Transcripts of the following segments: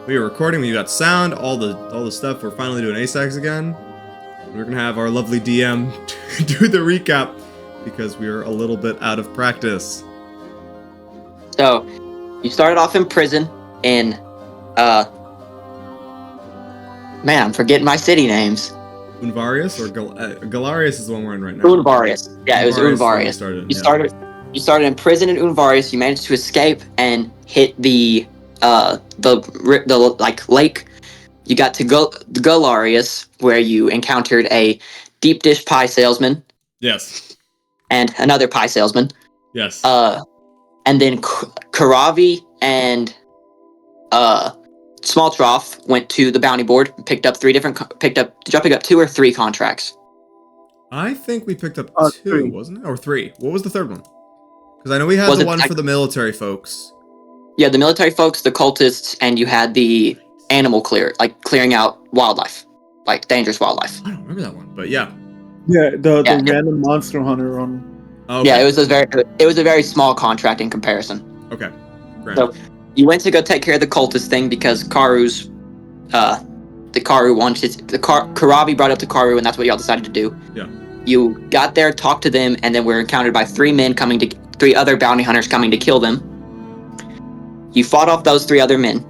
We are recording. We got sound, all the stuff. We're finally doing Aesax again. We're gonna have our lovely DM do the recap because we are a little bit out of practice. So, you started off in prison in, man, I'm forgetting my city names. Unvarius or Gallarius is the one we're in right now. Unvarius. Yeah, it was Unvarius. Unvarius. You started in prison in Unvarius. You managed to escape and hit the lake. You got to Gallarius, where you encountered a deep dish pie salesman. Yes. And another pie salesman. Yes. And then Karavi and Small Trough went to the bounty board, picked up did y'all pick up 2 or 3 contracts? I think we picked up 2, 3. wasn't it? Or 3. What was the third one? Because I know we had the one for the military folks. Yeah, the military folks, the cultists, and you had the animal clearing out wildlife, like dangerous wildlife. I don't remember that one, but yeah. Yeah, the random monster hunter on. Oh, okay. Yeah, it was a very small contract in comparison. Okay. So you went to go take care of the cultist thing because Karavi brought up to Karu, and that's what y'all decided to do. Yeah. You got there, talked to them, and then were encountered by 3 other bounty hunters coming to kill them. You fought off those 3 other men,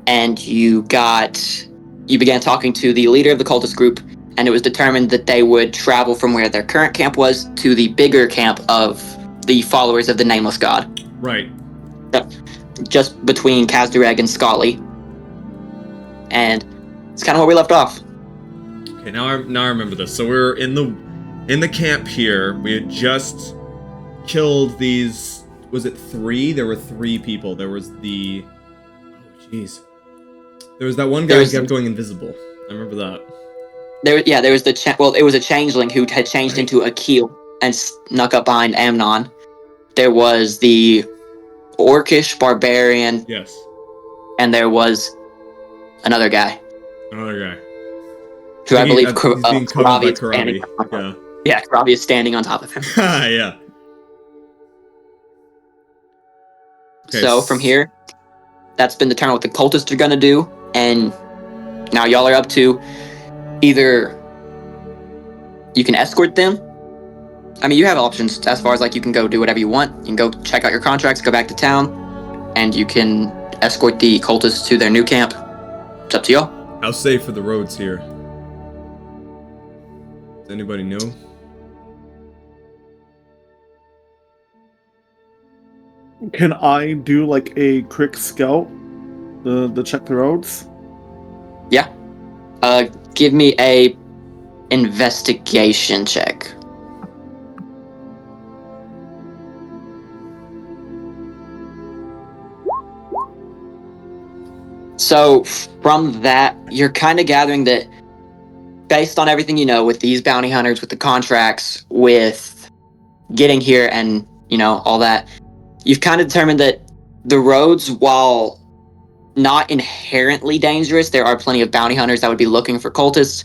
and you began talking to the leader of the cultist group, and it was determined that they would travel from where their current camp was to the bigger camp of the followers of the Nameless God. Right. Just between Kazdureg and Scully. And it's kind of where we left off. Okay, now I remember this. So we're in the camp here. We had just killed these. Was it 3? There were 3 people. There was the. Oh, jeez. There was that one guy who kept going invisible. I remember that. There was it was a changeling who had changed into a keel and snuck up behind Amnon. There was the orcish barbarian. Yes. And there was another guy. Who I believe Karavi is standing on top of. Yeah, Karavi is standing on top of him. Yeah. Okay, so from here, that's been determined what the cultists are gonna do, and now y'all are up to either you can escort them. I mean, you have options as far as you can go do whatever you want. You can go check out your contracts, go back to town, and you can escort the cultists to their new camp. It's up to y'all. How safe are the roads here? Does anybody know? Can I do a quick scout? The check the roads? Yeah. Give me a investigation check. So from that, you're kind of gathering that based on everything you know with these bounty hunters, with the contracts, with getting here and, all that, you've kind of determined that the roads, while not inherently dangerous, there are plenty of bounty hunters that would be looking for cultists.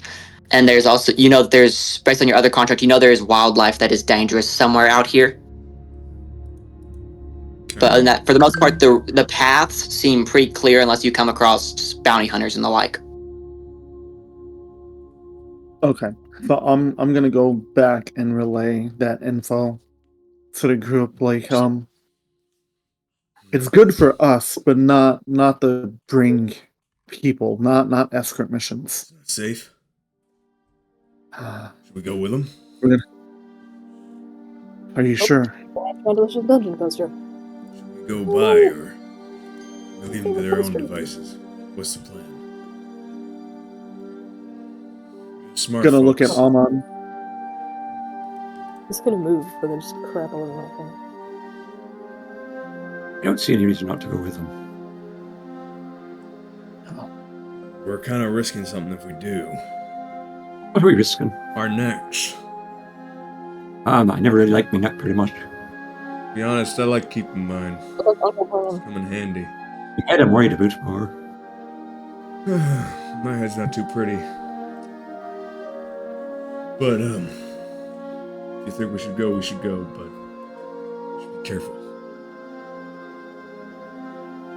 And there's also, there's, based on your other contract, there is wildlife that is dangerous somewhere out here. But for the most part, the paths seem pretty clear unless you come across bounty hunters and the like. Okay, so I'm gonna go back and relay that info to the group. It's good for us, but not to bring people, not escort missions. Safe. Should we go with them? Are you sure? Delicious dungeon poster. Should we go by or leave them to their own devices? What's the plan? Smart. Gonna look at Amon. He's gonna move, but then just crap all over my thing. I don't see any reason not to go with them. We're kind of risking something if we do. What are we risking? Our necks. I never really liked my neck pretty much. To be honest, I like keeping mine. It's come in handy. The head I'm worried about more. My head's not too pretty. But, if you think we should go, we should go, but we should be careful.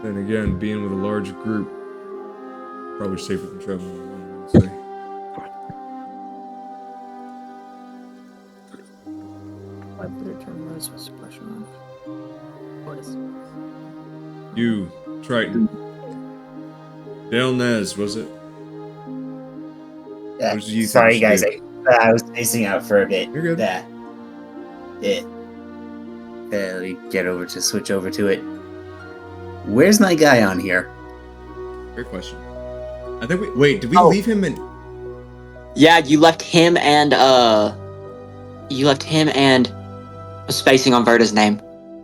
Then again, being with a large group Probably safer than traveling alone, I'd say. Why would it turn noise with suppression on? What is You, Triton. Dale Nez, was it? Yeah. What did you Sorry, think, guys. Steve? I was spacing out for a bit. You're good. That it. We switch over to it. Where's my guy on here? Great question. I think wait, did we leave him in? Yeah, you left him and spacing on Verda's name.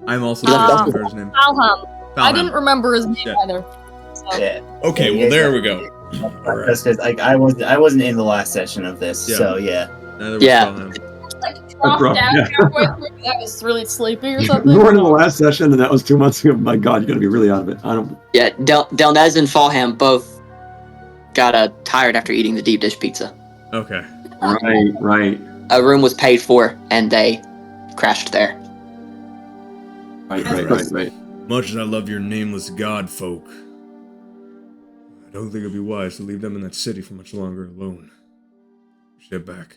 I'm also You left spacing us- Verda's name. Falham. I didn't remember his name Shit. either. So. Yeah. Okay, well there we go. All right. That's because I wasn't in the last session of this, Yeah. so yeah. Neither was Yeah. Falham. Like dropped rough, out yeah. halfway through. That was really sleepy or We something. were in the last session, and that was 2 months ago. My God, you got to be really out of it. I don't. Yeah, Delnez and Falham both got tired after eating the deep dish pizza. Okay. Right. A room was paid for, and they crashed there. Right. Much as I love your nameless god folk, I don't think it'd be wise to leave them in that city for much longer alone. We should head back.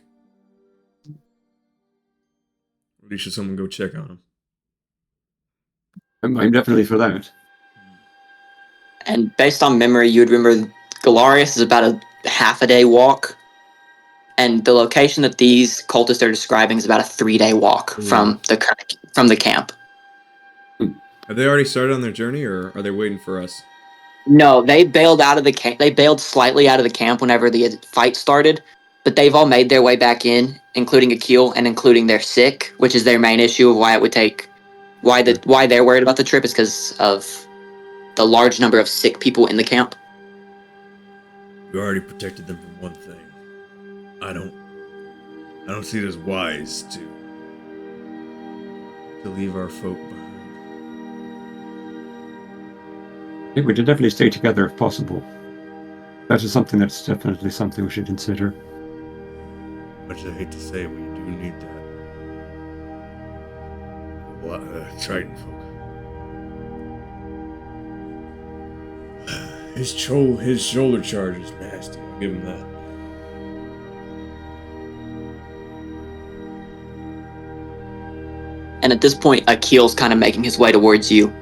Or at least should someone go check on them. I'm definitely for that. And based on memory, you would remember Gallarius is about a half a day walk. And the location that these cultists are describing is about a 3-day walk from the camp. Have they already started on their journey, or are they waiting for us? No, they bailed out of the camp. They bailed slightly out of the camp whenever the fight started, but they've all made their way back in, including Akil and including their sick, which is their main issue of why it would take. Why they're worried about the trip is because of the large number of sick people in the camp. We already protected them from one thing. I don't see it as wise to leave our folk behind. I think we should definitely stay together if possible. That is something that's definitely something we should consider. Much I hate to say, we do need that. Triton folk. His shoulder charge is nasty. I'll give him that. And at this point, Akil's kind of making his way towards you.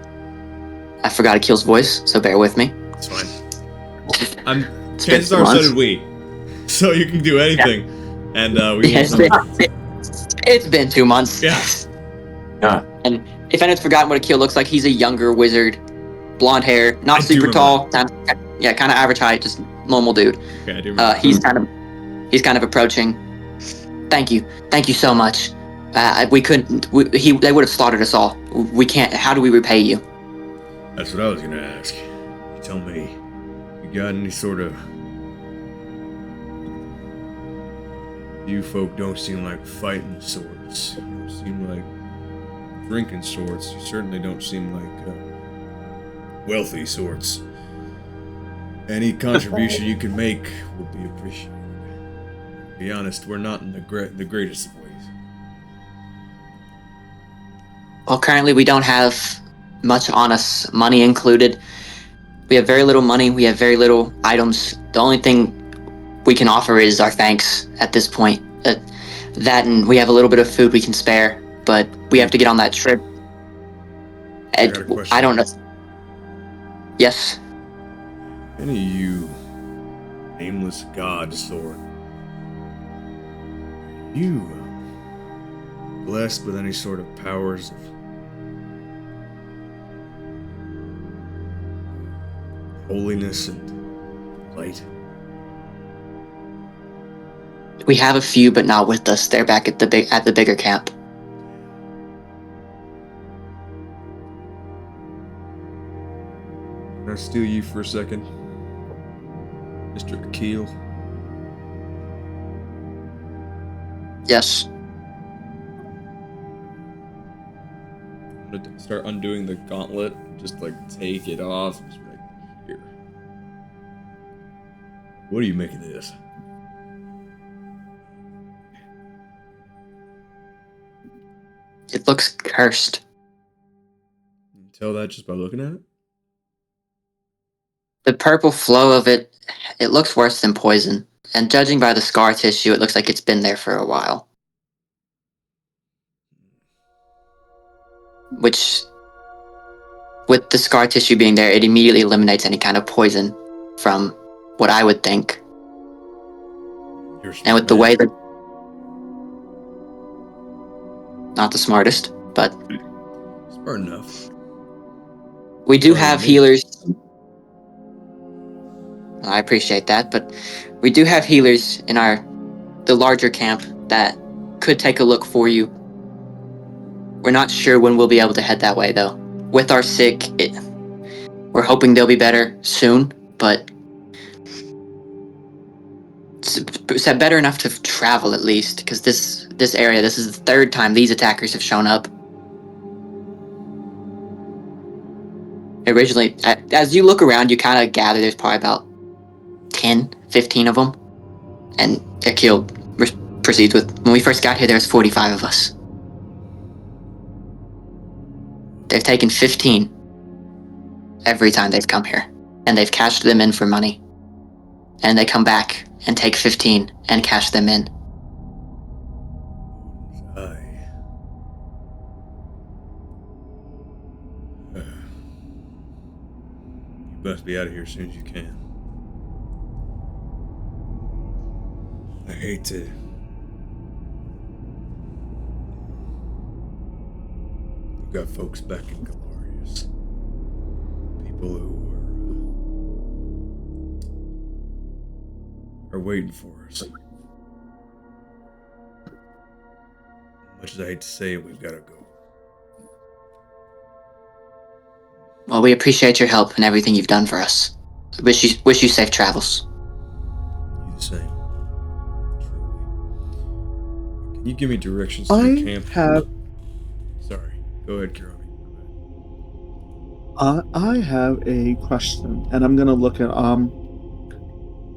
I forgot Akil's voice, so bear with me. It's fine. I'm. It's Chances been are, so months. did we. So you can do anything, and we. Yeah, it's been 2 months. Yeah. And if anyone's forgotten what Akil looks like, he's a younger wizard, blonde hair, not I do super remember. tall, kind of average height, just normal dude. Okay, I do remember. He's kind of approaching. Thank you so much. We couldn't. They would have slaughtered us all. We can't. How do we repay you? That's what I was gonna ask. You tell me. You got any sort of? You folk don't seem like fighting sorts. You don't seem like drinking sorts. You certainly don't seem like wealthy sorts. Any contribution you can make will be appreciated. To be honest, we're not in the greatest of ways. Well, currently we don't have much on us, money included. We have very little money. We have very little items. The only thing we can offer is our thanks at this point. That and we have a little bit of food we can spare, but we have to get on that trip. I got a question. I don't know. Yes. Any of you nameless God sort, you blessed with any sort of powers of holiness and light? We have a few, but not with us. They're back at the bigger camp. Can I steal you for a second, Mr. Akil? Yes. I'm gonna start undoing the gauntlet. Just like take it off. And just be like, here. What do you make of this? It looks cursed. You can tell that just by looking at it. The purple flow of it looks worse than poison. And judging by the scar tissue, it looks like it's been there for a while. Which, with the scar tissue being there, it immediately eliminates any kind of poison from what I would think. And with the way that... Not the smartest, but... Smart enough. We do have healers. I appreciate that, but we do have healers in the larger camp that could take a look for you. We're not sure when we'll be able to head that way, though. With our sick, we're hoping they'll be better soon, but it's better enough to travel at least, because this area, this is the third time these attackers have shown up. Originally, as you look around, you kind of gather there's probably about 10, 15 of them, and Akil proceeds with, when we first got here, there was 45 of us. They've taken 15 every time they've come here, and they've cashed them in for money. And they come back and take 15 and cash them in. You best be out of here as soon as you can. I hate to... We've got folks back in Gallarius. People who are waiting for us. Much as I hate to say it, we've got to go. Well, we appreciate your help and everything you've done for us. Wish you safe travels. You the same. Truly. Can you give me directions to the camp? Sorry. Go ahead, Kirami. I have a question, and I'm gonna look at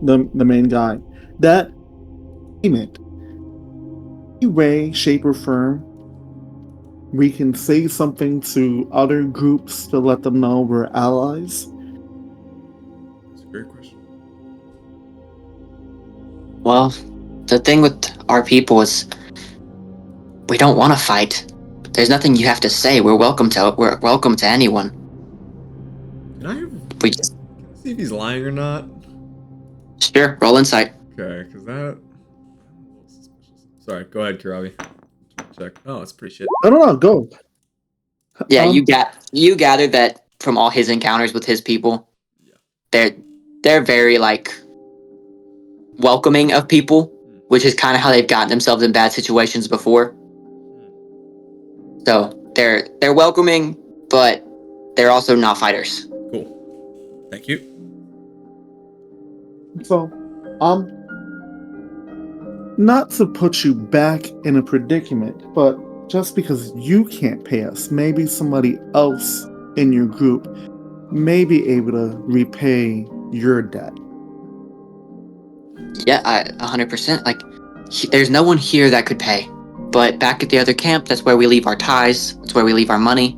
the main guy. That payment, any way, shape, or form, we can say something to other groups to let them know we're allies? That's a great question. Well, the thing with our people is we don't want to fight. There's nothing you have to say. We're welcome to anyone. Can I see if he's lying or not? Sure, roll insight. Okay, because that... Sorry, go ahead, Kirabi. Check. Oh, it's pretty shit. No, go. Yeah, you gather that from all his encounters with his people. Yeah. They're very welcoming of people, which is kind of how they've gotten themselves in bad situations before. So they're welcoming, but they're also not fighters. Cool. Thank you. So, not to put you back in a predicament, but just because you can't pay us, maybe somebody else in your group may be able to repay your debt. Yeah, 100%. There's no one here that could pay. But back at the other camp, that's where we leave our ties. That's where we leave our money.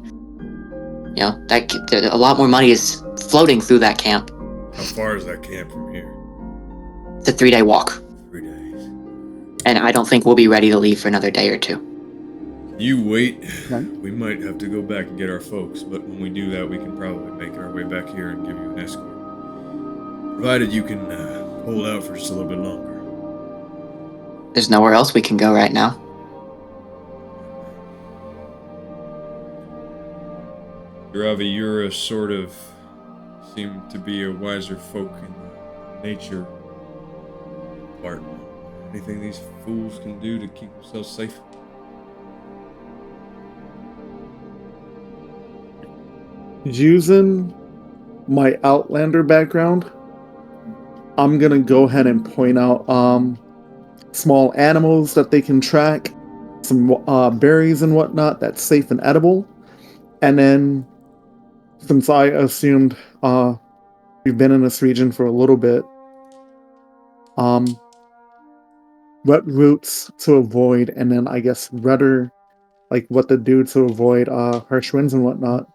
You know, a lot more money is floating through that camp. How far is that camp from here? It's a 3-day walk. 3 days. And I don't think we'll be ready to leave for another day or two. You wait. Okay. We might have to go back and get our folks, but when we do that, we can probably make our way back here and give you an escort. Provided you can hold out for just a little bit longer. There's nowhere else we can go right now. Ravi, you're a sort of... seem to be a wiser folk in the nature part. Anything these fools can do to keep themselves safe? Using my Outlander background, I'm gonna go ahead and point out small animals that they can track, some berries and whatnot that's safe and edible, and then since I assumed we've been in this region for a little bit, what routes to avoid, and then I guess rudder, what to do to avoid harsh winds and whatnot.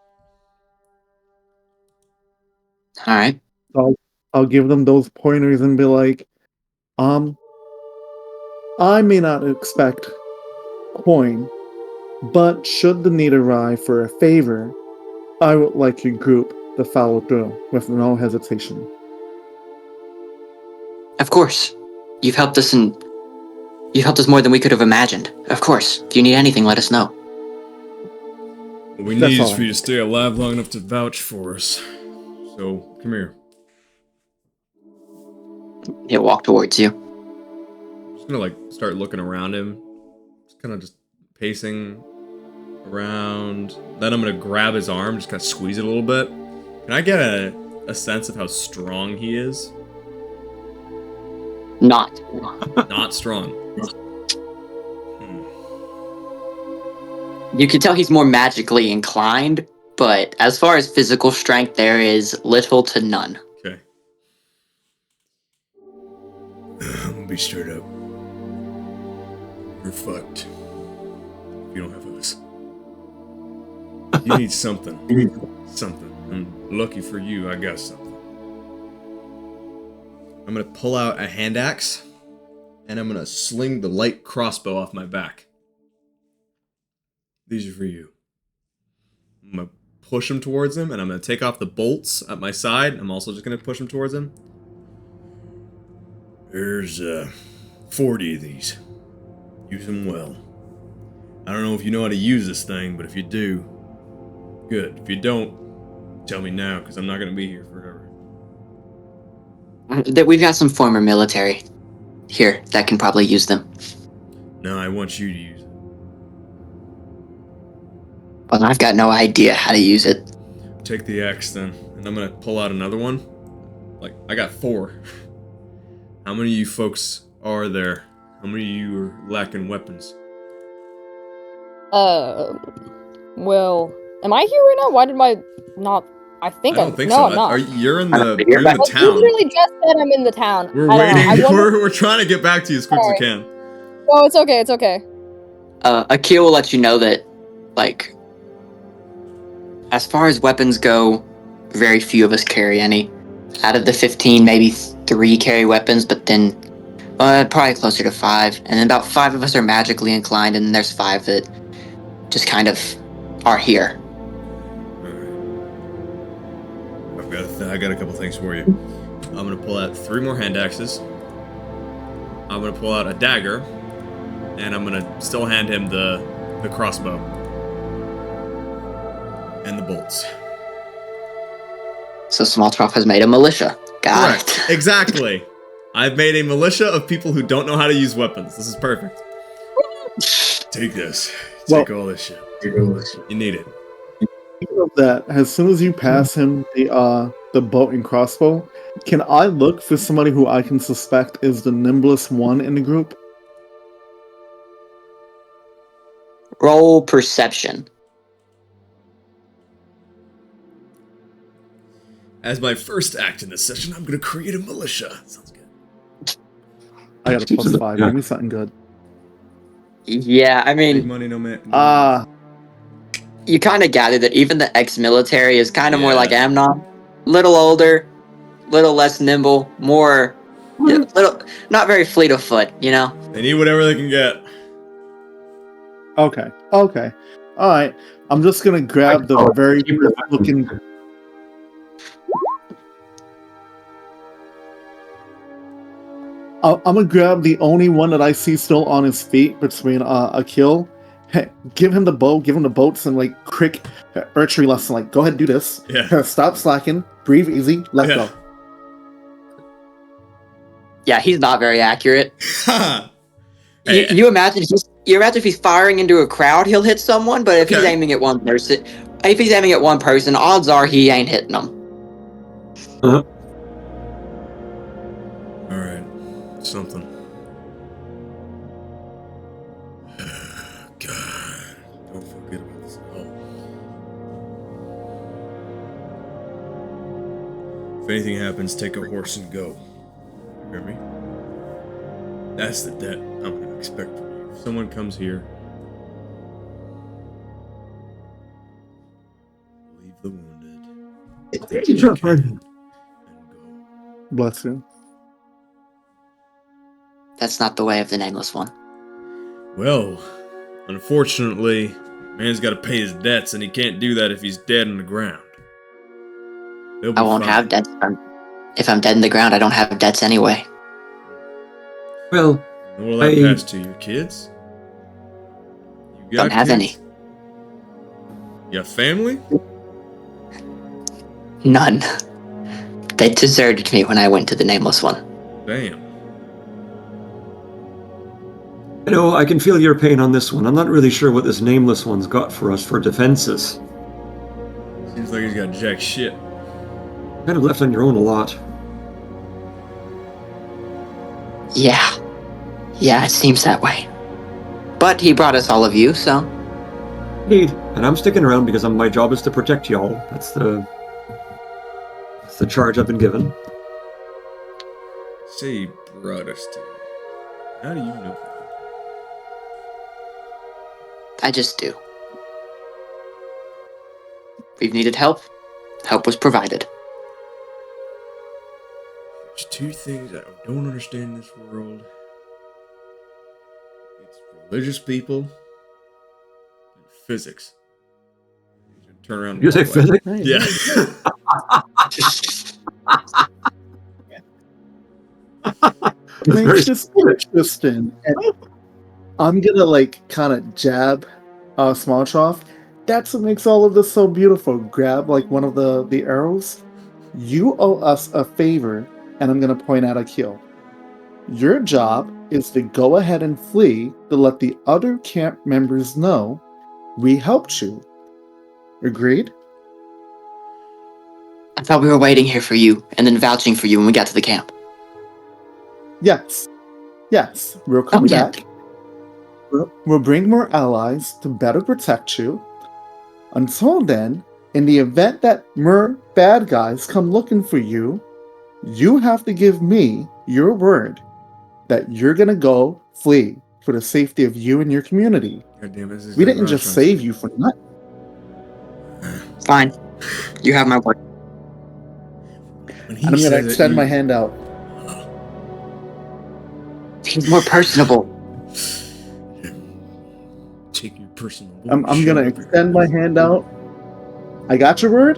All right. I'll give them those pointers and be like, I may not expect coin, but should the need arise for a favor, I would like your group to follow through with no hesitation. Of course. You've helped us more than we could have imagined. Of course. If you need anything, let us know. What we That's need is all for I you to stay alive long enough to vouch for us. So, come here. He'll walk towards you. I'm just gonna start looking around him. Just pacing around. Then I'm gonna grab his arm, just kind of squeeze it a little bit. Can I get a sense of how strong he is? Not. Not strong. You can tell he's more magically inclined, but as far as physical strength, there is little to none. Okay. I'm gonna be straight up. You're fucked. If you don't have us. You need something. Something. And lucky for you, I got something. I'm gonna pull out a hand axe, and I'm gonna sling the light crossbow off my back. These are for you. I'm gonna push him towards him, and I'm gonna take off the bolts at my side. I'm also just gonna push him towards him. There's 40 of these. Use them well. I don't know if you know how to use this thing, but if you do, good. If you don't, tell me now, because I'm not gonna be here forever. We've got some former military here that can probably use them. No, I want you to use it. Well, I've got no idea how to use it. Take the axe then, and I'm gonna pull out another one. I got 4. How many of you folks are there? How many of you are lacking weapons? Well, am I here right now? Why did my not? I think I don't think no, so. I'm not. You're in the You're You town. literally just said I'm in the town. We're I don't know. waiting. I wasn't- We're trying to get back to you as quick as we can. Oh, it's okay. It's okay. Akil will let you know that, as far as weapons go, very few of us carry any. Out of the 15, maybe 3 carry weapons, but then probably closer to 5. And then about 5 of us are magically inclined, and then there's 5 that just kind of are here. I got a couple things for you. I'm gonna pull out 3 more hand axes. I'm gonna pull out a dagger, and I'm gonna still hand him the crossbow and the bolts. So Smalltroff has made a militia. Got Correct. it. Exactly. I've made a militia of people who don't know how to use weapons. This is perfect. Take this. Take all this shit. You need it. Speaking of that, as soon as you pass him the bow and crossbow, can I look for somebody who I can suspect is the nimblest one in the group? Roll perception. As my first act in this session, I'm gonna create a militia. Sounds good. I got a +5. Yeah. Give me something good. Yeah, I Big mean, money, no man. you kind of gather that even the ex-military is kind of more Yeah. like Amnon. Little older, little less nimble, more, little, not very fleet of foot, you know? They need whatever they can get. Okay. Alright. I'm just gonna grab the very first looking. I'm gonna grab the only one that I see still on his feet between Akil. Give him the bow, give him the bolts, and quick archery lesson. Go ahead and do this. Yeah. Stop slacking. Breathe easy. Let go. Yeah, he's not very accurate. Hey, You imagine if he's firing into a crowd, he'll hit someone. But if he's aiming at one person, odds are he ain't hitting them. All right, something. God, don't forget about this at all. If anything happens, take a horse and go. You hear me? That's the debt I'm gonna expect from you. If someone comes here, leave the wounded. And go. Bless you. That's not the way of the Nameless One. Well, unfortunately, man's got to pay his debts, and he can't do that if he's dead on the ground. He'll be I won't fine. have debts. If I'm dead in the ground, I don't have debts anyway. Well, And what'll that pass to your kids? You Don't have any. You got family? None. They deserted me when I went to the Nameless One. Damn. I know, I can feel your pain on this one. I'm not really sure what this Nameless One's got for us for defenses. Seems like he's got jack shit. Kind of left on your own a lot. Yeah. Yeah, it seems that way. But he brought us all of you, so... Indeed, and I'm sticking around because my job is to protect y'all. That's the charge I've been given. Say, brought us to. How do you know that? I just do. We've needed help. Help was provided. There's two things I don't understand in this world. It's religious people and physics. Turn around. And You say walk away. physics? Hey, Yeah. Makes this interesting. And I'm gonna like kind of jab Smallchoff. That's what makes all of this so beautiful. Grab like one of the arrows. You owe us a favor, and I'm gonna point out Akil. Your job is to go ahead and flee to let the other camp members know we helped you. Agreed? I thought we were waiting here for you, and then vouching for you when we got to the camp. Yes. Yes. We'll come Oh, yeah. back. We'll bring more allies to better protect you. Until then, in the event that more bad guys come looking for you, you have to give me your word that you're gonna go flee for the safety of you and your community. God damn, this is We exactly didn't what I was just trying to save say. you for nothing. Fine. You have my word. When he And I'm gonna says it, extend you- my hand out. He's more personable. Take your personal. I'm bullshit gonna up here. extend my hand out. I got your word?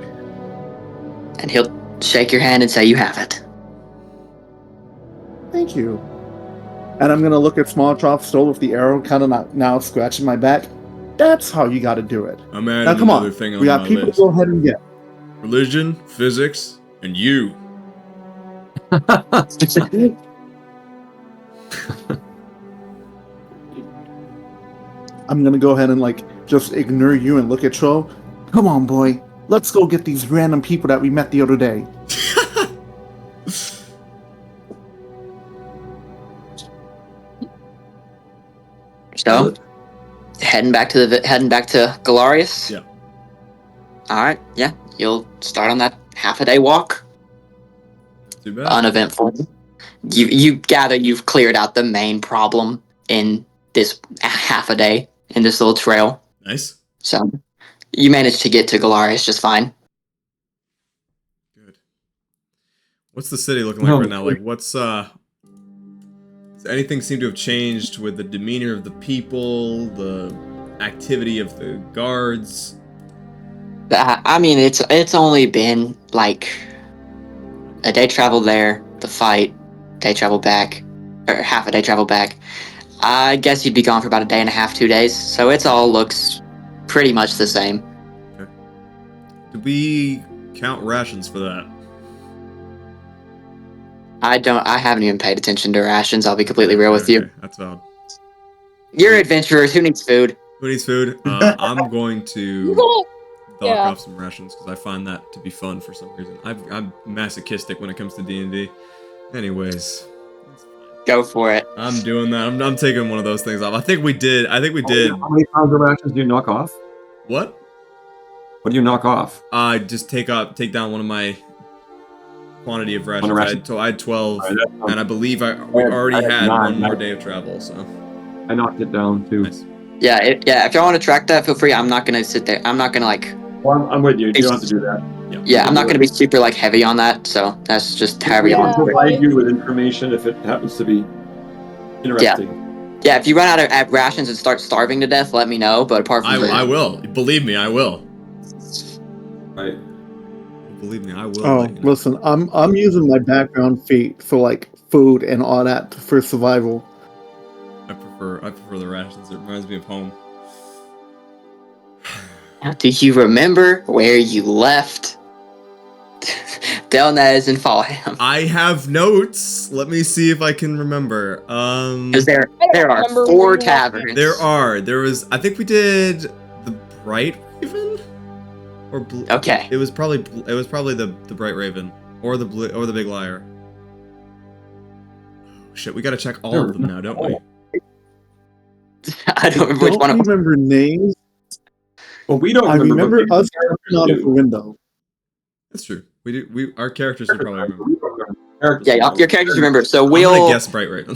And he'll shake your hand and say you have it. Thank you. And I'm gonna look at Smallchoff still with the arrow kind of now scratching my back. That's how you gotta do it. I'm adding Now come another on. thing on We got my people list. to go ahead and get. Religion, physics, and you. I'm gonna go ahead and like just ignore you and look at Tro. Come on, boy. Let's go get these random people that we met the other day. So, heading back to Gallarius? Yeah. Alright, yeah. You'll start on that half-a-day walk. Too bad. Uneventful. You gather you've cleared out the main problem in this half a day, in this little trail. Nice. So, you managed to get to Gallarius just fine. Good. What's the city looking like right now? Like, what's does anything seem to have changed with the demeanor of the people, the activity of the guards? I mean, it's only been like a day travel there, the fight, day travel back, or half a day travel back. I guess you'd be gone for about a day and a half, 2 days. So it all looks pretty much the same. Okay. Do we count rations for that? I haven't even paid attention to rations. I'll be completely real with you. Okay, that's valid. You're adventurers. Who needs food? Who needs food? I'm going to dock Yeah. off some rations because I find that to be fun for some reason. I'm masochistic when it comes to D&D. Anyways, it's fine. Go for it. I'm doing that. I'm taking one of those things off. I think we did. How many pounds of rations do you knock off? What? What do you knock off? Just take down one of my quantity of rations. ration? I had 12, Alright, and I believe we already I had had 9. one more day of travel. So I knocked it down too. nice. Yeah, if y'all want to track that, feel free. I'm not gonna sit there. I'm not gonna like. Well, I'm with you. You don't have to do that. Yeah, I'm not going to be super like heavy on that, so that's just however you We want can to do it. provide you with information if it happens to be interesting. Yeah, if you run out of rations and start starving to death, let me know. But apart from that, I will. Believe me, I will. Right. Believe me, I will. Oh, let you know. listen, I'm using my background feat for like food and all that for survival. I prefer the rations. It reminds me of home. now, do you remember where you left Delnez and Fallham? I have notes. Let me see if I can remember. Because there are remember 4 where you left taverns. There was. I think we did the Bright Raven, or Okay. It was probably the Bright Raven or the Big Liar. Shit, we gotta check all of them now, don't we? I don't remember which one. I don't remember names. Well, we don't I remember but us jumping out of the window. That's true. We do. Our characters should probably remember. Yeah, your characters remember. So I'm we'll gonna guess Bright Raven.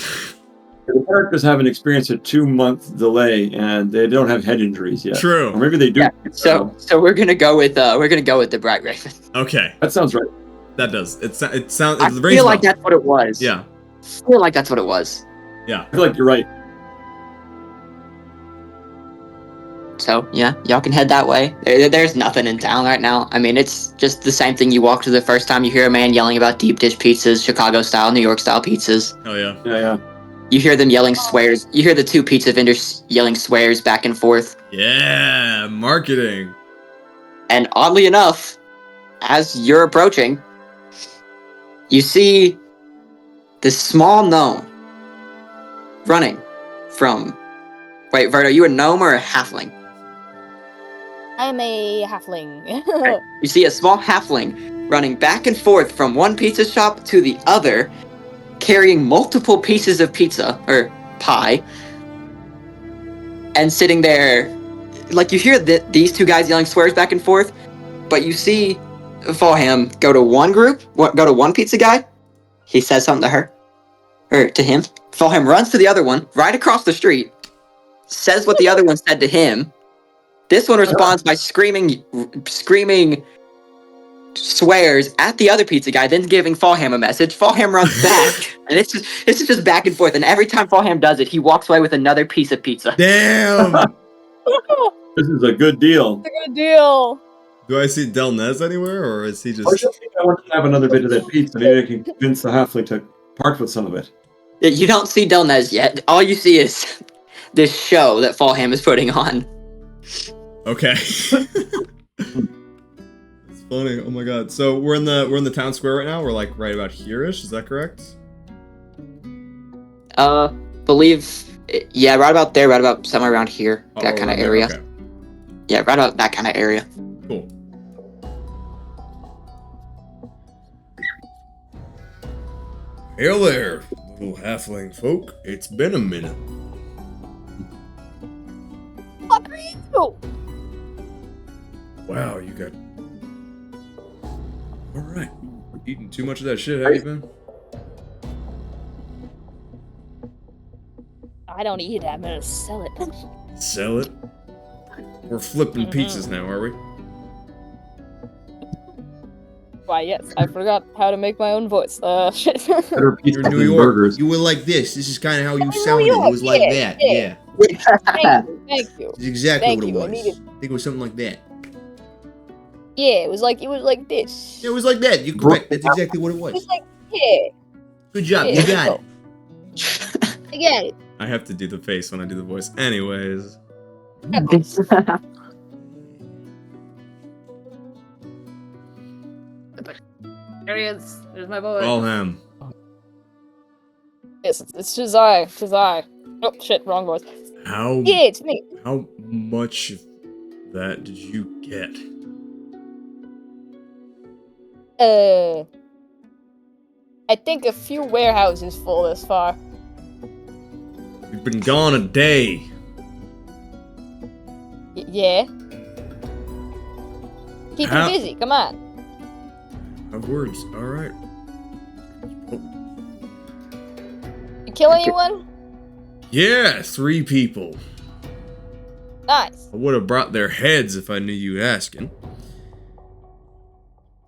The characters haven't experienced a 2-month delay, and they don't have head injuries yet. True. Or maybe they do. Yeah, so we're gonna go with the Bright Raven. Okay, That sounds right. that does. It sounds. I feel like that's what it was. Yeah. I feel like that's what it was. Yeah. I feel like you're right. So yeah, y'all can head that way. There's nothing in town right now. I mean, it's just the same thing you walk to the first time you hear a man yelling about deep dish pizzas, Chicago style, New York style pizzas. Oh yeah. Yeah. You hear them yelling swears. You hear the 2 pizza vendors yelling swears back and forth. Yeah. Marketing. And oddly enough, as you're approaching, you see this small gnome running from. Wait, Vert, are you a gnome or a halfling? I'm a halfling. You see a small halfling running back and forth from one pizza shop to the other, carrying multiple pieces of pizza, or pie, and sitting there. Like, you hear these 2 guys yelling swears back and forth, but you see Fallham go to one pizza guy. He says something to her, or to him. Fallham runs to the other one, right across the street, says what the other one said to him. This one responds by screaming swears at the other pizza guy, then giving Fallham a message. Fallham runs back, and it's just back and forth. And every time Fallham does it, he walks away with another piece of pizza. Damn. This is a good deal. It's a good deal. Do I see Delnez anywhere, or is he just? I want to have another bit of that pizza. Maybe I can convince the halfling to part with some of it. You don't see Delnez yet. All you see is this show that Fallham is putting on. Okay. It's funny. Oh my god. So we're in the town square right now. We're like right about here-ish. Is that correct? Yeah, right about there, right about somewhere around here, that kind of around there, area. Okay. Yeah, right about that kind of area. Cool. Hail there, little halfling folk. It's been a minute. What are you doing? Wow, you got. Alright. Eating too much of that shit, have you been? I don't eat it. I'm gonna sell it. Sell it? We're flipping pizzas now, are we? Why, yes. I forgot how to make my own voice. Shit. Better pizza You're in New than York. burgers. You were like this. This is kind of how you New sounded. York, It was like yeah, that. yeah. Yeah. Thank you. It's exactly Thank what you, I it was. needed- I think it was something like that. Yeah, it was like this. Yeah, it was like that. You're correct. That's exactly what it It was. was like, yeah. Good job. Yeah, You got it. I get it. I have to do the face when I do the voice. Anyways. There he is. There's my boy. Fallham. Yes, it's Jazai. Oh, shit, wrong voice. How Yeah, it's me. how much of that did you get? I think a few warehouses full this far. You've been gone a day. Yeah. Keep How- me busy, come on. Of words. Alright. You kill anyone? Yeah, 3 people. Nice. I would have brought their heads if I knew you asking.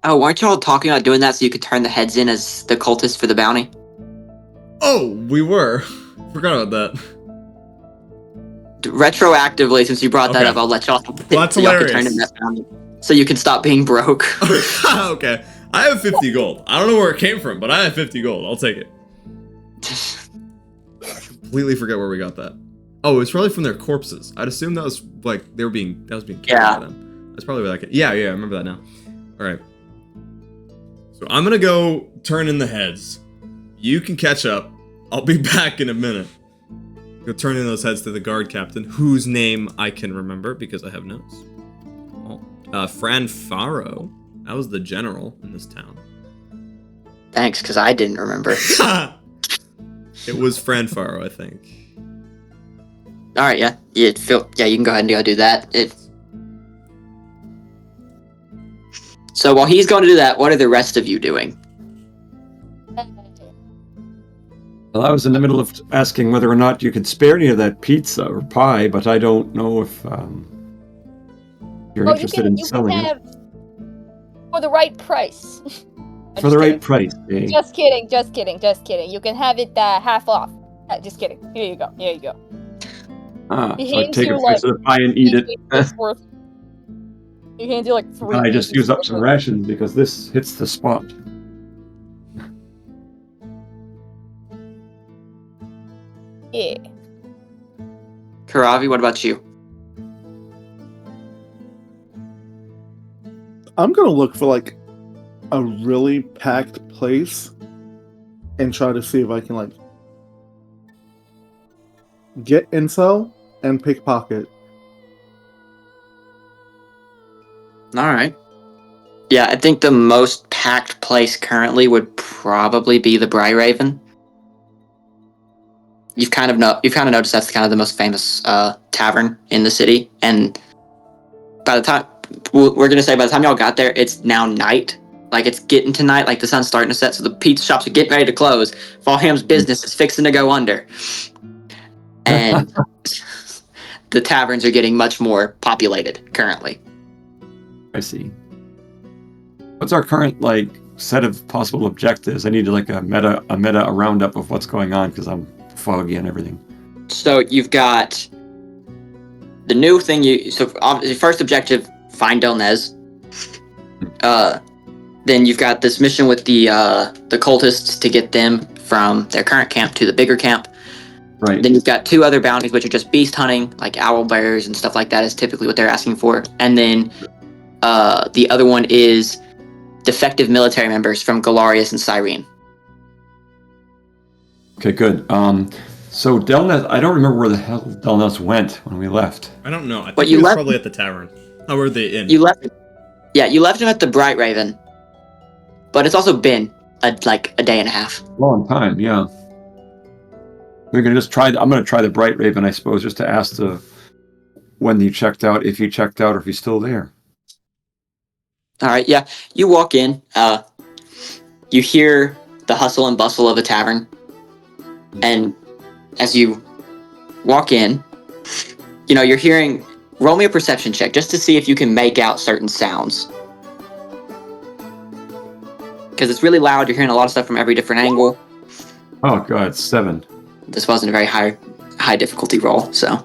Oh, weren't y'all talking about doing that so you could turn the heads in as the cultists for the bounty? Oh, we were. Forgot about that. Retroactively, since you brought that Okay. up, I'll let y'all. Well, that's so y'all can turn hilarious. in that bounty, so you can stop being broke. Okay. I have 50 gold. I don't know where it came from, but I have 50 gold. I'll take it. I completely forget where we got that. Oh, it's probably from their corpses. I'd assume that was like that was being killed by them. That's probably where that came. Yeah, I remember that now. All right. So I'm gonna go turn in the heads. You can catch up. I'll be back in a minute. Go turn in those heads to the guard captain, whose name I can remember because I have notes. Fran Faro. That was the general in this town. Thanks, because I didn't remember. It was Fran Faro, I think. All right, yeah, you can go ahead and go do that. So while he's going to do that, what are the rest of you doing? Well, I was in the middle of asking whether or not you could spare any of that pizza or pie, but I don't know if you're interested in selling it. For the right price. For the right price, eh? Just kidding. You can have it half off. Just kidding. Here you go. So He I hands take you, a piece of the pie and eat it. He hands you like 3. I just use up some rations because this hits the spot. Yeah. Karavi, what about you? I'm gonna look for like a really packed place and try to see if I can like get intel and pickpocket. All right. Yeah, I think the most packed place currently would probably be the Bry Raven. You've kind of noticed that's kind of the most famous tavern in the city, and by the time by the time y'all got there, it's now night. Like it's getting to night, like the sun's starting to set, so the pizza shops are getting ready to close. Fallham's business is fixing to go under, and the taverns are getting much more populated currently. I see. What's our current set of possible objectives? I need a roundup of what's going on because I'm foggy and everything. So you've got the new thing. Your first objective: find Delnez. Then you've got this mission with the cultists to get them from their current camp to the bigger camp. Right. Then you've got 2 other bounties, which are just beast hunting, like owl bears and stuff like that is typically what they're asking for. And then the other one is defective military members from Gallarius and Cyrene. Okay, good. So Delnez, I don't remember where the hell Delnez went when we left. I don't know. I think he was probably at the tavern. Oh, or the inn. You left him at the Bright Raven. But it's also been a day and a half. Long time, yeah. We're gonna just try. I'm gonna try the Bright Raven, I suppose, just to ask when he checked out, if he checked out, or if he's still there. All right, yeah. You walk in. You hear the hustle and bustle of a tavern, and as you walk in, you're hearing. Roll me a perception check just to see if you can make out certain sounds. Because it's really loud, you're hearing a lot of stuff from every different angle. Oh god, 7. This wasn't a very high difficulty roll, so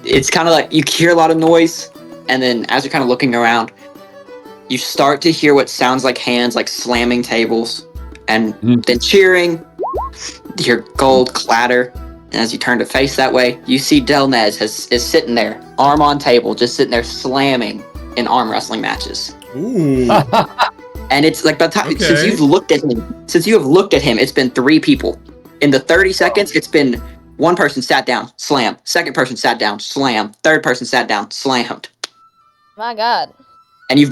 it's kind of like you hear a lot of noise, and then as you're kind of looking around, you start to hear what sounds like hands like slamming tables, and then cheering. You hear gold clatter, and as you turn to face that way, you see Delnez is sitting there, arm on table, just sitting there slamming in arm wrestling matches. Ooh. And it's like by the time since you have looked at him, it's been 3 people. In the 30 seconds, it's been one person sat down, slam. Second person sat down, slam. Third person sat down, slammed. My God. And he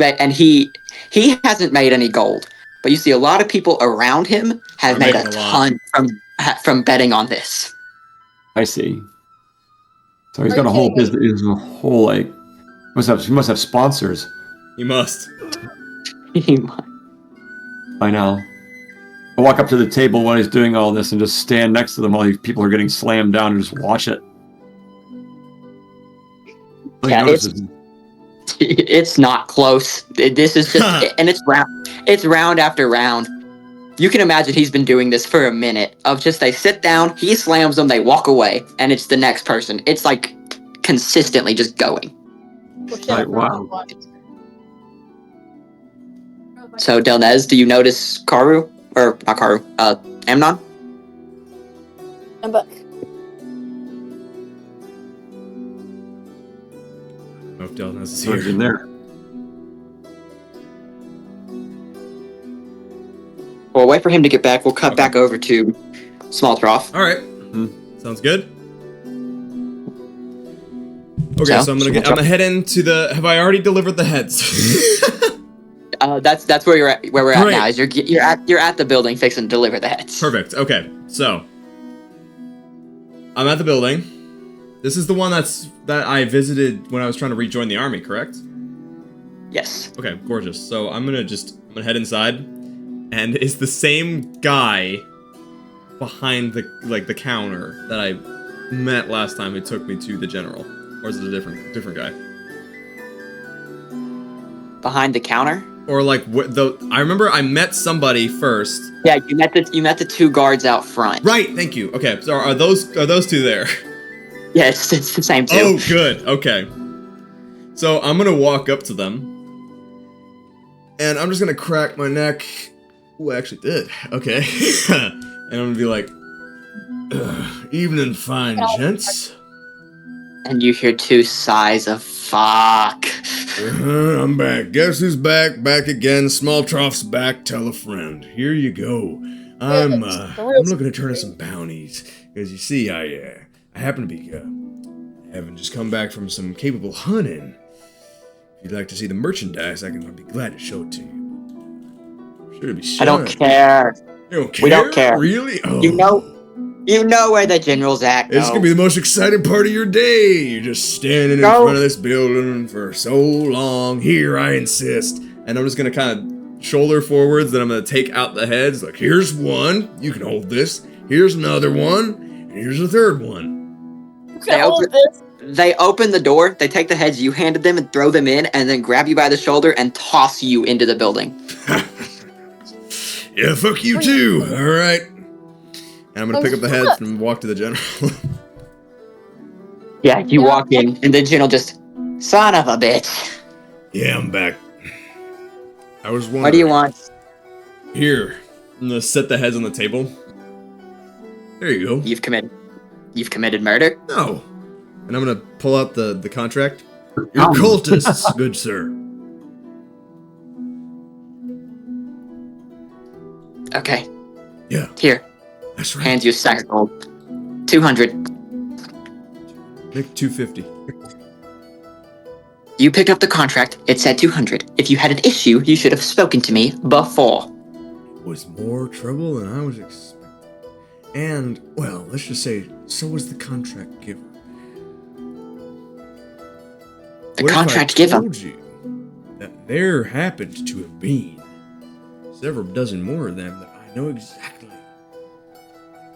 hasn't made any gold, but you see a lot of people around him have made a ton from betting on this. I see. So he's got a whole business. He's a whole he must have sponsors. He must. I know. I walk up to the table while he's doing all this and just stand next to them while these people are getting slammed down and just watch it. Yeah, It's not close. This is just, and it's round. It's round after round. You can imagine he's been doing this for a minute. Of just they sit down, he slams them, they walk away, and it's the next person. It's like consistently just going. Right, wow. So Delnez, do you notice Karu or not Karu? Amnon? I'm back. I don't know if Delnez is Surge in here. there. We'll wait for him to get back. We'll cut back over to Small Trough. All right. Sounds good. Okay, so I'm gonna head into the. Have I already delivered the heads? That's where you're at. Where we're at Great. now is you're at the building fixing to deliver the heads. Perfect. Okay, so I'm at the building. This is the one that I visited when I was trying to rejoin the army, correct? Yes. Okay, gorgeous. So I'm gonna head inside, and it's the same guy behind the counter that I met last time who took me to the general, or is it a different guy? Behind the counter. Or like I remember I met somebody first. Yeah, you met the two guards out front. Right. Thank you. Okay. So are those two there? Yeah, it's the same two. Oh, good. Okay. So I'm gonna walk up to them, and I'm just gonna crack my neck. Ooh, I actually did. Okay. And I'm gonna be like, "Evening, fine gents." And you hear two sighs of fuck. I'm back. Guess who's back? Back again. Small Trough's back. Tell a friend. Here you go. I'm looking to turn in some bounties, because you see, I happen to be having just come back from some capable hunting. If you'd like to see the merchandise, I'd be glad to show it to you. Sure to be sure. I don't care. You don't care? We don't care. Really? Oh. You know where the general's at. It's gonna be the most exciting part of your day. You're just standing in front of this building for so long. Here, I insist. And I'm just gonna kind of shoulder forwards. Then I'm gonna take out the heads. Like, here's one. You can hold this. Here's another one. And here's a third one. They open the door. They take the heads you handed them and throw them in, and then grab you by the shoulder and toss you into the building. Yeah, fuck you too. All right. And I'm gonna pick up the heads and walk to the general. Yeah, you walk in, and the general just, son of a bitch. Yeah, I'm back. I was wondering. What do you want? Here, I'm gonna set the heads on the table. There you go. You've committed murder? No. And I'm gonna pull out the contract. You're cultists, good sir. Okay. Yeah. Here. That's right. Hands you a sack of gold. 200. Make 250. You picked up the contract. It said 200. If you had an issue, you should have spoken to me before. It was more trouble than I was expecting. And, well, let's just say, so was the contract giver. The contract giver? What if I told you that there happened to have been several dozen more of them that I know exactly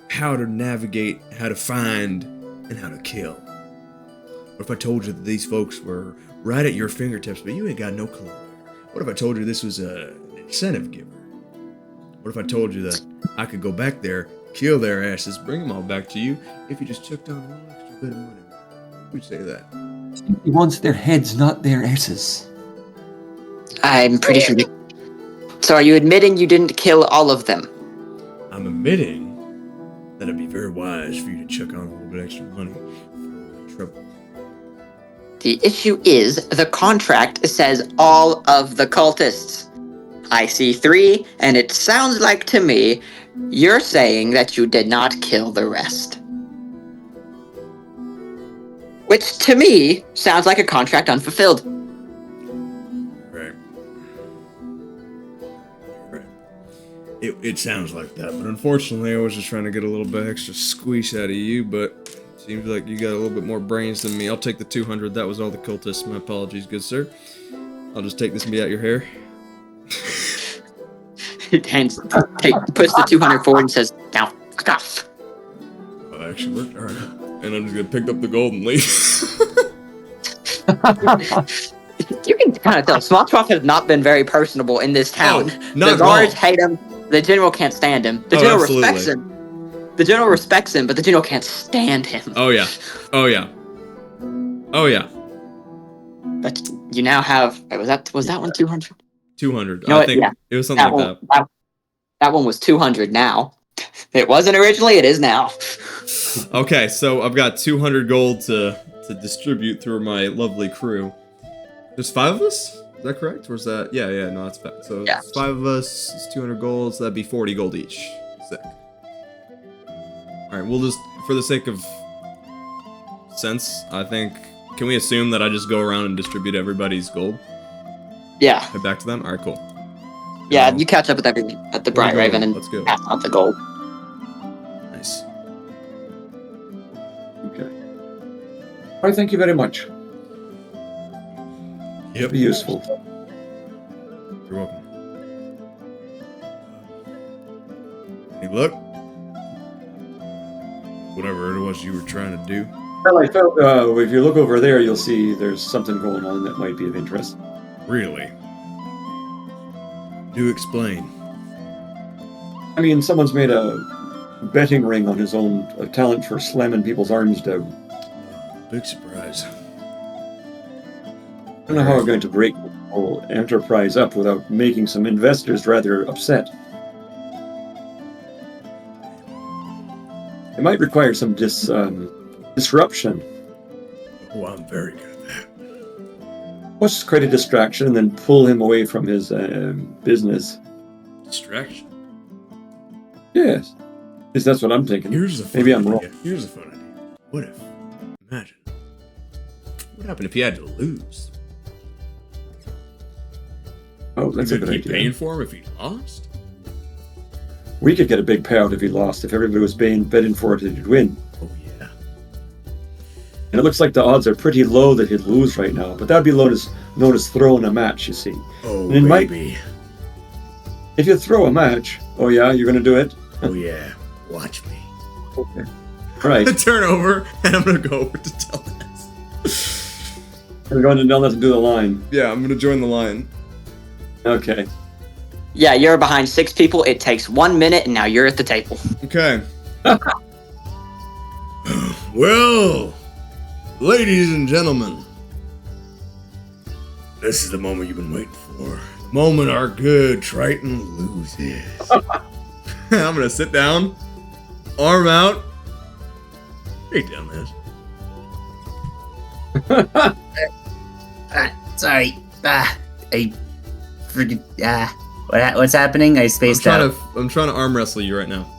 how to navigate, how to find, and how to kill? What if I told you that these folks were right at your fingertips, but you ain't got no clue? What if I told you this was an incentive giver? What if I told you that I could go back there, kill their asses, bring them all back to you, if you just took down a little extra bit of money? Who'd say that? He wants their heads, not their asses. I'm pretty sure. So are you admitting you didn't kill all of them? I'm admitting that it'd be very wise for you to chuck on a little bit extra money if you're in trouble. The issue is the contract says all of the cultists. I see 3, and it sounds like to me you're saying that you did not kill the rest. Which to me sounds like a contract unfulfilled. Right. Right. It sounds like that, but unfortunately I was just trying to get a little bit extra squeeze out of you, but it seems like you got a little bit more brains than me. I'll take the 200. That was all the cultists. My apologies, good sir. I'll just take this and be out your hair. Puts the 200 forward and says, now, stuff. Oh, that actually worked. Alright. And I'm just gonna pick up the gold and leave. You can kind of tell. Smalltalk has not been very personable in this town. not The at guards all. hate him. The general can't stand him. The Oh, general absolutely. respects him. The general respects him, but the general can't stand him. Oh yeah. Oh yeah. Oh yeah. But you now have. Wait, was that one 200? 200. You know I what? think Yeah. it was something like that. That one was 200 now. It wasn't originally, it is now. Okay, so I've got 200 gold to distribute through my lovely crew. There's 5 of us? Is that correct? Or is that... Yeah, no, that's fact. So Yeah. it's 5 of us, it's 200 gold, so that'd be 40 gold each. Sick. Alright, we'll just... For the sake of sense, I think... Can we assume that I just go around and distribute everybody's gold? Yeah. Head back to them? Alright, cool. Yeah, you catch up with everything at the Bright Raven and Let's go. pass out the gold. Nice. Okay. All right, thank you very much. Yep. Be useful. You're welcome. Any luck? Whatever it was you were trying to do. Well, I felt if you look over there, you'll see there's something going on that might be of interest. Really? Do explain. I mean, someone's made a betting ring on his own talent for slamming people's arms down. Big surprise. I don't know how we're going to break the whole enterprise up without making some investors rather upset. It might require some disruption. Oh, I'm very good at that. Let's just create a distraction and then pull him away from his business. Distraction. Yes. At least that's what I'm thinking. Here's a fun Maybe I'm idea. wrong. Here's a fun idea. What if? Imagine. What happened if he had to lose? Oh, that's a Would good keep idea. paying for him if he lost? We could get a big payout if he lost, if everybody was betting for it that he'd win. Oh yeah. And it looks like the odds are pretty low that he'd lose right now, but that'd be known as throwing a match, you see. Oh And it might- baby. If you throw a match, oh yeah, you're going to do it? Oh yeah. Watch me. Okay. Right. I turn over and I'm gonna go over to tell this. We're going to Nelnet to do the line. Yeah, I'm gonna join the line. Okay. Yeah, you're behind 6 people. It takes 1 minute, and now you're at the table. Okay. Well, ladies and gentlemen, this is the moment you've been waiting for. The moment our good Triton loses. I'm gonna sit down, arm out. Take down this. Sorry. I forget. What's happening? I spaced out. I'm trying to arm wrestle you right now.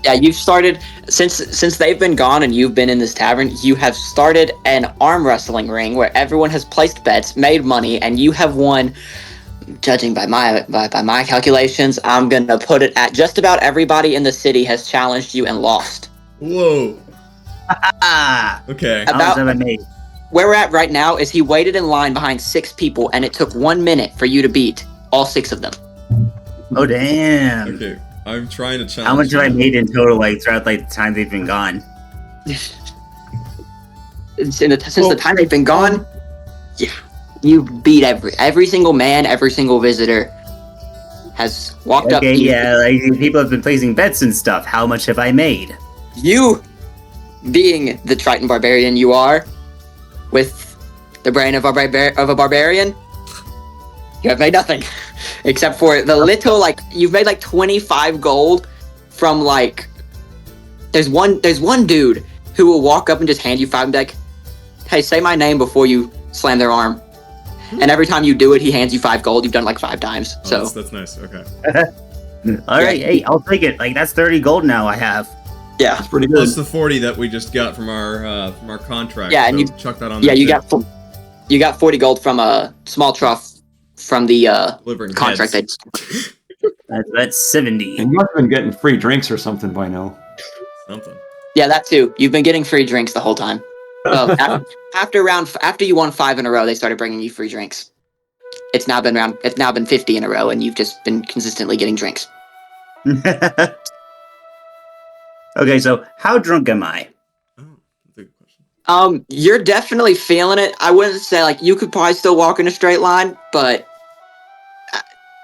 Yeah, you've started since they've been gone and you've been in this tavern. You have started an arm wrestling ring where everyone has placed bets, made money, and you have won. Judging by my calculations, I'm gonna put it at just about everybody in the city has challenged you and lost. Whoa. Ah! Okay. How much About have I made? where we're at right now is he waited in line behind 6 people, and it took 1 minute for you to beat all 6 of them. Oh, damn. Okay. I'm trying to challenge. How much have I you. made in total, throughout, the time they've been gone? Since the time they've been gone, yeah, you beat every single man, every single visitor has walked up Okay, to you. yeah, people have been placing bets and stuff. How much have I made? You, being the Triton barbarian you are, with the brain of a barbarian, you have made nothing. Except for the little, you've made 25 gold from there's one dude who will walk up and just hand you 5 and be like, hey, say my name before you slam their arm. And every time you do it, he hands you 5 gold. You've done 5 times. Oh, So that's nice. Okay. All right, hey, I'll take it. That's 30 gold now I have. yeah, That's pretty good. Plus the 40 that we just got from our contract. Yeah, and so you- chuck that on. yeah, there you too. got 40 gold from a small trough from the Delivering contract. heads. That's 70. And you must have been getting free drinks or something by now. Something. Yeah, that too. You've been getting free drinks the whole time. Well, after you won 5 in a row, they started bringing you free drinks. It's now been 50 in a row, and you've just been consistently getting drinks. Okay, so how drunk am I? Oh, that's a good question. You're definitely feeling it. I wouldn't say like you could probably still walk in a straight line, but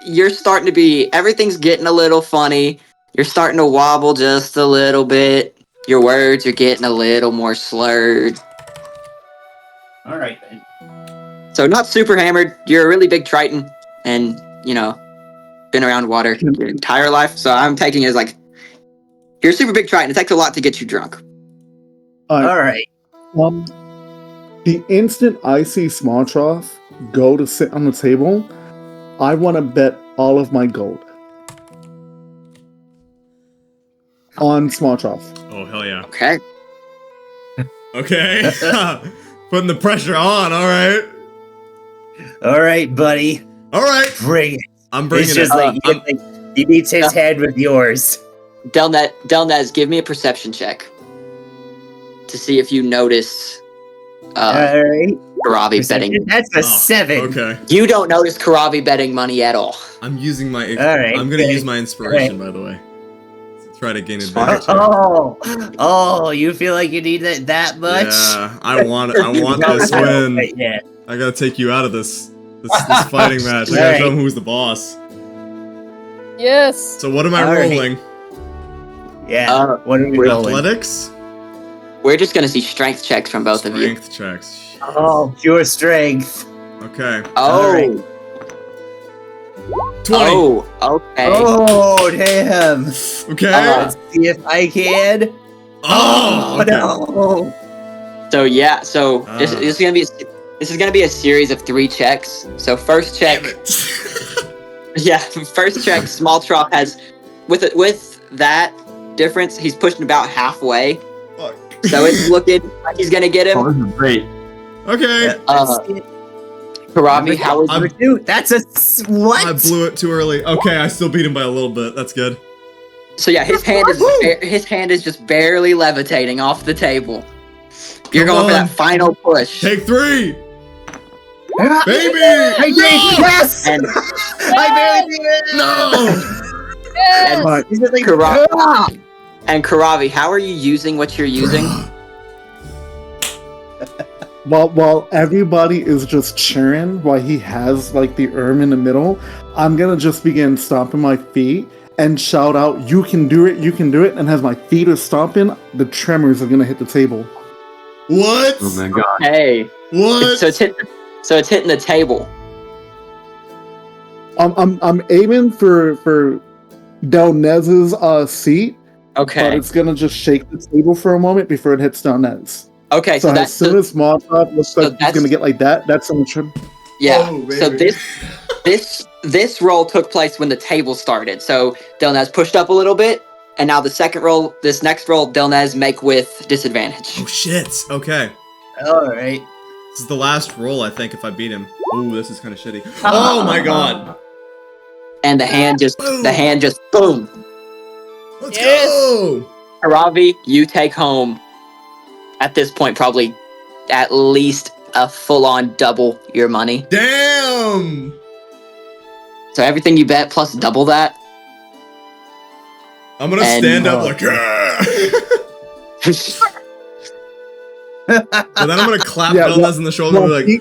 you're starting to be. Everything's getting a little funny. You're starting to wobble just a little bit. Your words are getting a little more slurred. All right then. So not super hammered. You're a really big Triton, and been around water your entire life. So I'm taking it as like you're a super big Triton. It takes a lot to get you drunk. All right. The instant I see Small Trough go to sit on the table, I want to bet all of my gold on Small Trough. Oh, hell yeah. Okay. Okay. Putting the pressure on, alright. All right, buddy. Alright. Bring it. I'm bringing It's just it. he beats his head with yours. Delnez, give me a perception check to see if you notice All right. Karavi betting. That's a 7. Okay. You don't notice Karavi betting money at all. I'm using my... Alright, I'm gonna okay. use my inspiration, by the way. To try to gain Smart. advantage. Oh, you feel like you need it that much? Yeah, I want this win. Yeah. I gotta take you out of this fighting match. I gotta show him who's the boss. Yes. So what am I Alright. rolling? Yeah. What are we rolling? Athletics? We're just gonna see strength checks from both of you. Strength checks. Oh, pure strength. Okay. Oh. Alright. 20. Oh. Okay. Oh, damn. Okay. Let's see if I can. Oh, okay. No. So yeah. So this Ah. is gonna be a series of 3 checks. So first check. Damn it. Yeah. First check. Small Trough has with that difference. He's pushing about halfway. Fuck. So it's looking like he's gonna get Oh, him. this is great. Okay. Karavi, how is I'm- Dude, that's a what? I blew it too early. Okay, I still beat him by a little bit. That's good. So yeah, his hand is just barely levitating off the table. You're Come going for on. that final push. Take 3, I baby. did. Yes. And I barely did it. No. Yes. But Is it like Karavi, and Karavi, how are you using what you're using? while everybody is just cheering while he has like the in the middle, I'm gonna just begin stomping my feet and shout out, "You can do it! You can do it!" And as my feet are stomping, the tremors are gonna hit the table. What? Oh my god. Hey, What? so it's hitting the table. I'm aiming for Delnez's seat, but Okay. it's gonna just shake the table for a moment before it hits Delnez. Okay. So So as that's soon as Molotov looks so like he's that's- gonna get like that, that's on the trim. yeah. Oh, So baby. this roll took place when the table started. So Delnez pushed up a little bit, and now this next roll, Delnez make with disadvantage. Oh shit. Okay. All right. This is the last roll, I think, if I beat him. Ooh, this is kind of shitty. Oh my god. And the hand just boom. Let's Yes. go. Karavi, you take home at this point probably at least a full-on double your money. Damn. So everything you bet plus double that. I'm gonna And, stand up like, "Ah." But then I'm gonna clap Yeah, Delnez in the shoulder and be like, he-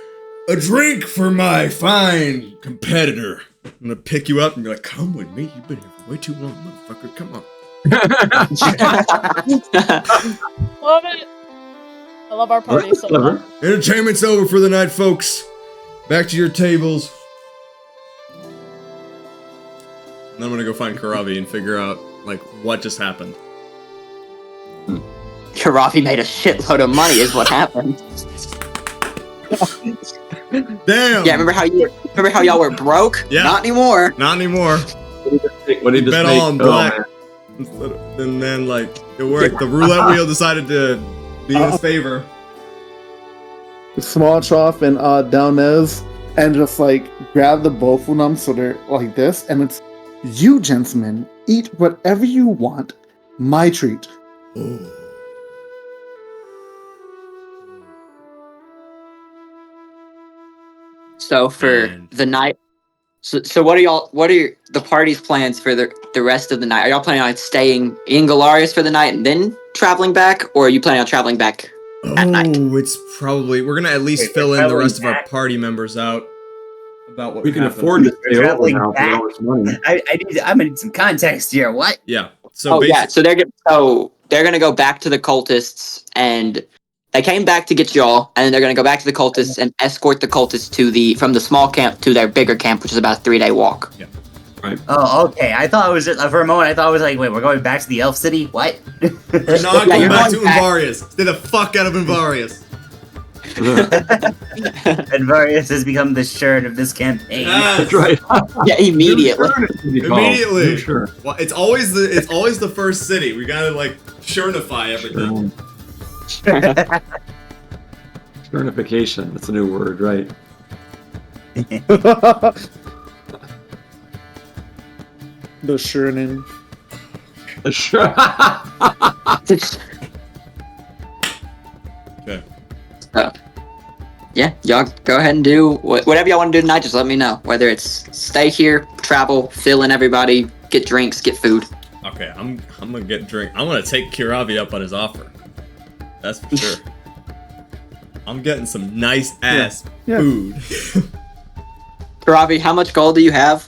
a drink for my fine competitor. I'm gonna pick you up and be like, come with me. You've been here for way too long, motherfucker. Come on. Love it. I love our party so Clever. much. Entertainment's over for the night, folks. Back to your tables. And then I'm gonna go find Karavi and figure out, like, what just happened. Karavi made a shitload of money is what happened. Damn. Yeah, remember how y'all were broke? Yeah. Not anymore. Not anymore. What did he just Bet make? all in Oh, black. man. And then, like, it worked. The roulette wheel decided to be in his favor. Small Trough and Delnez, and just like grab the both of them so they're like this, and it's, "You gentlemen, eat whatever you want. My treat." Oh. So for Man. the night, so what are the party's plans for the rest of the night? Are y'all planning on staying in Gallarius for the night and then traveling back, or are you planning on traveling back at night. Oh, it's probably we're gonna at least Wait, fill we're in the traveling rest of our back? party members out about what We can happened. afford to stay over traveling now for back. all this money. I'm gonna need some context here. What? Yeah. So Oh yeah, basically, so they're gonna go back to the cultists, and they came back to get y'all, and they're gonna go back to the cultists and escort the cultists from the small camp to their bigger camp, which is about a 3-day walk. Oh, okay. I thought it was for a moment. I thought it was like, wait, we're going back to the elf city. What? we're not Yeah, going you're back to going back. Invarius. Stay the fuck out of Invarius. And Varius has become the shirt of this campaign. That's right. Yeah, immediately. Immediately. Sure. Well, it's always the first city. We gotta like surnify everything. Certification. That's a new word, right? The Shernin. Sure. Okay. Yeah, y'all go ahead and do whatever y'all want to do tonight. Just let me know. Whether it's stay here, travel, fill in everybody, get drinks, get food. Okay, I'm gonna get drink. I'm gonna take Kiravi up on his offer. That's for sure. I'm getting some nice ass Yeah. food. Karavi, how much gold do you have?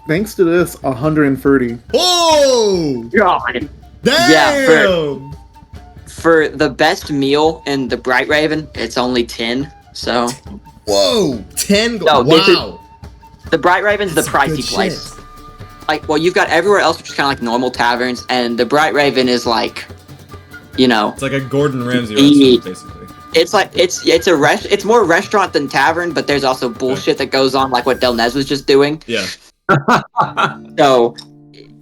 Thanks to this, 130. Oh! God. Damn! Yeah, For the best meal in the Bright Raven, it's only 10. So Whoa! 10 gold. No, this is- wow! the Bright Raven's That's the some pricey good place. shit. Like, well, you've got everywhere else, which is kind of like normal taverns, and the Bright Raven is like, you know, It's like a Gordon Ramsay Eat. restaurant, basically. it's like it's more restaurant than tavern, but there's also bullshit that goes on, like what Delnez was just doing. Yeah. So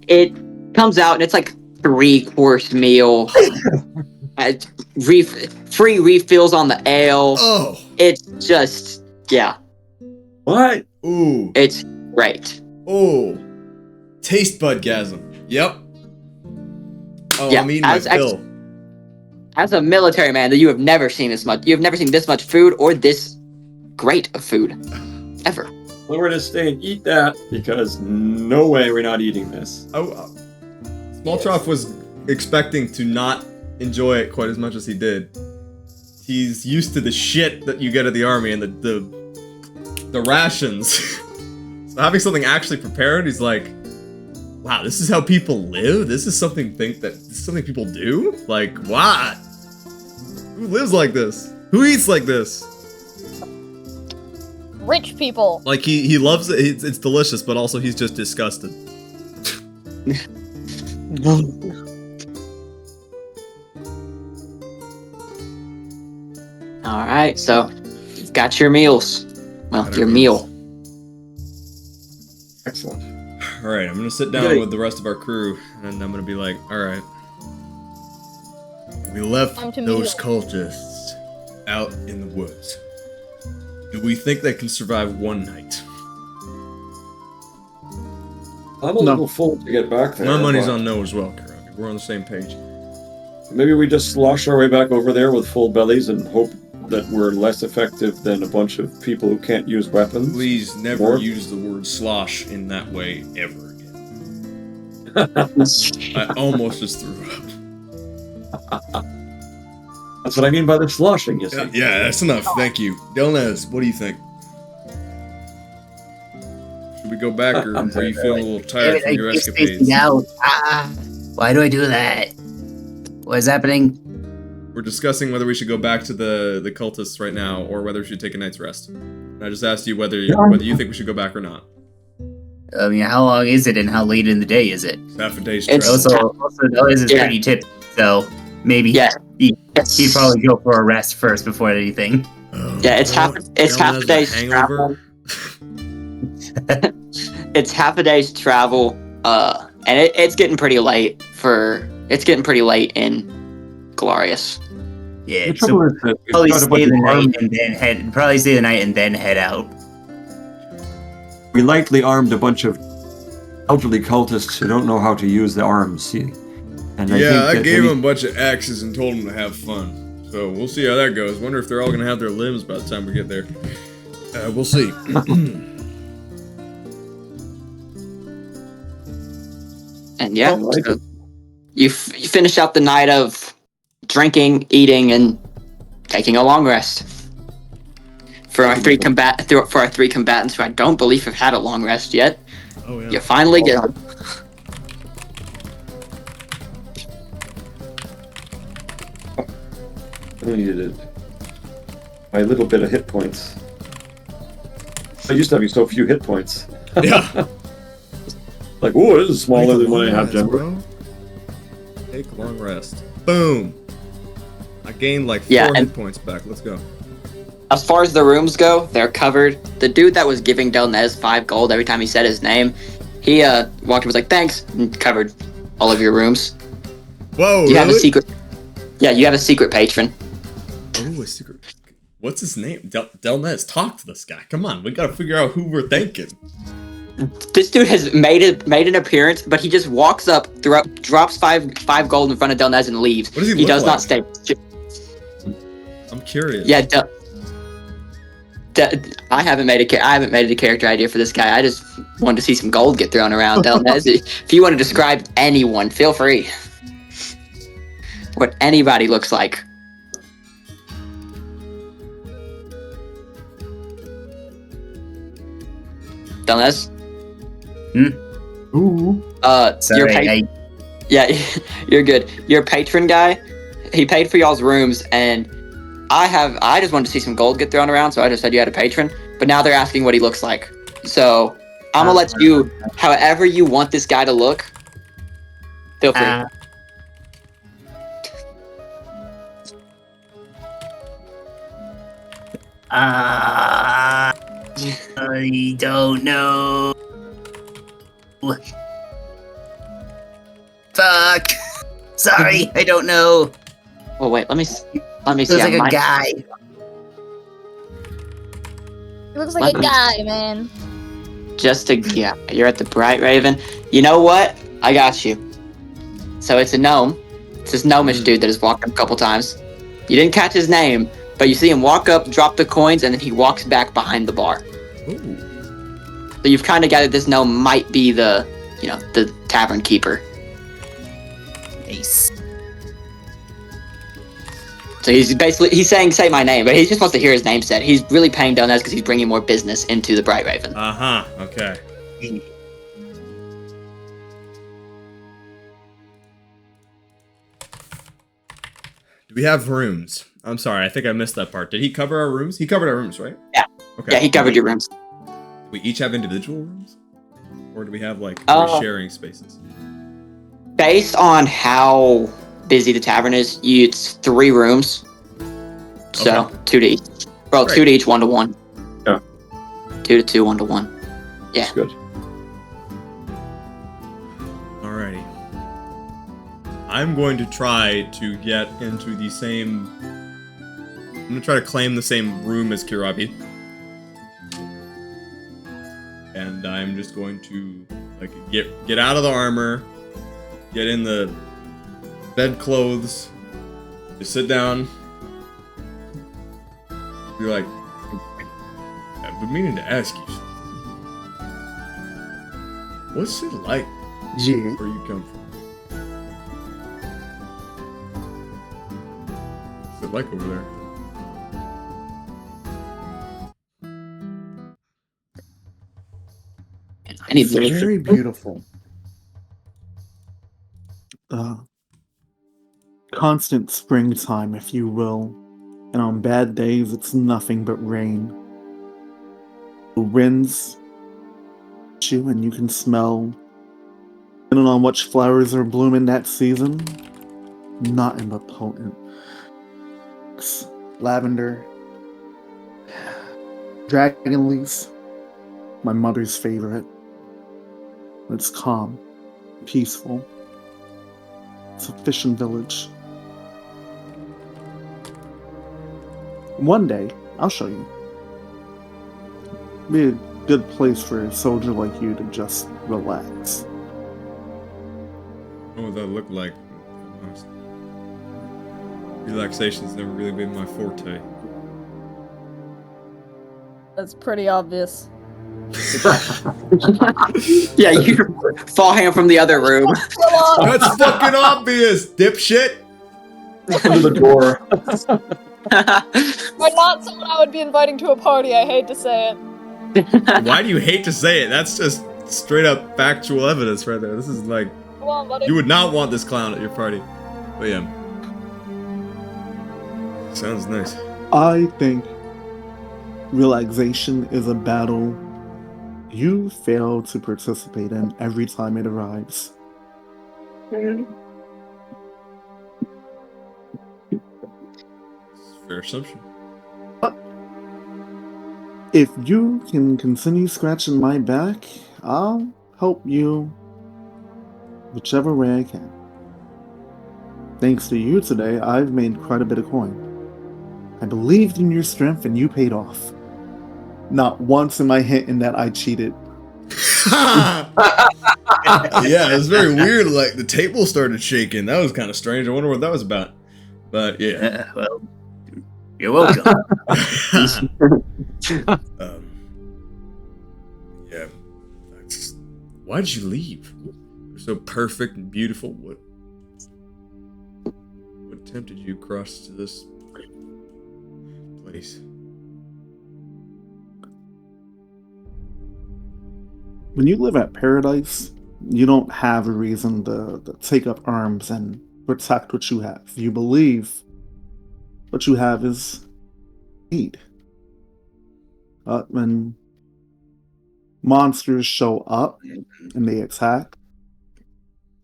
it comes out and it's like 3-course meal, free refills on the ale. Oh! It's just What? Ooh. it's great. Oh. Taste budgasm. Yep. Oh, Yeah, I'm eating my as fill. As a military man, that you have never seen this much. You have never seen this much food or this great of food ever. Well, we're gonna stay and eat that because no way we're not eating this. Smoltroff was expecting to not enjoy it quite as much as he did. He's used to the shit that you get at the army and the rations. So having something actually prepared, he's like, wow, this is how people live? This is something people do? Like, what? Who lives like this? Who eats like this? Rich people. Like, he loves it. It's delicious, but also he's just disgusted. All right, so you've got your meals. Well, Got our your meals. meal. Excellent. Alright, I'm gonna sit down Good. with the rest of our crew, and I'm gonna be like, alright. We left Time to those meal. cultists out in the woods. Do we think they can survive one night? I'm a No. little full to get back there. My money's but on no as well, Karabi. We're on the same page. Maybe we just slosh our way back over there with full bellies and hope that we're less effective than a bunch of people who can't use weapons. Please never Or- use the word slosh in that way ever again. I almost just threw up. That's what I mean by the sloshing, you see. Yeah, that's enough. Thank you. Delnez, what do you think? Should we go back, or are you feeling a little tired from your escapades? Now. Why do I do that? What is happening? We're discussing whether we should go back to the cultists right now, or whether we should take a night's rest. And I just asked you whether you think we should go back or not. I mean, how long is it and how late in the day is it? It's half a day's It's- travel. Also, Deleuze is Yeah. pretty tipsy, so maybe Yeah. he'd probably go for a rest first before anything. Yeah, it's half Delnez a day's hangover. travel. It's half a day's travel, and it's getting pretty late in Gallarius. Yeah, The trouble so is that we've probably got a bunch stay the of night armed- and then head. Probably stay the night and then head out. We lightly armed a bunch of elderly cultists who don't know how to use the arms, see? And Yeah, think I that gave any- them a bunch of axes and told them to have fun. So we'll see how that goes. Wonder if they're all gonna have their limbs by the time we get there. We'll see. And yeah, I like so it. You finish out the night of drinking, eating, and taking a long rest. For our three combatants who I don't believe have had a long rest yet, Oh yeah. you finally get them. I needed my little bit of hit points. I used to have so few hit points. Yeah. Like, oh, this is smaller than what I have generally. bro. Take a long rest. Boom. I gained like 4 hit points back. Let's go. As far as the rooms go, they're covered. The dude that was giving Delnez 5 gold every time he said his name, he walked and was like, "Thanks," and covered all of your rooms. Whoa, You have a secret. Yeah, you have a secret patron. Oh, a secret. What's his name? Delnez. Talk to this guy. Come on, we gotta figure out who we're thanking. This dude has made an appearance, but he just walks up, drops five gold in front of Delnez and leaves. What does he He look does like? not stay. I'm curious. Yeah, I haven't made a character idea for this guy. I just wanted to see some gold get thrown around. Delnez, if you want to describe anyone, feel free. What anybody looks like. Delnez? Ooh. Sorry, Yeah, you're good. Your patron guy, he paid for y'all's rooms, and I just wanted to see some gold get thrown around, so I just said you had a patron. But now they're asking what he looks like. So I'm gonna let you, however you want this guy to look, feel free. I don't know. Fuck. Sorry, I don't know. Well, wait, let me see. Looks like a guy. He looks like a guy, man. Yeah, you're at the Bright Raven. You know what? I got you. So it's a gnome. It's this gnomish dude that has walked up a couple times. You didn't catch his name, but you see him walk up, drop the coins, and then he walks back behind the bar. Ooh. So you've kind of gathered this gnome might be the tavern keeper. Nice. So he's saying, "Say my name," but he just wants to hear his name said. He's really paying Delnez because he's bringing more business into the Bright Raven. Okay. Do we have rooms? I'm sorry, I think I missed that part. Did he cover our rooms? He covered our rooms, right? Yeah. Okay. Yeah, he covered your rooms. Do we each have individual rooms? Or do we have, like, sharing spaces? Based on how busy the tavern is, it's 3 rooms. So, Okay. 2 to each. Well, Great. 2 to each, 1 to 1. Yeah. 2 to 2, 1 to 1. Yeah. That's good. Alrighty. I'm going to try to get into the same... I'm going to try to claim the same room as Kirabi. And I'm just going to, like, get out of the armor, get in the bed clothes, just sit down, be like, I've been meaning to ask you something. What's it like Yeah. where you come from? What's it like over there? It's very beautiful. Constant springtime, if you will. And on bad days, it's nothing but rain. The winds hit you, and you can smell, depending on which flowers are blooming that season, nothing but potent. Lavender, dragon leaves, my mother's favorite. It's calm, peaceful. It's a fishing village. One day, I'll show you. Be a good place for a soldier like you to just relax. What would that look like? Relaxation's never really been my forte. That's pretty obvious. Yeah, you fall him from the other room. That's fucking obvious, dipshit. Under the door. Are not someone I would be inviting to a party, I hate to say it. Why do you hate to say it? That's just straight up factual evidence right there. This is like, Come on, buddy. you would not want this clown at your party. But yeah. Sounds nice. I think relaxation is a battle you fail to participate in every time it arrives. Fair assumption. If you can continue scratching my back, I'll help you whichever way I can. Thanks to you today, I've made quite a bit of coin. I believed in your strength and you paid off. Not once am I hinting that I cheated. Yeah, it was very weird. Like the table started shaking. That was kind of strange. I wonder what that was about. But yeah. Well, you're welcome. Yeah. Why did you leave? You're so perfect and beautiful. What tempted you across to this place? When you live at paradise, you don't have a reason to take up arms and protect what you have. You believe what you have is need. When monsters show up and they attack,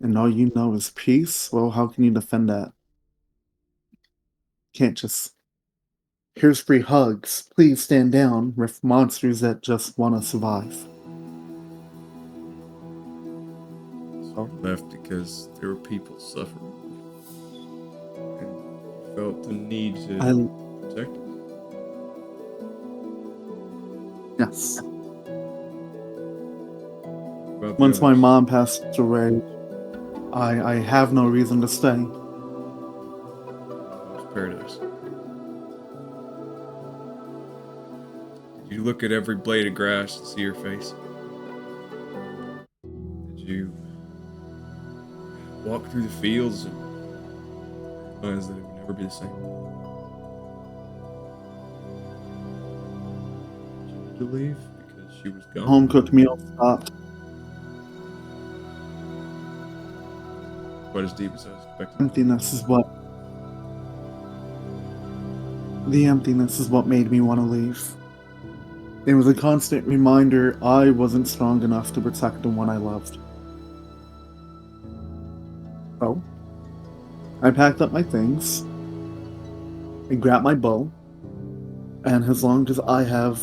and all you know is peace, well, how can you defend that? Can't just, here's free hugs, please stand down, with monsters that just want to survive. So left because there were people suffering. And felt the need to protect them. Yes. About the Once my others? mom passed away, I have no reason to stay. It's paradise. Did you look at every blade of grass and see your face? Did you walk through the fields and realize that it would never be the same? Did you leave because she was gone? Home cooked meal stopped. Quite as deep as I was expecting. Emptiness is what. The emptiness is what made me want to leave. It was a constant reminder I wasn't strong enough to protect the one I loved. So, I packed up my things, I grabbed my bow, and as long as I have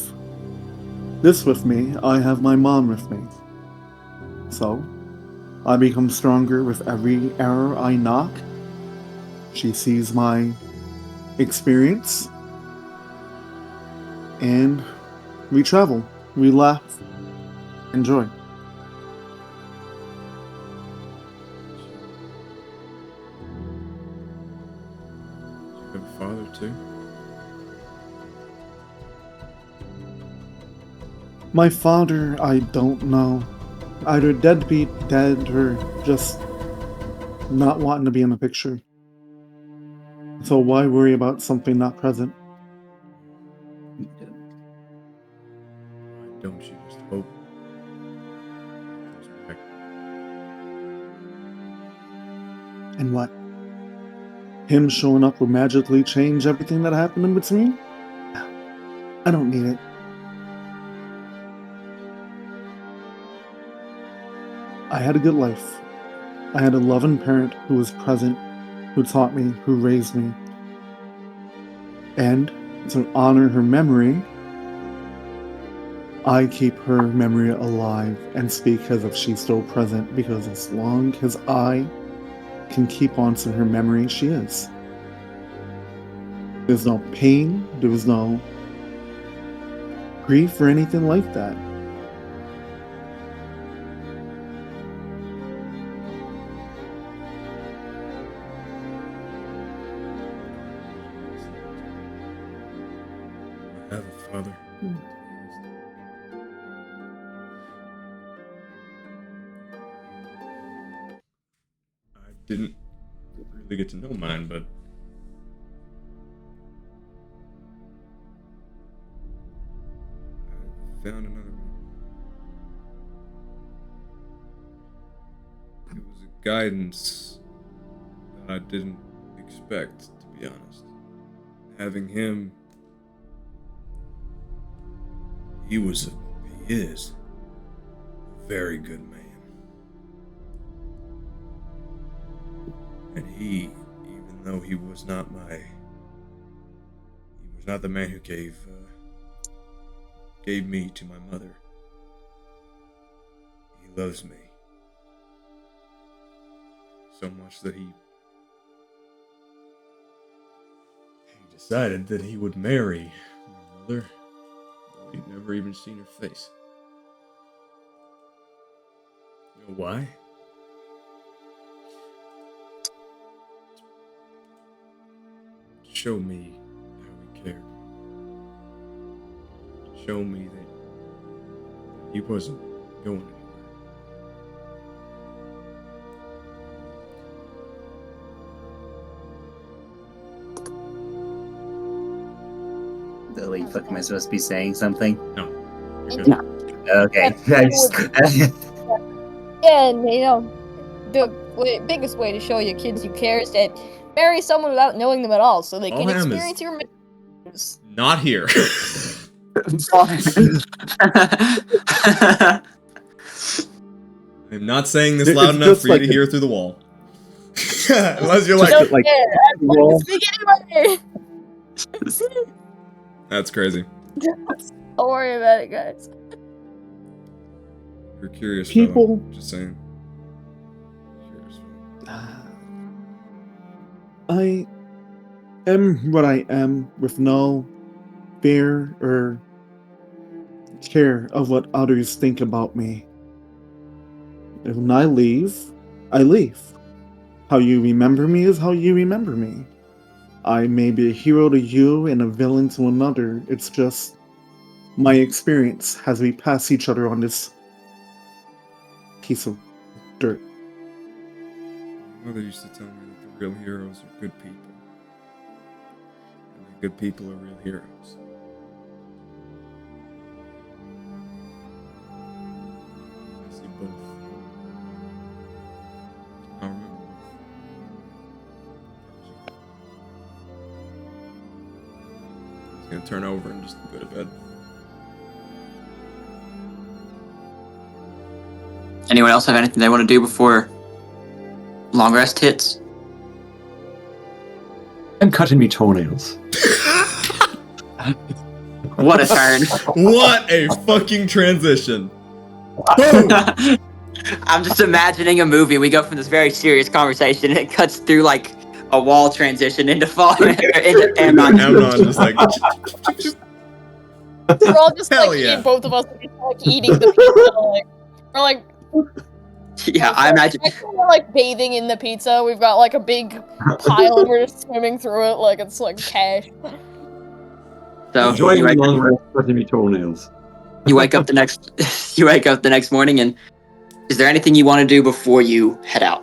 this with me, I have my mom with me. So, I become stronger with every arrow I knock. She sees my experience, and we travel, we laugh, enjoy. You have a father too? My father, I don't know. Either deadbeat, dead, or just not wanting to be in the picture. So why worry about something not present? Why don't you just hope? And what? Him showing up will magically change everything that happened in between? I don't need it. I had a good life. I had a loving parent who was present, who taught me, who raised me. And to honor her memory, I keep her memory alive and speak as if she's still present, because as long as I can keep on to her memory, she is. There's no pain, there was no grief or anything like that. I have a father. didn't really get to know mine, but I found another one. It was a guidance that I didn't expect, to be honest. Having him, he is a very good man. And he, even though he was not the man who gave me to my mother, he loves me so much that he decided that he would marry my mother, though he'd never even seen her face. You know why? Show me how he cared. Show me that he wasn't going anywhere. Holy fuck, am I supposed to be saying something? No. You're No. good. Okay. And, you know, the biggest way to show your kids you care is that marry someone without knowing them at all, so they can Alham is- experience your memories. Not here. I'm not saying this It's loud enough just for you like to a- hear through the wall. Unless you're I like, don't like- care. I'm going to speak anyway. that's crazy. Don't worry about it, guys. You're curious, People- fellow. Just saying. Curious, fellow. I am what I am with no fear or care of what others think about me. And when I leave, I leave. How you remember me is how you remember me. I may be a hero to you and a villain to another. It's just my experience as we pass each other on this piece of dirt. My mother used to tell me that the real heroes are good people. And the good people are real heroes. I see both. I remember both. He's gonna turn over and just go to bed. Anyone else have anything they want to do before long rest hits? I'm cutting me toenails. What a turn. What a fucking transition! Boom! I'm just imagining a movie. We go from this very serious conversation and it cuts through like a wall transition into falling into Amnon. Amnon just like We're all just Hell like yeah. both of us are just like eating the pizza. Like, we're like, Yeah, I imagine. we're like bathing in the pizza. We've got like a big pile and we're just swimming through it like it's like cash. So Enjoying you the wake, long rest, cutting me toenails. you wake up the next morning, and is there anything you want to do before you head out?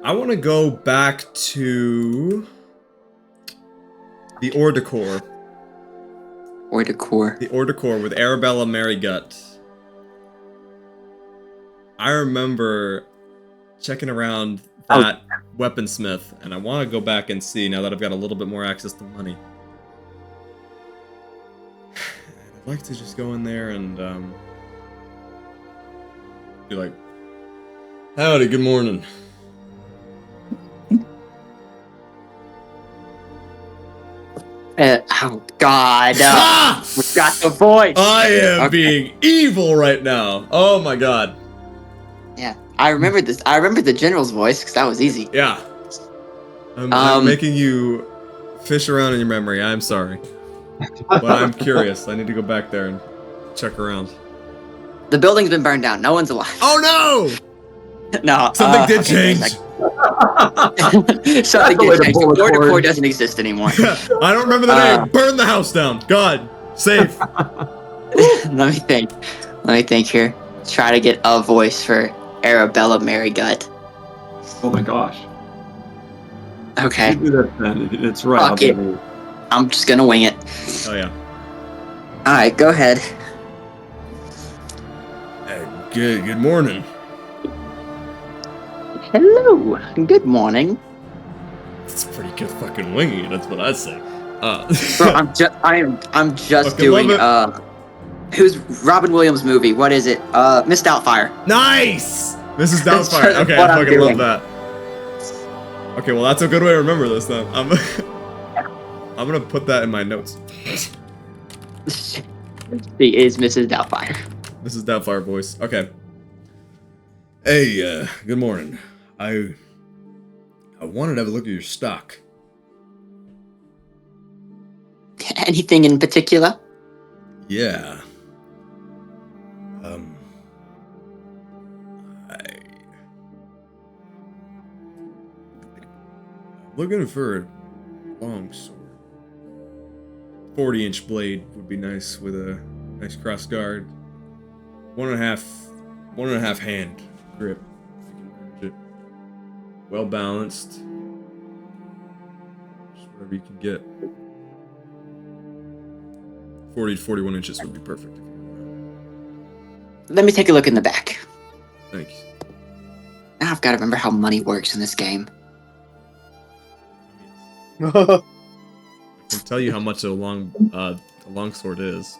I want to go back to the Hors d'Coeur. Or decor? The Hors d'Coeur with Arabella Marygut. I remember checking around that weaponsmith, and I want to go back and see now that I've got a little bit more access to money. I'd like to just go in there and be like, "Howdy, good morning." Oh God! Ah! We got the voice. I am Okay. being evil right now. Oh my god. Yeah, I remembered this. I remembered the general's voice because that was easy. Yeah. I'm making you fish around in your memory. I'm sorry. But I'm curious. I need to go back there and check around. The building's been burned down. No one's alive. Oh No. no! Something did okay, change. Something the way did to change. pull the Door to cord. core doesn't exist anymore. I don't remember the name. Burn the house down. God. Safe. Let me think here. Let's try to get a voice for Arabella Marygut. Oh my gosh. Okay. You do that then. It's right. Fuck I'll do it. it. I'm just gonna wing it. Oh yeah. Alright, go ahead. Good morning. Hello. Good morning. It's pretty good fucking winging. That's what I say. Bro, I'm just Fucking love doing it. who's Robin Williams movie? What is it? Miss Doubtfire. Nice, Mrs. That's Doubtfire. Okay, what I I'm fucking love doing. that. Okay, well that's a good way to remember this then. I'm gonna put that in my notes. She is Mrs. Doubtfire. Mrs. Doubtfire voice. Okay. Hey, good morning. I wanted to have a look at your stock. Anything in particular? Yeah. Looking for a long sword. 40-inch blade would be nice with a nice cross guard. One and a half hand grip, if you can manage it. Well balanced. Just whatever you can get. 40 to 41 inches would be perfect. Let me take a look in the back. Thanks. Now I've got to remember how money works in this game. I can tell you how much a long sword is.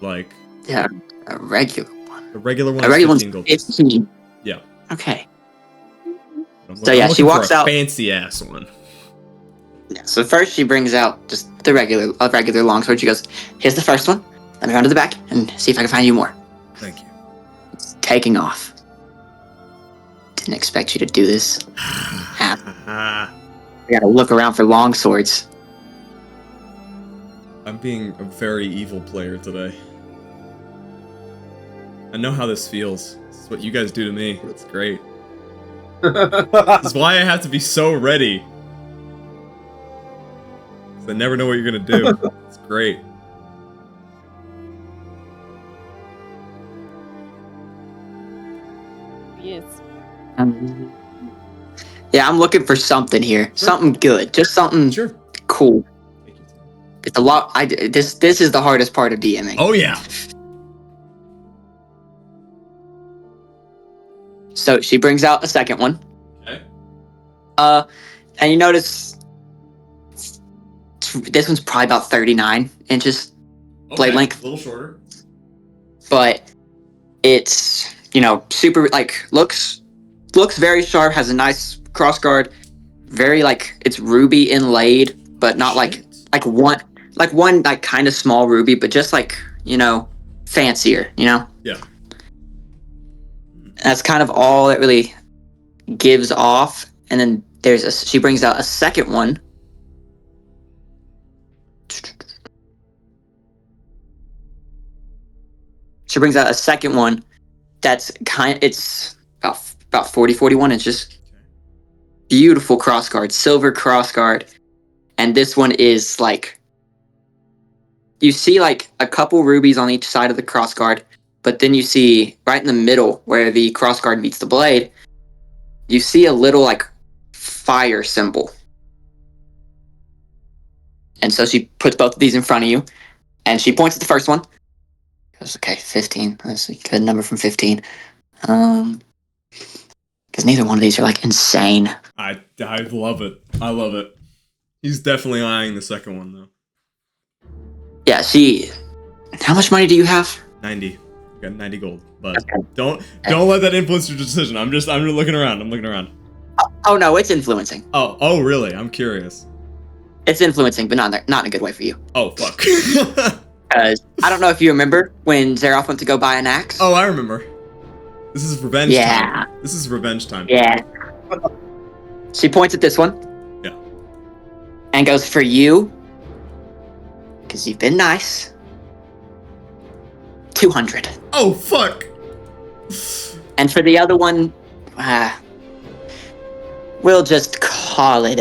Like Yeah, a regular one. the regular one. A regular one's 15 gold. 15. Yeah. Okay. I'm So yeah, she looking walks for a out. fancy ass one. Yeah, so first she brings out just the regular longsword. She goes, "Here's the first one. Let me run to the back and see if I can find you more." Thank you. It's taking off. Didn't expect you to do this. I gotta look around for longswords. I'm being a very evil player today. I know how this feels. This is what you guys do to me. It's great. This is why I have to be so ready. 'Cause I never know what you're gonna do. It's great. Yes. Yeah, I'm looking for something here. Something good. Just something Sure. cool. It's a lot. This is the hardest part of DMing. Oh yeah. So she brings out a second one. Okay. And you notice this one's probably about 39 inches, blade length. A little shorter. But it's, super, looks very sharp, has a nice cross guard, very, it's ruby inlaid, but not one kind of small ruby, but just fancier, Yeah. That's kind of all it really gives off. And then she brings out a second one. She brings out a second one that's it's about 40, 41 inches. Beautiful crossguard, silver crossguard. And this one is you see a couple rubies on each side of the crossguard, but then you see right in the middle where the crossguard meets the blade, you see a little fire symbol. And so she puts both of these in front of you, and she points at the first one. Goes, okay, 15. That's a good number from 15. Because neither one of these are insane. I love it. I love it. He's definitely eyeing the second one though. Yeah, how much money do you have? 90. I got 90 gold. But Okay. don't let that influence your decision. I'm just looking around. I'm looking around. Oh no, it's influencing. Oh really? I'm curious. It's influencing, but not in a good way for you. Oh fuck. Because I don't know if you remember when Xeroth went to go buy an axe. Oh, I remember. This is revenge Yeah. time. This is revenge time. Yeah. She points at this one. Yeah. And goes, for you, because you've been nice, 200. Oh fuck. And for the other one, we'll just call it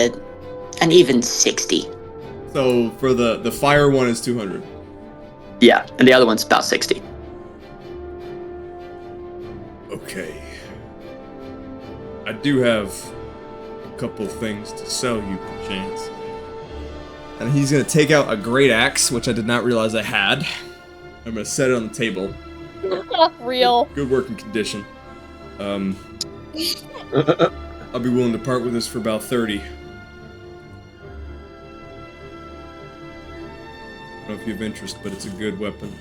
an even 60. So for the fire one is 200. Yeah, and the other one's about 60. Okay. I do have a couple things to sell you, perchance. And he's gonna take out a great axe, which I did not realize I had. I'm gonna set it on the table. Real. Good working condition. I'll be willing to part with this for about 30. I don't know if you have interest, but it's a good weapon.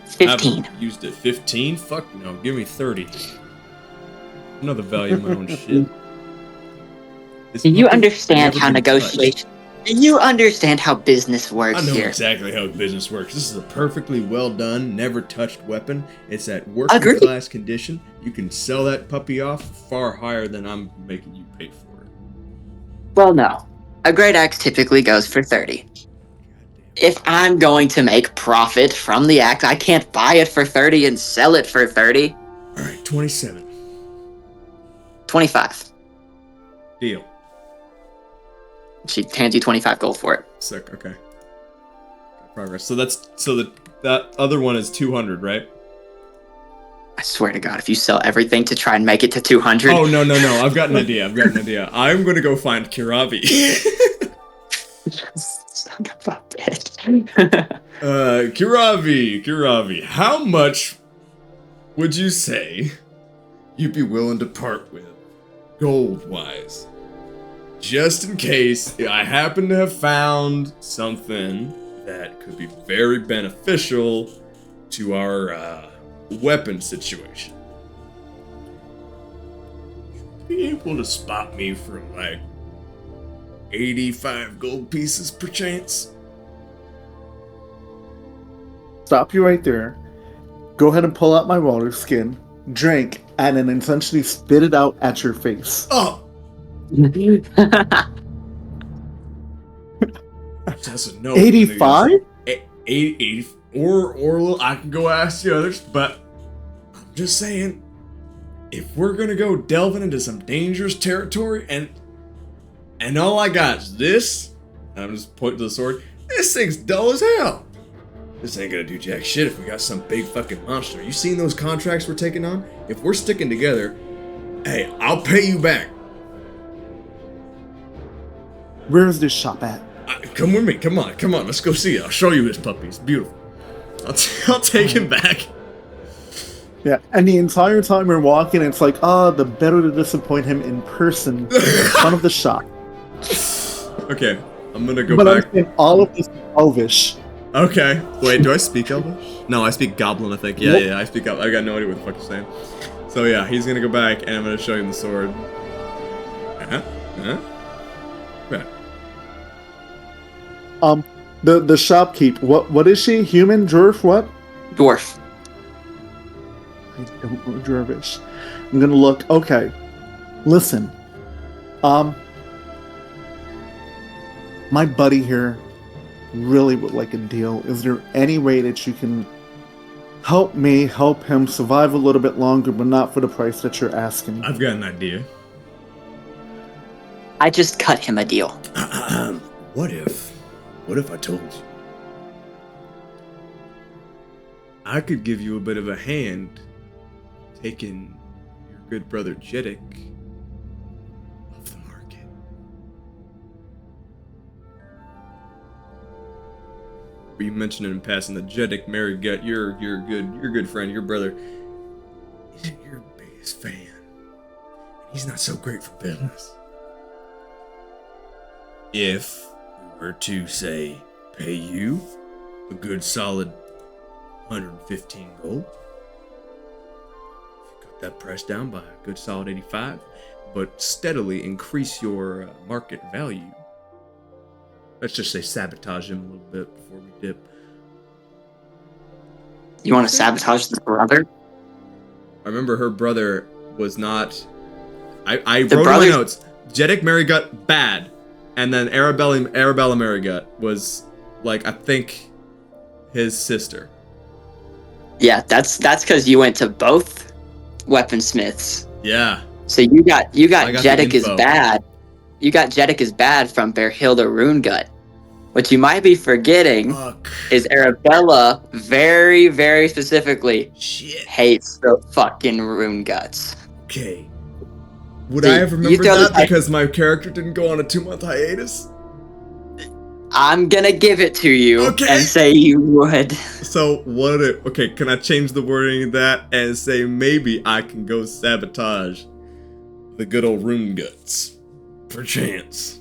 15. I haven't used it. 15? Fuck no. Give me 30. I know the value of my own shit. This Do you puppy understand never how been negotiation? Do you understand how business works I know here? exactly how business works. This is a perfectly well done, never touched weapon. It's at working Agreed. class condition. You can sell that puppy off far higher than I'm making you pay for it. Well, no. A great axe typically goes for 30. If I'm going to make profit from the axe, I can't buy it for 30 and sell it for 30. Alright, 27. 25. Deal. She hands you 25 gold for it. Sick, okay. Progress. So that other one is 200, right? I swear to God, if you sell everything to try and make it to 200. Oh, no. I've got an idea. I'm gonna go find Kiravi. Son of a bitch. Kiravi, how much would you say you'd be willing to part with, gold-wise? Just in case I happen to have found something that could be very beneficial to our weapon situation. Be able to spot me for like 85 gold pieces perchance? Stop you right there. Go ahead and pull out my water skin, drink, and then essentially spit it out at your face. Oh! That's a no. 85? 80, or I can go ask the others, but I'm just saying, if we're gonna go delving into some dangerous territory, and all I got is this, and I'm just pointing to the sword, this thing's dull as hell. This ain't gonna do jack shit if we got some big fucking monster. You seen those contracts we're taking on? If we're sticking together, hey, I'll pay you back. Where's this shop at? Come with me. Come on. Let's go see it. I'll show you this puppy. It's beautiful. I'll take him back. Yeah, and the entire time we're walking, it's like, the better to disappoint him in person in front of the shop. Okay, I'm gonna go But back. I'm saying all of this is Elvish. Okay. Wait, do I speak Elvish? No, I speak Goblin, I think. Yeah, I speak Goblin. I got no idea what the fuck you're saying. So yeah, he's gonna go back, and I'm gonna show him the sword. Yeah. The shopkeep. What is she? Human, dwarf, what? Dwarf. I don't know Dwarvish. I'm gonna look. Okay, listen. My buddy here really would like a deal. Is there any way that you can help me help him survive a little bit longer, but not for the price that you're asking? I've got an idea. I just cut him a deal. What if I told you I could give you a bit of a hand taking your good brother Jeddick off the market? You mentioned it in passing that Jeddick married your good friend, your brother isn't your biggest fan. He's not so great for business. If we were to, say, pay you a good solid 115 gold, if you cut that price down by a good solid 85, but steadily increase your market value, let's just say sabotage him a little bit before we dip. You want to sabotage the brother? I remember her brother was not... I The wrote in my brothers- notes, Jeddick Marigut, bad. And then Arabella Marigut was, like, I think, his sister. Yeah, that's because you went to both weaponsmiths. Yeah. So you got I got the Jeddick is info. bad. You got Jeddick is bad from Berhilda Runegut. What you might be forgetting Fuck. is Arabella very, very specifically Shit. hates the fucking Runeguts. Okay. Would See, I have you remembered throw that this- because my character didn't go on a 2-month hiatus? I'm gonna give it to you Okay. and say you would. So okay, can I change the wording of that and say maybe I can go sabotage the good old rune guts? Perchance.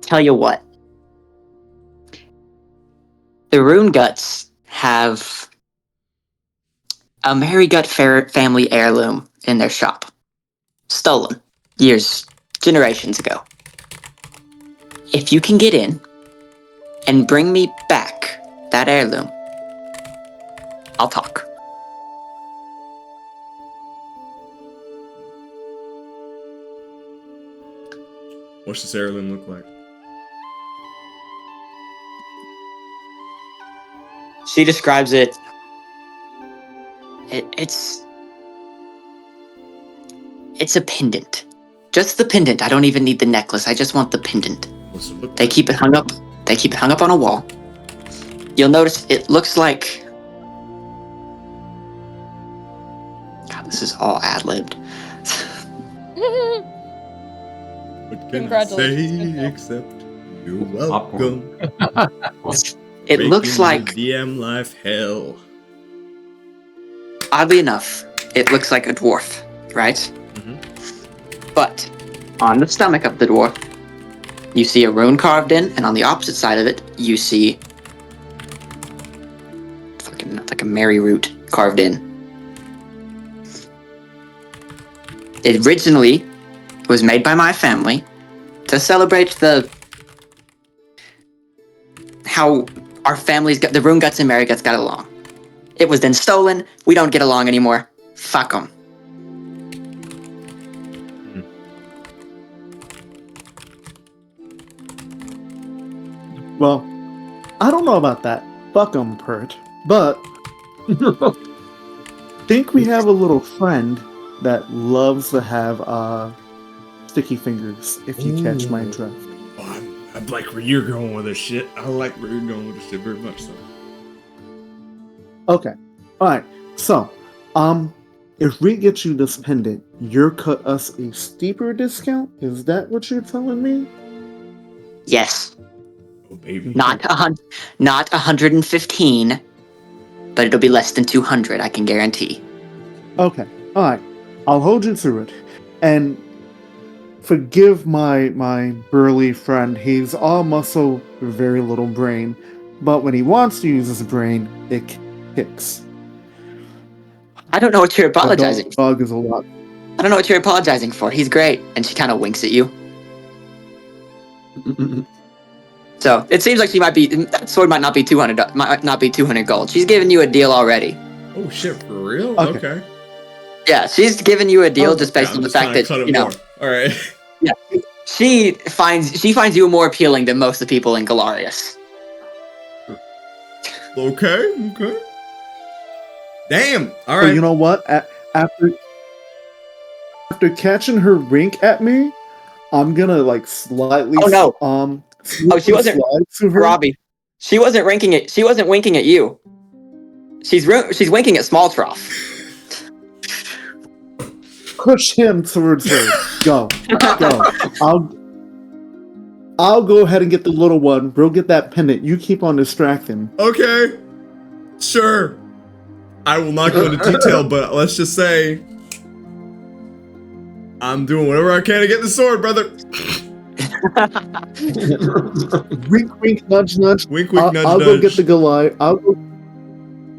Tell you what. The Rune Guts have a Mary Gut family heirloom in their shop. Stolen. Generations ago. If you can get in and bring me back that heirloom, I'll talk. What's this heirloom look like? She describes it. It's a pendant. Just the pendant. I don't even need the necklace. I just want the pendant. What's it look They like? keep it hung up. They keep it hung up on a wall. You'll notice it looks like. God, this is all ad-libbed. What can I Congratulations, say good job. except you're welcome. It looks Making like, the DM life hell. oddly enough, it looks like a dwarf, right? Mhm. But on the stomach of the dwarf, you see a rune carved in, and on the opposite side of it, you see fucking like a Mary root carved in. It originally was made by my family to celebrate how our families got the rune guts and Mary guts got along. It was then stolen. We don't get along anymore. Fuck them. Well, I don't know about that. Fuck 'em, Pert. But think we have a little friend that loves to have sticky fingers, if you catch my drift. Oh, I like where you're going with this shit. I like where you're going with this shit very much so. Okay. Alright. So, if we get you this pendant, you'll cut us a steeper discount? Is that what you're telling me? Yes, Oh, baby. not 115, but it'll be less than 200. I can guarantee. Okay. Alright. I'll hold you to it. And forgive my burly friend. He's all muscle, very little brain. But when he wants to use his brain, it kicks. I don't know what you're apologizing. The dog is a lot. I don't know what you're apologizing for. He's great, and she kind of winks at you. So it seems like that sword might not be 200. Might not be 200 gold. She's giving you a deal already. Oh shit, for real? Okay. Okay. Yeah, she's giving you a deal Oh, just based I'm on the just fact trying to that cut it you know. more. All right. Yeah, she finds you more appealing than most of the people in Gallarius. Okay. Damn. All But right. you know what? After catching her wink at me, I'm gonna like slightly. Oh, no. She wasn't- slide to her. Robbie, she wasn't winking at you. She's winking at Small Trough. Push him towards her. Go. I'll go ahead and get the little one. We'll get that pendant. You keep on distracting. Okay. Sure. I will not go into detail, but let's just say I'm doing whatever I can to get the sword, brother. Wink, wink, nudge, nudge. Wink, wink, nudge, I'll nudge. go get the Goliath.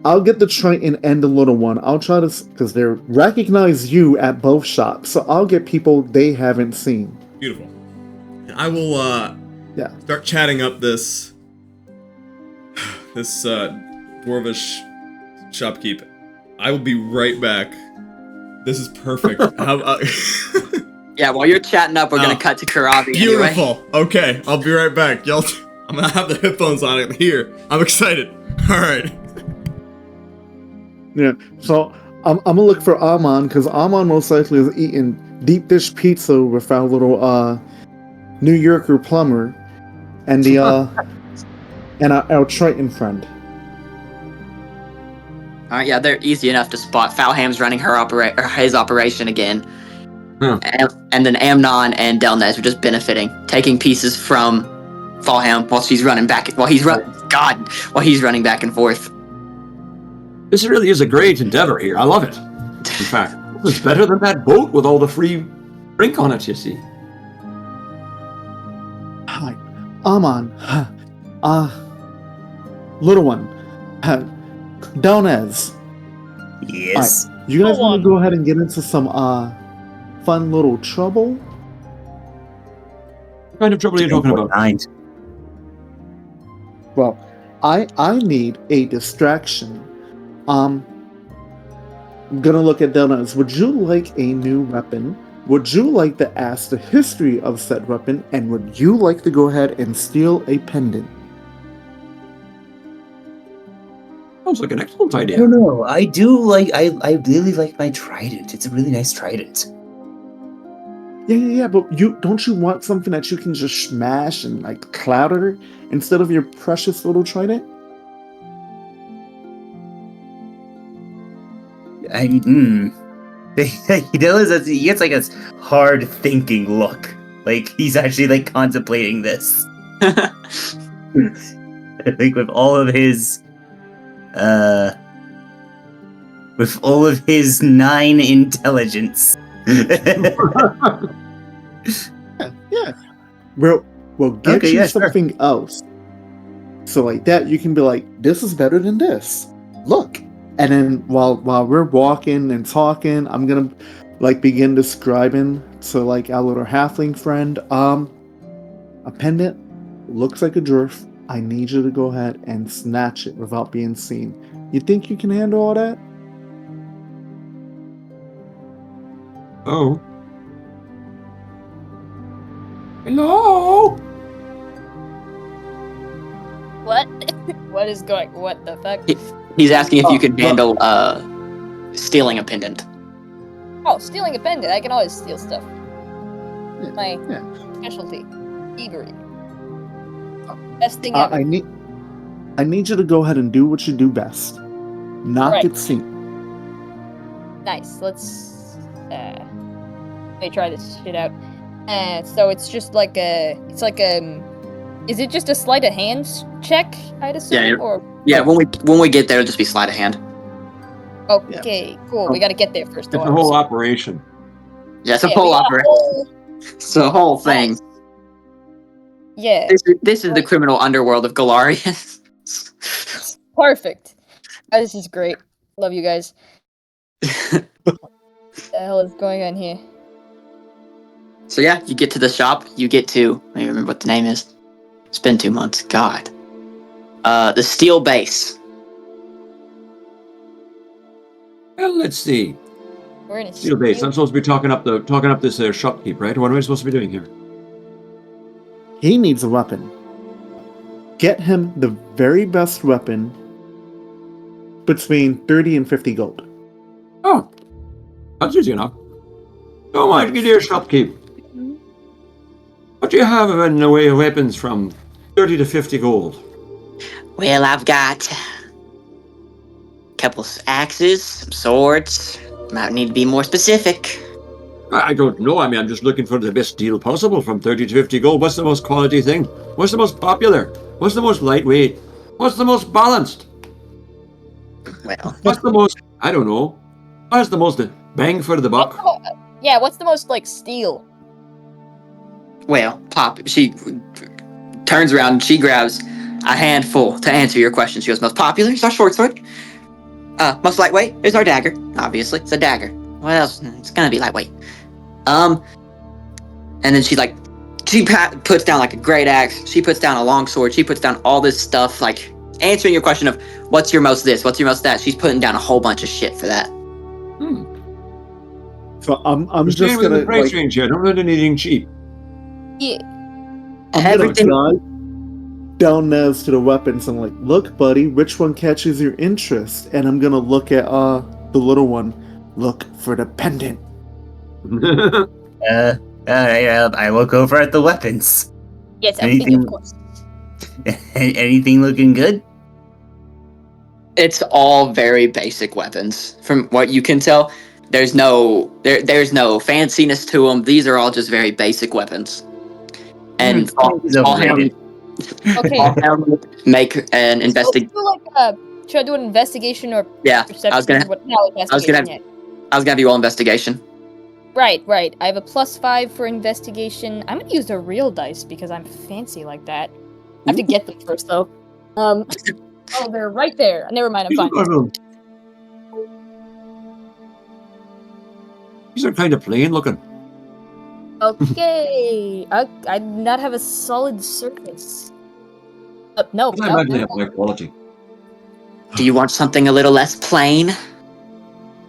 I'll get the Triton and the little one. I'll try to, because they recognize you at both shops. So I'll get people they haven't seen. Beautiful. And I will start chatting up this dwarvish shopkeep. I will be right back. This is perfect. Yeah, while you're chatting up, we're gonna cut to Karabi anyway. Beautiful. Okay, I'll be right back. Y'all, I'm gonna have the headphones on it here. I'm excited. All right. Yeah, so I'm gonna look for Amon, because Amon most likely is eating deep dish pizza with our little New Yorker plumber and the and our Triton friend. Alright, yeah, they're easy enough to spot. Foulham's running his operation again. Huh. And then Amnon and Delnez are just benefiting, taking pieces from Fallham while she's running back. While he's running back and forth. This really is a great endeavor here. I love it. In fact, it's better than that boat with all the free drink on it, you see. Hi, Amon. Little one. Delnez. Yes. You guys Go want on. to go ahead and get into some fun little trouble? What kind of trouble are you talking about? Kind. Well, I need a distraction. I'm gonna look at Delnez. Would you like a new weapon? Would you like to ask the history of said weapon? And would you like to go ahead and steal a pendant? Sounds like an excellent I idea. don't know. I do like. I really like my trident. It's a really nice trident. Yeah. But don't you want something that you can just smash and like clatter instead of your precious little trident? He does. He gets like a hard thinking look. Like he's actually like contemplating this. I think with all of his 9 intelligence. Yeah. We'll get Okay, you yeah, sure. something else. So like that, you can be like, this is better than this. Look. And then while we're walking and talking, I'm gonna like begin describing to like our little halfling friend, a pendant looks like a dwarf. I need you to go ahead and snatch it without being seen. You think you can handle all that? Oh. Hello? What? What the fuck? He's asking if you can look. handle stealing a pendant. Oh, stealing a pendant. I can always steal stuff. Yeah, My yeah. specialty. Thievery. Best thing ever. I need you to go ahead and do what you do best. Not Right. get seen. Nice. Let me try this shit out. So it's just like is it just a sleight of hand check, I'd assume? Yeah, Or Yeah, when we get there, it'll just be sleight of hand. okay, cool. We gotta get there first. It's though, a whole obviously. operation. Yeah, it's a Yeah, whole we got a operation. whole- It's a whole thing. Nice. Yeah, This is the criminal underworld of Gallarius. perfect. This is great. Love you guys. What the hell is going on here? So yeah, you get to the shop. You get to, I don't remember what the name is. It's been 2 months. God. The steel base. Well, let's see. We're in a Steel base. I'm supposed to be talking up this shopkeep, right? What am I supposed to be doing here? He needs a weapon. Get him the very best weapon between 30 and 50 gold. Oh, that's easy enough. So, my dear shopkeep, what do you have in the way of weapons from 30 to 50 gold? Well, I've got a couple axes, some swords. Might need to be more specific. I don't know. I mean, I'm just looking for the best deal possible from 30 to 50 gold. What's the most quality thing? What's the most popular? What's the most lightweight? What's the most balanced? Well, What's the most, I don't know. What's the most bang for the buck? Yeah, what's the most like steel? she turns around and she grabs a handful to answer your question. She goes, most popular is our short sword. Most lightweight is our dagger. Obviously, it's a dagger. What else? It's gonna be lightweight. And then she puts down like a great axe. She puts down a long sword. She puts down all this stuff, like answering your question of what's your most this, what's your most that. She's putting down a whole bunch of shit for that. So I'm I'm just staying gonna within the price like, range here. I don't want anything cheap. Yeah. I'm Everything. gonna guide down Nez to the weapons and like, look, buddy, which one catches your interest? And I'm gonna look at the little one. Look for the pendant. Alright, I look over at the weapons. Yes, Anything- of course. Anything looking good? It's all very basic weapons, from what you can tell. There's no fanciness to them. These are all just very basic weapons. And He's overrated. Okay. make an investigation. Should I do an investigation or Yeah, perception? I was gonna have you all investigation. Right. I have a +5 for investigation. I'm gonna use the real dice because I'm fancy like that. I have to get them first though. Oh, they're right there. Never mind, I'm fine. These are kind of plain looking. Okay. I do not have a solid surface. No. But I imagine they have high quality. Do you want something a little less plain?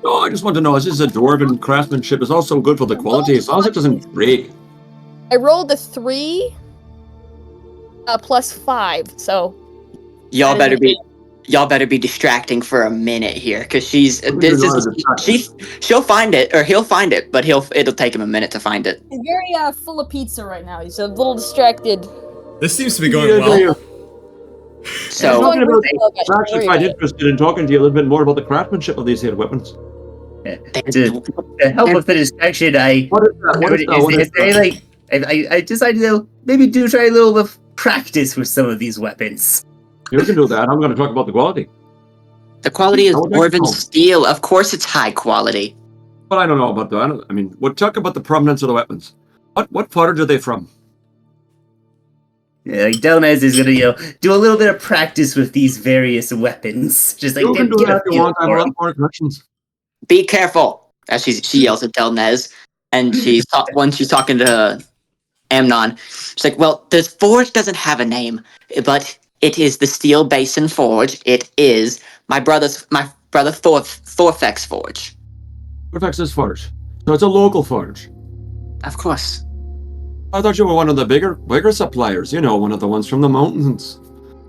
No, I just want to know, is this a dwarven craftsmanship is also good for the quality, as long as it doesn't break. I rolled a 3 +5, so Y'all better be distracting for a minute here, because she'll find it, or he'll find it, but it'll take him a minute to find it. He's very full of pizza right now. He's a little distracted. This seems to be going well. So, I'm actually quite interested in talking to you a little bit more about the craftsmanship of these here weapons. To help with the distraction, I decided to maybe try a little bit of practice with some of these weapons. You can do that. I'm going to talk about the quality. The quality is dwarven steel. Of course, it's high quality. But I don't know about that. I mean, we'll talk about the provenance of the weapons. What forage are they from? Yeah, like Delmez is gonna, do a little bit of practice with these various weapons. Just like You can do that if you want. I have a lot more questions. Be careful! As she yells at Delnez, and when she's talking to Amnon, she's like, "Well, the forge doesn't have a name, but it is the Steel Basin Forge. It is my brother Thorfeck's forge. Thorfeck's forge. So it's a local forge. Of course. I thought you were one of the bigger suppliers. One of the ones from the mountains.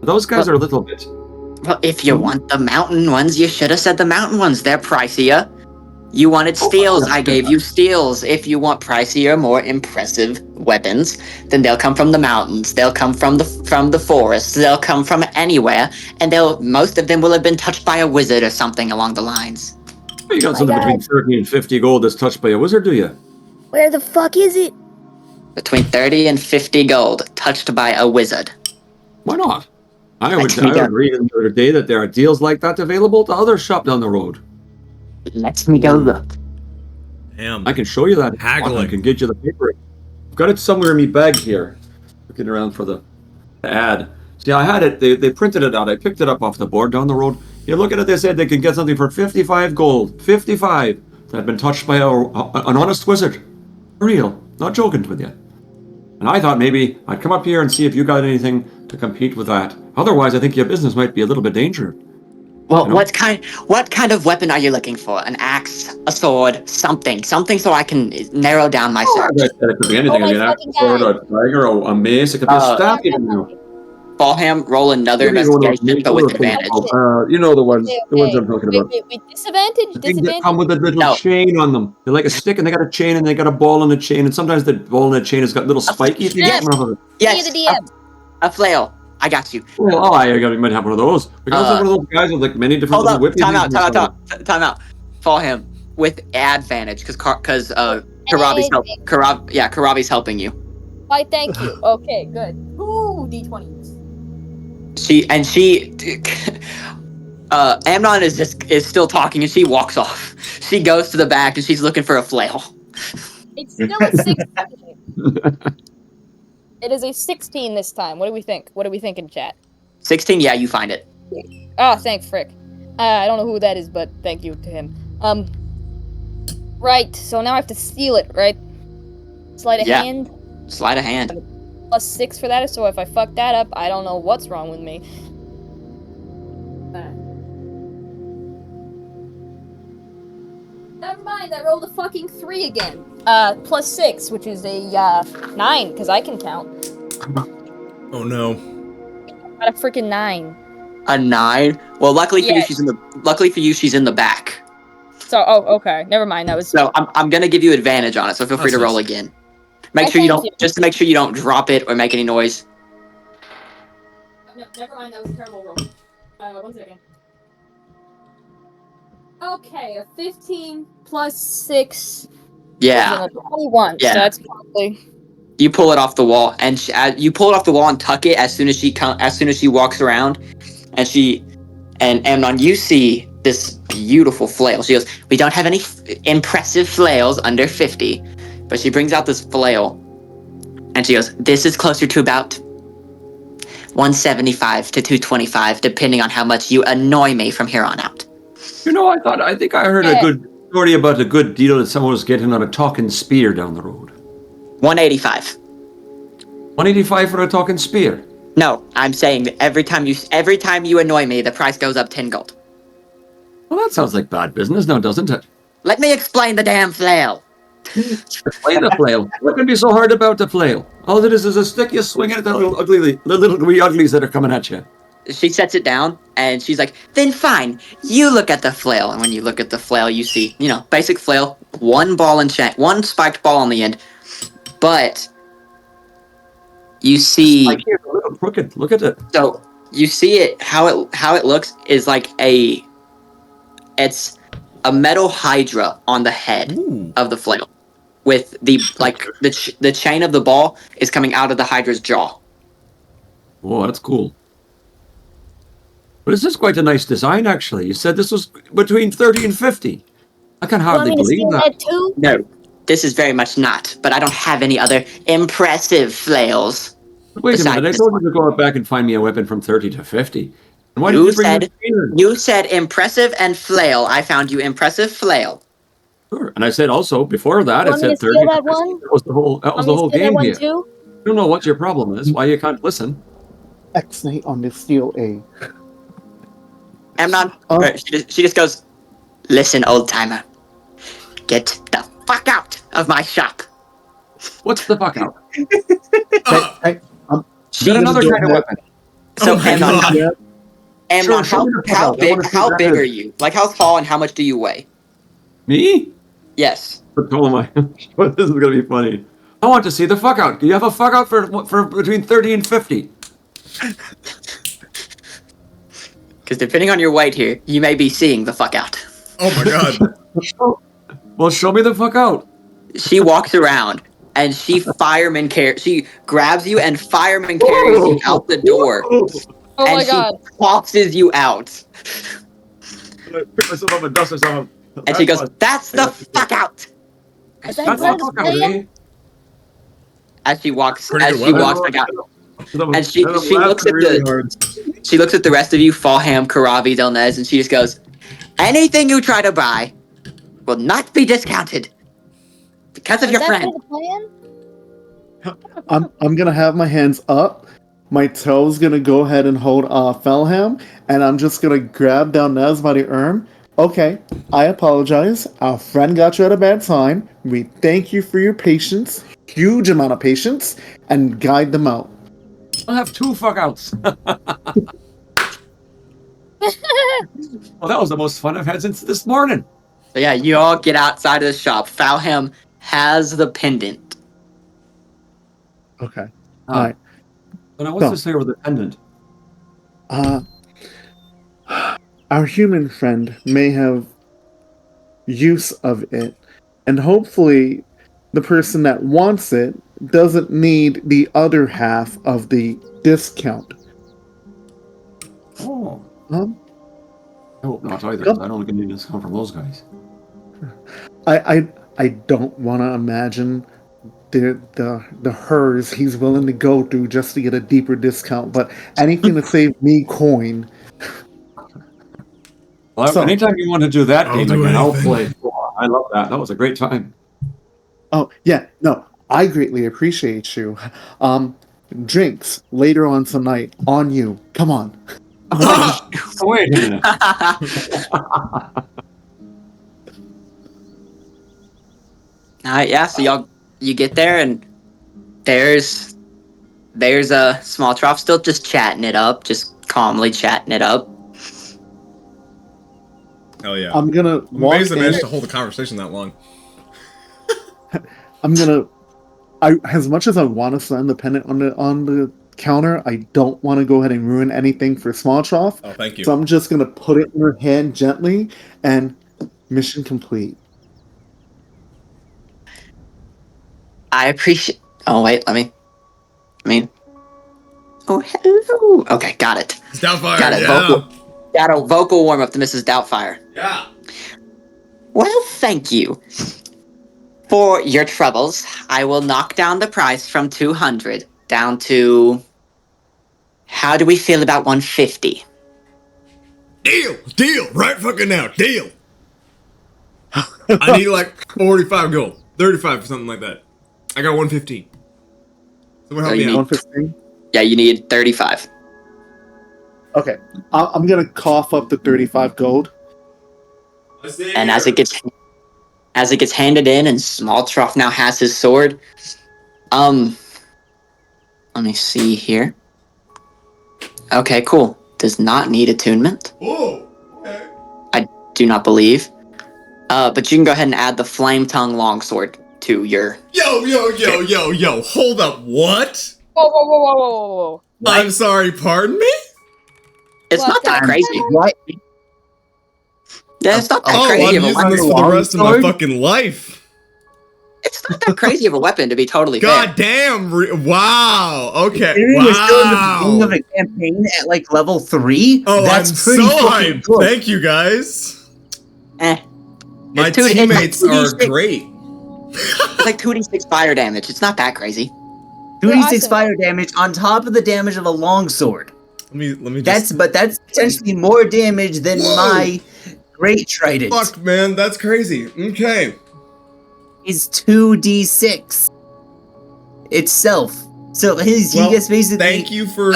Those guys are a little bit. Well, if you want the mountain ones, you should have said the mountain ones. They're pricier. You wanted steels, I gave you steels. If you want pricier, more impressive weapons, then they'll come from the mountains. They'll come from the forests. They'll come from anywhere, and most of them will have been touched by a wizard or something along the lines. You got something between 30 and 50 gold that's touched by a wizard, do you? Where the fuck is it? Between 30 and 50 gold, touched by a wizard. Why not? I would read in the other day that there are deals like that available to other shop down the road. Let me go look. Damn. I can show you that. Haggling. I can get you the paper. I've got it somewhere in my bag here. Looking around for the ad. See, I had it. They printed it out. I picked it up off the board down the road. You look at it. They said they could get something for 55 gold. 55 that had been touched by an honest wizard. For real. Not joking with you. And I thought maybe I'd come up here and see if you got anything to compete with that. Otherwise, I think your business might be a little bit dangerous. Well, what kind of weapon are you looking for? An axe, a sword, something so I can narrow down my search. It could be anything. It could be an axe, a sword, a dagger, or a mace. It could be a staff. Ballham, roll another investigation, but with advantage. You know the ones I'm talking about. Wait, disadvantage? They come with a little chain on them. They're like a stick, and they got a chain, and they got a ball on the chain, and sometimes the ball on the chain has got little spiky. Yes, a flail. I got you. Well, you might have one of those. We got one of those guys with like many different little whippy. Time out. Fall him with advantage because Karabi's helping you. Why, thank you. Okay, good. Ooh, D20s. Amnon is still talking, and she walks off. She goes to the back, and she's looking for a flail. It's still a 16. It is a 16 this time. What do we think? What are we thinking, chat? 16, yeah, you find it. Oh, thank frick. I don't know who that is, but thank you to him. Right, so now I have to steal it, right? Sleight of hand? Sleight of hand. +6 for that, so if I fuck that up, I don't know what's wrong with me. Never mind, I rolled a fucking 3 again. +6, which is a 9, because I can count. Oh no. Got a freaking 9. A 9? Well, luckily for you, she's in the back. So, okay, never mind. That was. So I'm gonna give you advantage on it. So feel free to roll again. Make sure you don't just to make sure you don't drop it or make any noise. No, never mind. That was a terrible roll. 1 second. Okay, a 15 plus 6 Yeah, is a 21. Yeah. So that's probably. you pull it off the wall, and you pull it off the wall and tuck it as soon as she walks around, and Amnon, you see this beautiful flail. She goes, "We don't have any impressive flails under 50," but she brings out this flail, and she goes, "This is closer to about 175 to 225, depending on how much you annoy me from here on out." I think I heard a good story about a good deal that someone was getting on a talking spear down the road. 185. 185 for a talking spear. No, I'm saying that every time you annoy me, the price goes up 10 gold. Well, that sounds like bad business now, doesn't it? Let me explain the damn flail. Play the flail. What can be so hard about the flail? All it is a stick you swing at the little wee uglies that are coming at you. She sets it down, and she's like, "Then fine, you look at the flail." And when you look at the flail, you see, basic flail, one ball and chain, one spiked ball on the end. But you see, Like here's a little crooked. Look at it. so you see it. How it looks is like it's a metal hydra on the head of the flail, with the chain of the ball is coming out of the hydra's jaw. Oh, that's cool. But this is quite a nice design, actually. You said this was between 30 and 50. I can hardly believe that. Too? No, this is very much not. But I don't have any other impressive flails. Wait a minute, I told you to go back and find me a weapon from 30 to 50. And why did you bring the spear? You said impressive and flail. I found you impressive flail. Sure. And I said also, before that, I said 30 to 50. That was the whole game here. Too? I don't know what your problem is, why you can't listen. X-Nate on the steel A. Amnon, she just goes, "Listen, old timer. Get the fuck out of my shop." What's the fuck out? She another kind of weapon. So Amnon, Sure, how big are you? Like, how tall and how much do you weigh? Me? Yes. Oh my! This is gonna be funny. I want to see the fuck out. Do you have a fuck out for between 30 and 50? Because depending on your weight here, you may be seeing the fuck out. Oh my god. Well, show me the fuck out. She walks around and she grabs you and fireman carries you out the door. Oh and my god. She tosses you out. Pick myself up and dust myself up. And she goes, "That's the fuck out." Is That's that the part fuck of out, the eh? As she walks, Pretty good weapon. and she looks at the rest of you, Fallham, Karavi, Delnez, and she just goes, "Anything you try to buy will not be discounted because of your friend." I'm gonna have my hands up. My toe's gonna go ahead and hold Felham, and I'm just gonna grab Delnez by the arm. "Okay, I apologize. Our friend got you at a bad time. We thank you for your patience, huge amount of patience, and guide them out." I'll have 2 fuck outs. Well, that was the most fun I've had since this morning. So yeah, you all get outside of the shop. Falham has the pendant. Okay. All Alright. So now what's this here with the pendant? Our human friend may have use of it, and hopefully the person that wants it doesn't need the other half of the discount. Oh. Huh? I hope not either. Yep. I don't get any discount from those guys. I don't want to imagine the hers he's willing to go through just to get a deeper discount, but anything to save me coin. Well, So- anytime you want to do that I'll game do again, I'll anything. play. Oh, I love that. That was a great time. Oh, yeah, no, I greatly appreciate you. Drinks later on tonight on you. Come on. Wait a minute. Alright, yeah, so you get there and there's a small trough still just chatting it up, just calmly chatting it up. Hell yeah. I'm gonna I'm walk amazed they in. managed to hold a conversation that long. As much as I want to send the pendant on the counter, I don't want to go ahead and ruin anything for Small Trough. Oh, thank you. So I'm just gonna put it in her hand gently, and Mission complete. I appreciate. Oh wait, let me. Oh hello. Okay, got it. It's Doubtfire, Got it. yeah. Got a vocal warm up to Mrs. Doubtfire. Yeah. Well, thank you for your troubles. I will knock down the price from 200 down to. How do we feel about 150? Deal, right fucking now, deal. I need like 45 gold, 35 or something like that. I got 115. Someone help So you me need- out. 115. Yeah, you need 35. Okay, I'm gonna cough up the 35 gold. And as it gets handed in, and Small Trough now has his sword. Let me see here. Okay, cool. Does not need attunement. Oh, okay. Do not believe. But you can go ahead and add the Flame Tongue Longsword to your. Yo, hold up, what? Whoa. I'm sorry, pardon me? It's not that crazy. What? Yeah, it's not that Oh, crazy I'm of a using weapon. this for the rest of my Longsword? fucking life. It's not that crazy of a weapon, to be totally God fair. damn, wow, okay, Considering we're still in the beginning of wow. a campaign at like level 3. Oh, that's I'm pretty so fucking hyped. good. Thank you, guys. Eh. My It's two- it's teammates like are 2d6. great. It's like 2d6 fire damage. It's not that crazy. 2d6 Awesome. fire damage on top of the damage of a longsword. Let me just... That's potentially more damage than Whoa. my great trident. Fuck, man, that's crazy. Okay. Is 2d6 itself. So he Well, gets basically. thank you for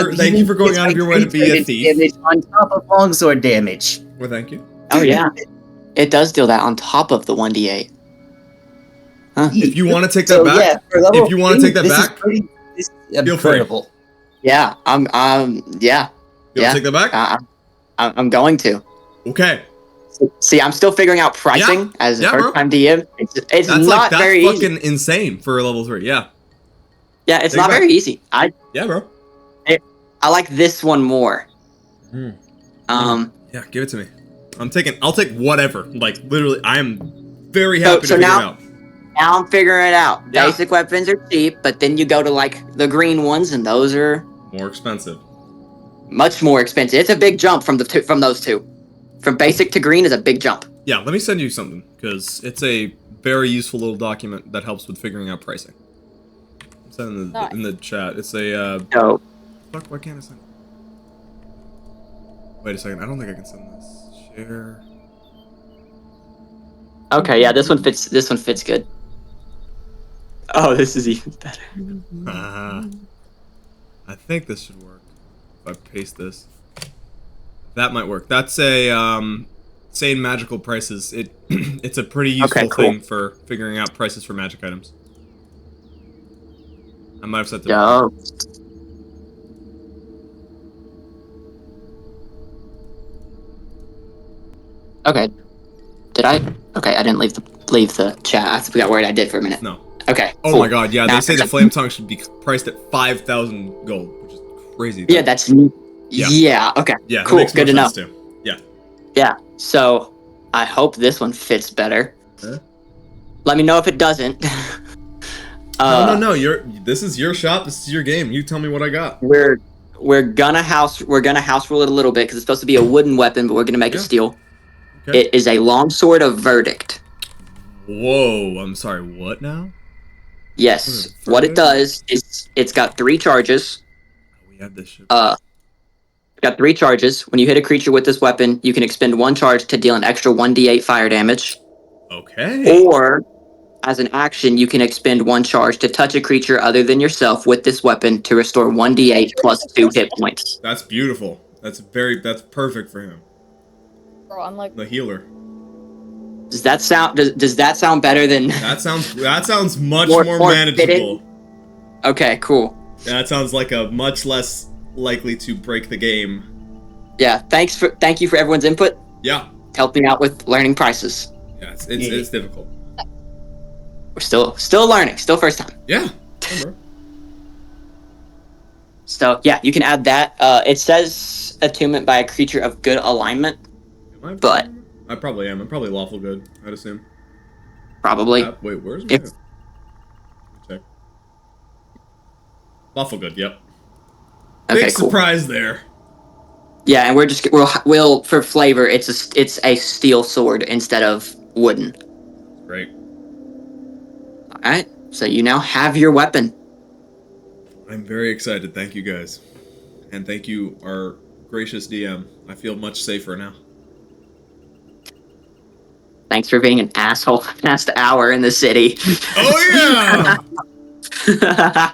going out of your way to be a thief. Damage on top of longsword damage. Well, thank you. Oh, yeah. It does deal that on top of the 1d8. Huh. If you want to take So, that back, yeah, for level if you want to 3, take that this is back, pretty- this is feel free. incredible. Yeah, yeah. you want to take that back? I'm going to. Okay. See, I'm still figuring out pricing as a Yeah, bro. first-time DM. It's That's not very easy. fucking insane for a level 3. Yeah. Yeah, it's Take not it back. very easy. Yeah, bro. I like this one more. Yeah, give it to me. I'll take whatever. Like, literally, I am very happy to So figure now- it out. Now I'm figuring it out. Yeah. Basic weapons are cheap, but then you go to like the green ones, and those are More expensive. much more expensive. It's a big jump from from those two. From basic to green is a big jump. Yeah, let me send you something, because it's a very useful little document that helps with figuring out pricing. Send it in the chat. It's a, So fuck, why can't I send it? Wait a second, I don't think I can send this. Share. okay, yeah, this one fits. This one fits good. Oh, this is even better. I think this should work. If I paste this. That might work. That's a, sane magical prices. It's a pretty useful cool. thing for figuring out prices for magic items. I might have set the Yo. Okay. Did I? Okay, I didn't leave the chat. I forgot what I did for a minute. No. Okay. Oh cool. my god, yeah, Now- they say the flame tongue should be priced at 5,000 gold, which is crazy. Yeah, that's. Yeah. Yeah. Okay. Yeah, that Cool. makes more Good to know. sense too. Yeah. Yeah. So I hope this one fits better. Huh? Let me know if it doesn't. No, this is your shop, this is your game. You tell me what I got. We're gonna house rule it a little bit because it's supposed to be a wooden weapon, but we're gonna make it steel. Okay. It is a longsword of verdict. Whoa, I'm sorry, what now? Yes. What What is it does is it's got 3 charges. We had this shit. It's got 3 charges. When you hit a creature with this weapon, you can expend 1 charge to deal an extra 1d8 fire damage. Okay. Or, as an action, you can expend 1 charge to touch a creature other than yourself with this weapon to restore 1d8 plus 2 hit points. That's beautiful. That's perfect for him. Bro, I'm like, The healer. Does that sound better than? That sounds much More more fitting? manageable. Okay, cool. That sounds like a much less likely to break the game. Yeah, thank you for everyone's input. Yeah. Helped me out with learning prices. Yeah, it's difficult. We're still learning, still first time. Yeah. Yeah, bro. So yeah, you can add that. It says attunement by a creature of good alignment, but I probably am. I'm probably lawful good, I'd assume. Probably. Wait, where's my... If Let me check. Lawful good, yep. okay, Big cool. surprise there. Yeah, and we'll for flavor, it's a steel sword instead of wooden. Great. All right. So you now have your weapon. I'm very excited. Thank you, guys. And thank you, our gracious DM. I feel much safer now. Thanks for being an asshole past hour in the city. Oh, yeah!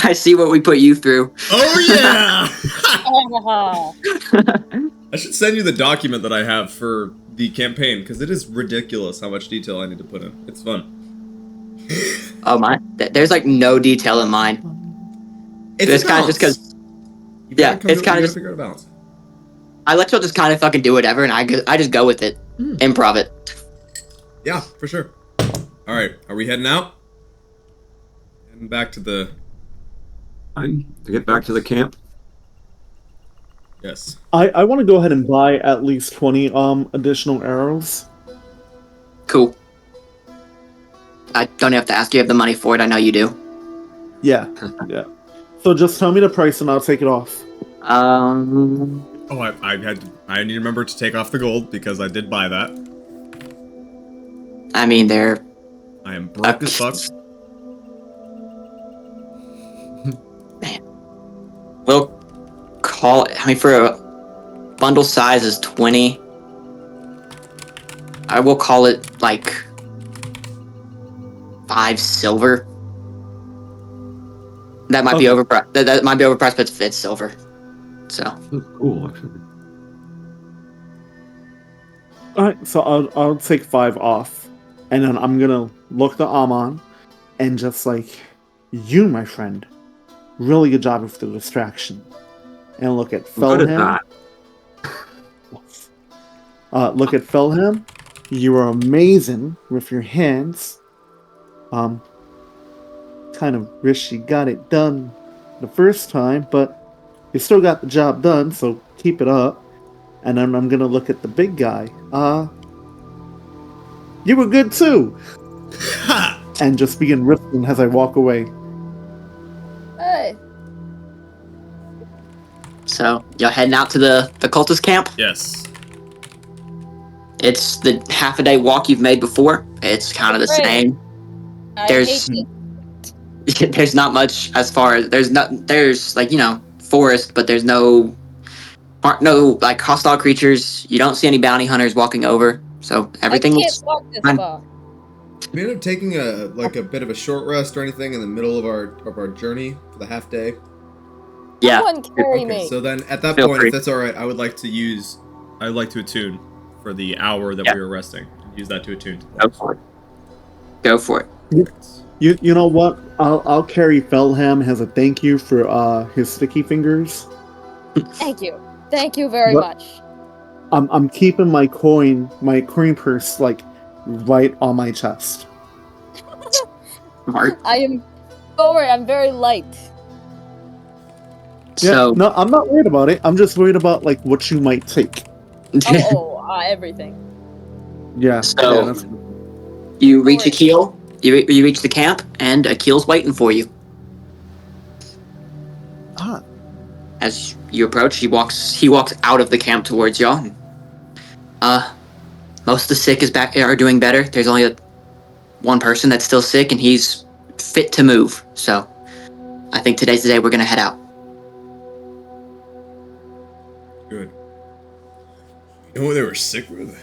I see what we put you through. Oh, yeah! Ah, I should send you the document that I have for the campaign, because it is ridiculous how much detail I need to put in. It's fun. Oh my! There's like no detail in mine. It's kind of just because. Yeah, it's kind of just. figure out a balance. I let y'all just kind of fucking do whatever, and I just go with it, improv it. Yeah, for sure. All right, are we heading out? Heading back to the... Fine. To get back to the camp. Yes. I want to go ahead and buy at least 20 additional arrows. Cool. I don't have to ask you have the money for it. I know you do. Yeah, yeah. So just tell me the price and I'll take it off. Oh, I need to remember to take off the gold because I did buy that. I mean, they're. I am broke as fuck. Man. We'll call it. I mean, for a bundle size is 20. I will call it like 5 silver. That might be overpriced. That might be overpriced, but it's silver. So. That's cool, actually. Alright, so I'll take 5 off. And then I'm gonna look the Amon and just like, you, my friend, really good job with the distraction. And look at I'm good at Felham. that. Look at Felham. You are amazing with your hands. Kind of wish you got it done the first time, but you still got the job done, so keep it up. And then I'm gonna look at the big guy. You were good too. And just begin ripping as I walk away. hey. So y'all heading out to the cultist camp? Yes. It's the half a day walk you've made before. It's kind of the Great. same. I There's- hate it. There's not much as far as there's like, you know, forest, but there's no like hostile creatures. You don't see any bounty hunters walking over, so everything I looks can't walk this fine. far. We ended up taking a bit of a short rest or anything in the middle of our journey for the half day. Yeah. Someone carry Okay, me. so then at that Feel point, free. if that's all right, I would like to attune for the hour that we were resting. Use that to attune. Go for it. Go for it. You know what? I'll carry Felham as a thank you for his sticky fingers. Thank you. Thank you very What? much. I'm keeping my coin purse like right on my chest. Smart. Don't worry, I'm very light. Yeah, So no, I'm not worried about it. I'm just worried about like what you might take. Everything. Yeah. So- yeah, that's- you reach Akil. You reach the camp, and Akil's waiting for you. Ah. As you approach, he walks out of the camp towards y'all. Most of the sick are doing better. There's only one person that's still sick, and he's fit to move. So, I think today's the day we're gonna head out. Good. You know what they were sick with?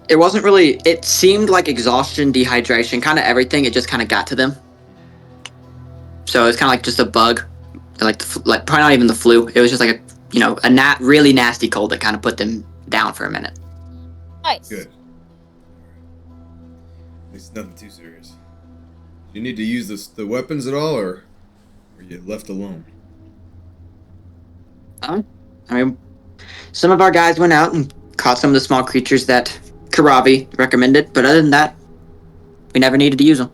It wasn't really. It seemed like exhaustion, dehydration, kind of everything. It just kind of got to them. So it's kind of like just a bug, like probably not even the flu. It was just like a really nasty cold that kind of put them down for a minute. Nice. Good. At least nothing too serious. Do you need to use the weapons at all, or are you left alone? I mean, some of our guys went out and caught some of the small creatures that Karavi recommended, but other than that, we never needed to use them.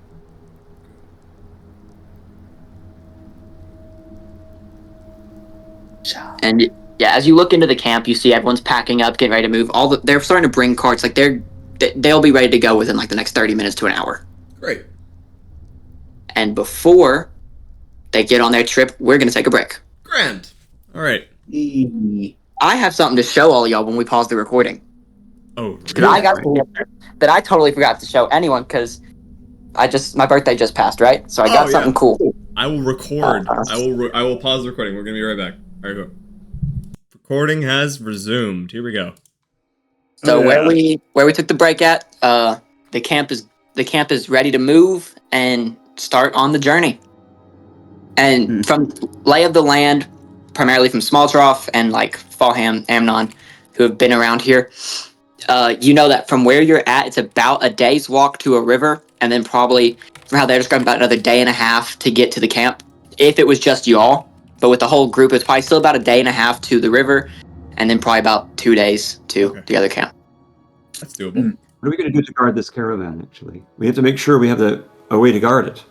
And yeah, as you look into the camp, you see everyone's packing up, getting ready to move. They're starting to bring carts. Like they'll be ready to go within like the next 30 minutes to an hour. Great. And before they get on their trip, we're gonna take a break. Grand. All right. I have something to show all y'all when we pause the recording. Oh, That really? I got that I totally forgot to show anyone because my birthday just passed, right? So I got something cool. I will record. I will pause the recording. We're gonna be right back. All right, go. Recording has resumed. Here we go. So where we took the break at, the camp is ready to move and start on the journey. And from lay of the land, primarily from Small Trough and like Fallham, Amnon, who have been around here, you know that from where you're at, it's about a day's walk to a river, and then probably from how they're describing about another day and a half to get to the camp. If it was just y'all, but with the whole group, it's probably still about a day and a half to the river, and then probably about 2 days to the other camp. That's doable. What are we going to do to guard this caravan, actually? We have to make sure we have a way to guard it.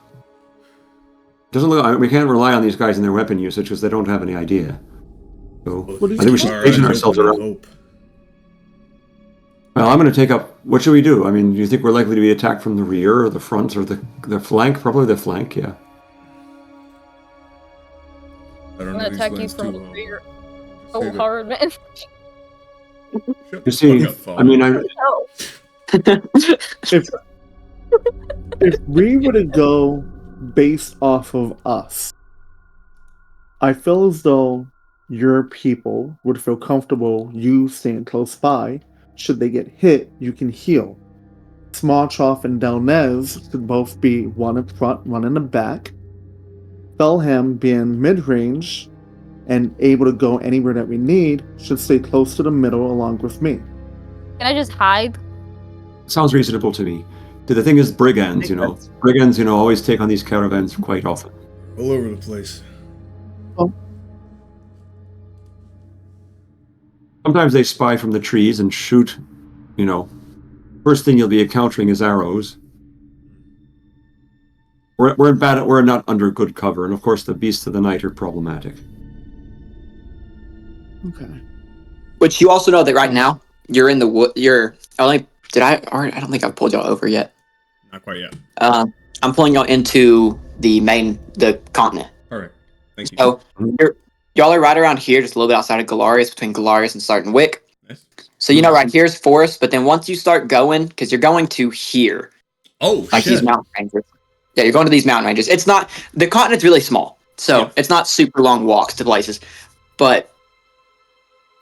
Doesn't look. We can't rely on these guys and their weapon usage because they don't have any idea. So I think we should station ourselves around. Well, I'm going to take up. What should we do? I mean, do you think we're likely to be attacked from the rear or the front or the flank? Probably the flank, yeah. I don't I'm know. gonna attack you from the rear. So hard, man. You see, I mean, if we were to go based off of us, I feel as though your people would feel comfortable you staying close by. Should they get hit, you can heal. Small Trough and Delnez should both be one in front, one in the back. Felham being mid-range and able to go anywhere that we need should stay close to the middle along with me. Can I just hide? sounds reasonable to me. The thing is, brigands, brigands, always take on these caravans quite often. All over the place. Oh. Sometimes they spy from the trees and shoot, First thing you'll be encountering is arrows. We're not under good cover, and of course the beasts of the night are problematic. Okay. Which you also know that right now you're in the wood. I don't think I've pulled y'all over yet. Not quite yet. I'm pulling y'all into the continent. All right. Thank you. So y'all are right around here, just a little bit outside of Gallarius, between Gallarius and Starton Wick. Nice. So right here's forest, but then once you start going, because you're going to here. Oh, like shit. These mountain ranges. Yeah, you're going to these mountain ranges. It's not the continent's really small, so it's not super long walks to places. But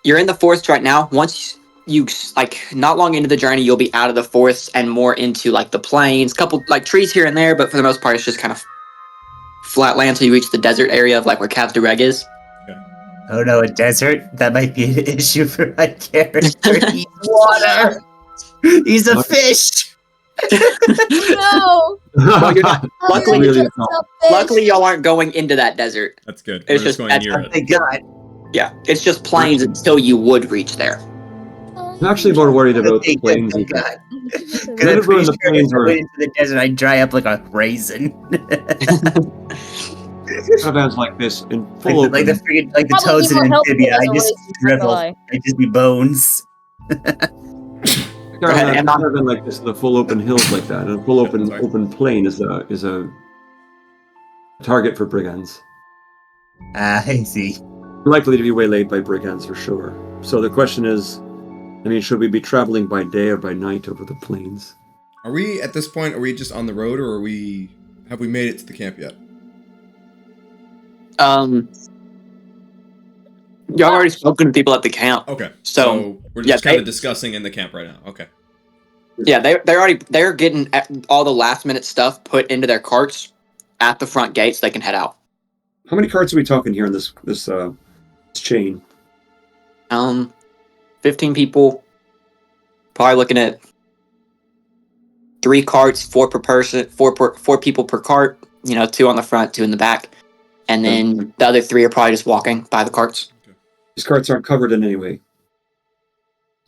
you're in the forest right now. Once you not long into the journey, you'll be out of the forest and more into the plains. Couple trees here and there, but for the most part, it's just kind of flat land until you reach the desert area of where Cavs de Reg is. Oh no, a desert? That might be an issue for my character. He's water! He's a fish! No! Well, you're not. Really Luckily, y'all aren't going into that desert. That's good. It's We're just going near it. Thank God. Yeah, it's just plains until you would reach there. I'm actually more worried about the plains. Thank God. Because I'm Never pretty in the sure plains if I were- went into the desert, I'd dry up like a raisin. Caravans like this in full open. like the Probably toads in more healthy amphibia, as I a just raisin, shrivel. not gonna I'd just be bones. Caravan like this in the full open hills like that, and a full open plain is a target for brigands. I see. Likely to be waylaid by brigands for sure. So the question is, should we be traveling by day or by night over the plains? Are we at this point? Are we just on the road, or have we made it to the camp yet? Y'all already spoken to people at the camp. Okay. So we're just kind of discussing in the camp right now. Okay. Yeah, they're getting all the last minute stuff put into their carts at the front gate so they can head out. How many carts are we talking here in this chain? 15 people. Probably looking at 3 carts, 4 per person, 4 people per cart. 2 on the front, 2 in the back, and then the other 3 are probably just walking by the carts. These carts aren't covered in any way.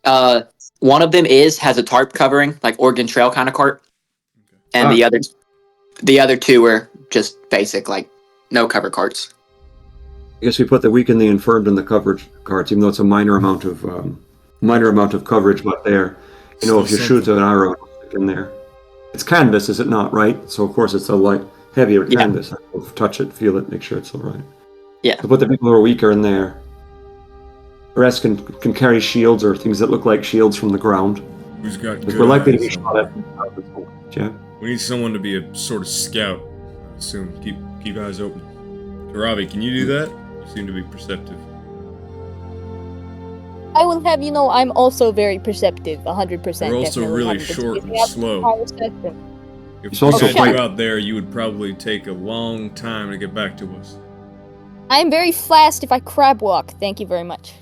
One of them has a tarp covering, like Oregon Trail kind of cart, and the other 2 are just basic, no cover carts. I guess we put the weak and the infirmed in the coverage cards, even though it's a minor amount of coverage. But there, if you shoot an arrow in there, it's canvas, is it not? Right. So of course it's a light, heavier canvas. I'll touch it, feel it, make sure it's all right. Yeah. So put the people who are weaker in there. The rest can carry shields or things that look like shields from the ground. Who's got good We're likely to eyes, be shot at. Yeah. We need someone to be a sort of scout. I assume. Keep eyes open. Karavi, can you do that? You seem to be perceptive. I will have you know I'm also very perceptive, 100%. You're also definitely really 100%. short and We have slow. high perception. If It's we also had quite- you out there, you would probably take a long time to get back to us. I am very fast if I crab walk. Thank you very much.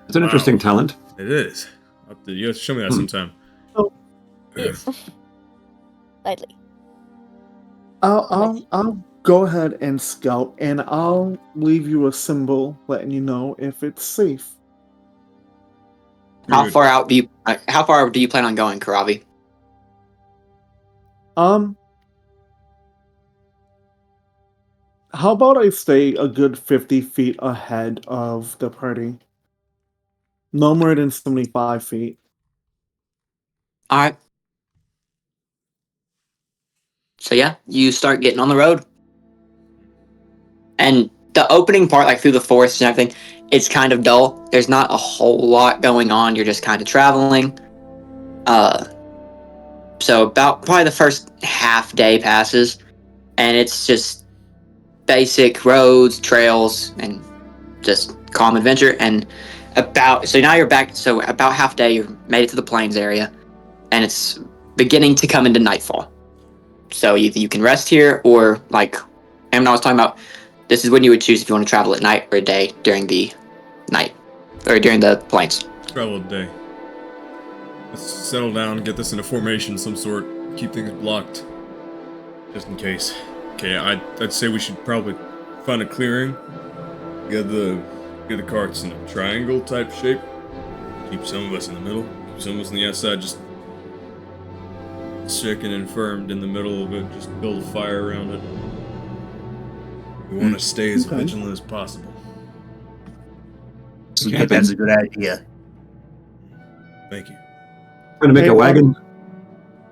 It's an interesting talent. It is. You have to show me that sometime. Yes. Slightly. I'll go ahead and scout, and I'll leave you a symbol letting you know if it's safe. How far out do you plan on going, Karavi? How about I stay a good 50 feet ahead of the party? No more than 75 feet. All right. So yeah, you start getting on the road, and the opening part, like through the forest and everything, it's kind of dull. There's not a whole lot going on. You're just kind of traveling. So about probably the first half day passes, and it's just basic roads, trails, and just calm adventure. And so now you're back. So about half day, you made it to the plains area, and it's beginning to come into nightfall. So either you can rest here, or like I was talking about, this is when you would choose if you want to travel at night or day during the night, or during the plains. Travel a day. Let's settle down, get this into formation of some sort, keep things blocked, just in case. Okay, I'd say we should probably find a clearing, get the carts in a triangle type shape, keep some of us in the middle, keep some of us on the outside, just sick and infirmed in the middle of it, just build a fire around it. We want to stay as vigilant as possible. I think that's a good idea. Thank you. We're gonna make a wagon.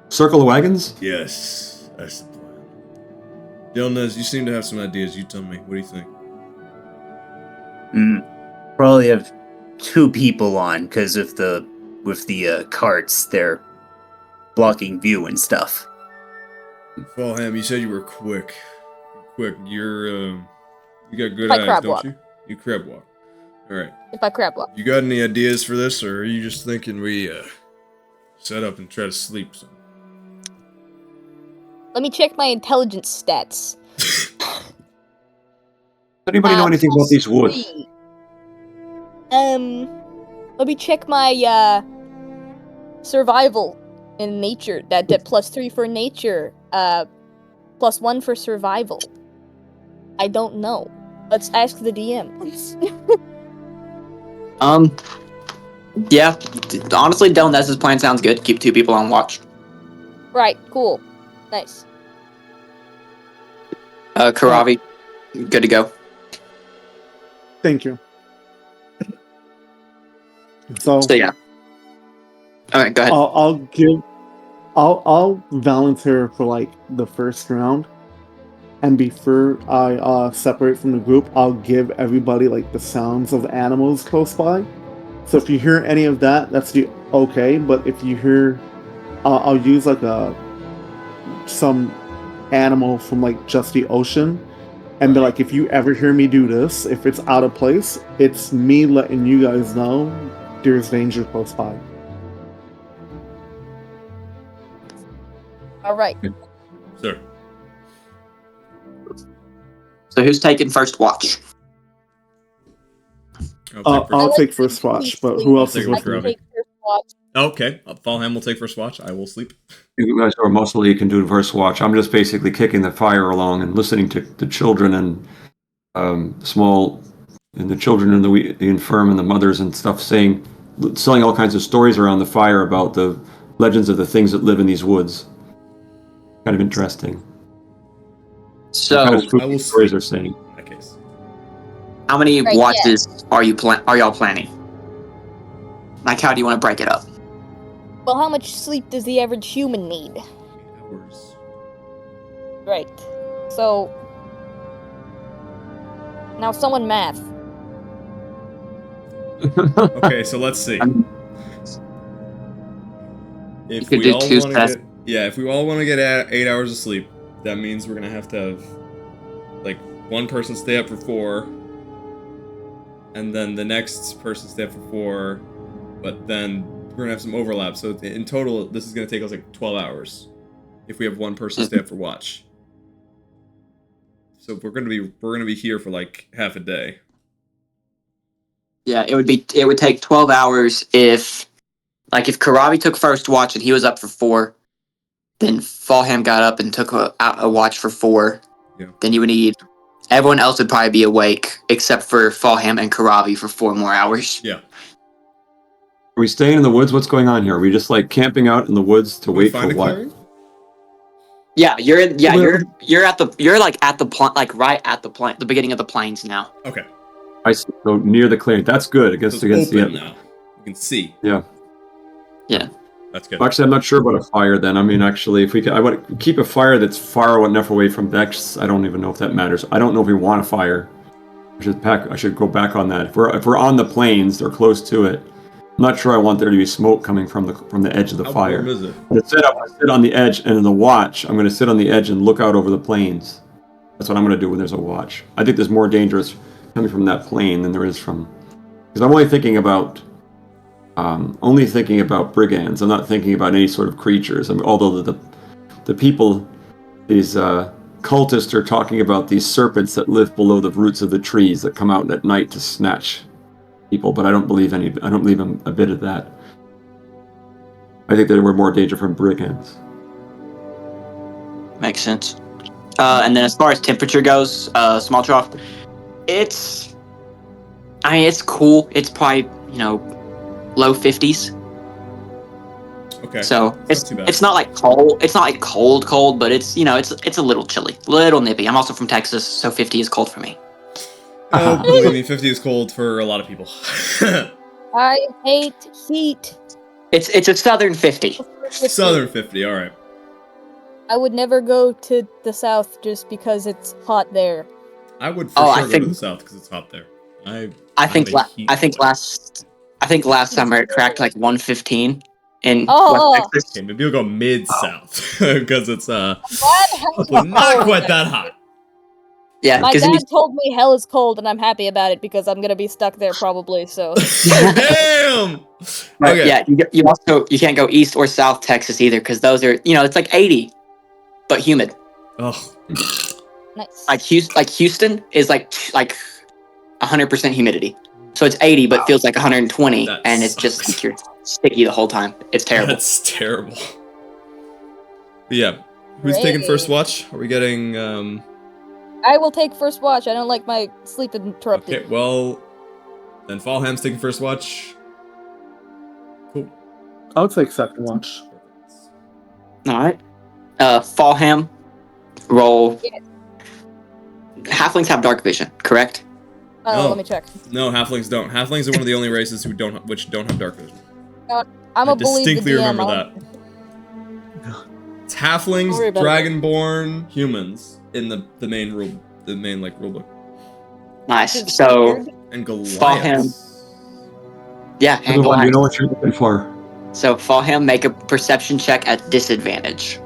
Circle of wagons? Yes, that's the plan. Delnez, you seem to have some ideas. You tell me. What do you think? Probably have 2 people on because with the carts, they're blocking view and stuff. Fallham, you said you were quick. You got good I eyes, crab don't walk. you? You crab walk. All right. If I crab walk. You got any ideas for this, or are you just thinking we set up and try to sleep some? Let me check my intelligence stats. Does anybody know anything about these woods? 3. Let me check my survival in nature. That +3 for nature. +1 for survival. I don't know. Let's ask the DM. Yeah. Honestly, Delnez's plan sounds good. Keep 2 people on watch. Right, cool. Nice. Karavi, good to go. Thank you. So yeah. All right, go ahead. I'll volunteer for like the first round, and before I separate from the group, I'll give everybody like the sounds of animals close by. So if you hear any of that, that's okay. But if you hear, I'll use like some animal from like just the ocean, and be like, if you ever hear me do this, if it's out of place, it's me letting you guys know there's danger close by. All right. Sir. So who's taking first watch? I'll take first watch, but who else is I'll with take it me? for Take first watch. Okay, Fallham will take first watch. I will sleep. You guys are mostly can do first watch. I'm just basically kicking the fire along and listening to the children and the children and the infirm and the mothers and stuff selling all kinds of stories around the fire about the legends of the things that live in these woods. Kind of interesting. So What kind of I will spooky stories sleep. they're saying. In that case. How many Right, watches are y'all planning? Like, how do you want to break it up? Well, how much sleep does the average human need? 8 hours. Right. So now someone math. Okay, so let's see. You If could we do all 2 want to sets. if we all want to get 8 hours of sleep, that means we're gonna have to have like one person stay up for 4, and then the next person stay up for 4, but then we're gonna have some overlap. So in total, this is gonna take us like 12 hours if we have one person stay up for watch. So we're gonna be here for like half a day. Yeah, it would take 12 hours if Karabi took first watch and he was up for 4, then Fallham got up and took a watch for 4. Yeah. Then you would need everyone else would probably be awake except for Fallham and Karabi for 4 more hours. Yeah. Are we staying in the woods? What's going on here? Are we just like camping out in the woods to wait for what? Clearing? Yeah, you're at the beginning of the plains now. Okay. I see. So near the clearing. That's good. I So guess it's against open the now. You can see. Yeah. Yeah. That's good. Actually, I'm not sure about a fire then. I mean, actually, if we could, I want to keep a fire that's far enough away from Vex. I don't even know if that matters. I don't know if we want a fire. I should go back on that. If we're on the plains or close to it, I'm not sure I want there to be smoke coming from the edge of the How fire. warm is it? I'm gonna sit on the edge, and in the watch, I'm going to sit on the edge and look out over the plains. That's what I'm going to do when there's a watch. I think there's more dangerous coming from that plain than there is from, because I'm only thinking about brigands. I'm not thinking about any sort of creatures. I mean, although the people, these cultists are talking about these serpents that live below the roots of the trees that come out at night to snatch people, but I don't believe a bit of that. I think there were more danger from brigands. Makes sense. And then as far as temperature goes, small trough, it's cool. It's probably, low 50s. Okay. So It's not too bad. it's not like cold. It's not like cold, but it's it's a little chilly, little nippy. I'm also from Texas, so 50 is cold for me. Oh, believe me, 50 is cold for a lot of people. I hate heat. It's a southern 50. Southern 50, alright. I would never go to the south just because it's hot there. I would for I sure go think- to the south because it's hot there. I think have a heat last summer it cracked like 115 in Oh. West Texas. Okay, maybe we'll go mid-south because it's Bad not quite that hot. Yeah, My because dad told me hell is cold, and I'm happy about it because I'm gonna be stuck there probably. So Damn! Okay. yeah, you can't go east or south Texas either because those are it's like 80, but humid. Oh, nice. Like Houston is like 100% humidity, so it's 80 but feels like 120, That and it's just sucks. like you're sticky the whole time. It's terrible. That's terrible. But yeah, who's taking first watch? Are we getting? I will take first watch. I don't like my sleep interrupted. Okay, well, then Fallham's taking first watch. Cool. I'll take second watch. All right. Fallham, roll. Yes. Halflings have dark vision, correct? Oh, No. let me check. No, halflings don't. Halflings are one of the only races who don't have dark vision. I'm I gonna believe the distinctly DM. remember that. It's halflings, Don't worry about it. dragonborn, humans in the main rule book, Nice. It's So weird. and Goliath. Fallham. Yeah, and Everyone, you Goliath. know what you're looking for. So Fallham, make a perception check at disadvantage.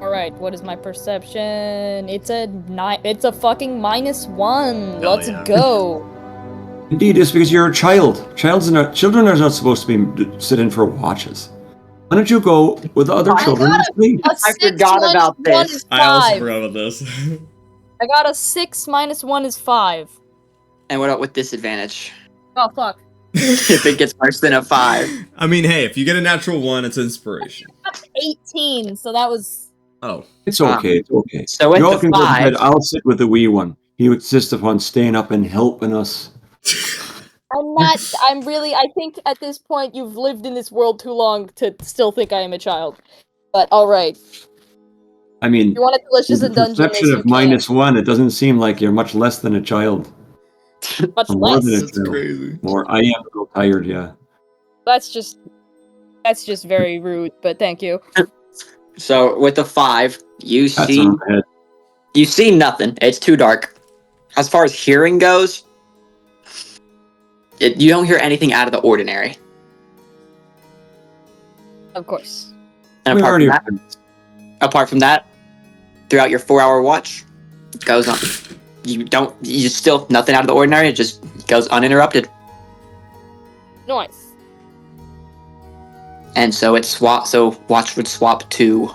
All right, what is my perception? It's a It's a fucking -1. Hell Let's yeah. go. Indeed, it's because you're a child. Children are not supposed to be sit in for watches. Why don't you go with the other I children and sleep? A I 6 forgot minus about 1 this. is I also 5. forgot about this. I got a 6 minus 1 is 5. And what about with disadvantage? Oh fuck. If it gets worse than a 5. I mean, hey, if you get a natural 1, it's inspiration. That's 18. So that was. Oh, It's okay. It's okay. So with You all the can go to 5, bed. I'll sit with the wee one. He insists upon staying up and helping us. I'm not. I think at this point you've lived in this world too long to still think I am a child. But alright. I mean, You want a delicious with and the dungeon? perception of -1, it doesn't seem like you're much less than a child. Much More than less. a That's drill. crazy. More. I am a little tired. Yeah. That's just very rude, but thank you. So with the 5, you That's see on the head. nothing. It's too dark. As far as hearing goes, you don't hear anything out of the ordinary. Of course. And We already. apart from that, throughout your 4-hour watch, it goes on. You still nothing out of the ordinary. It just goes uninterrupted. Nice. And so so watch would swap to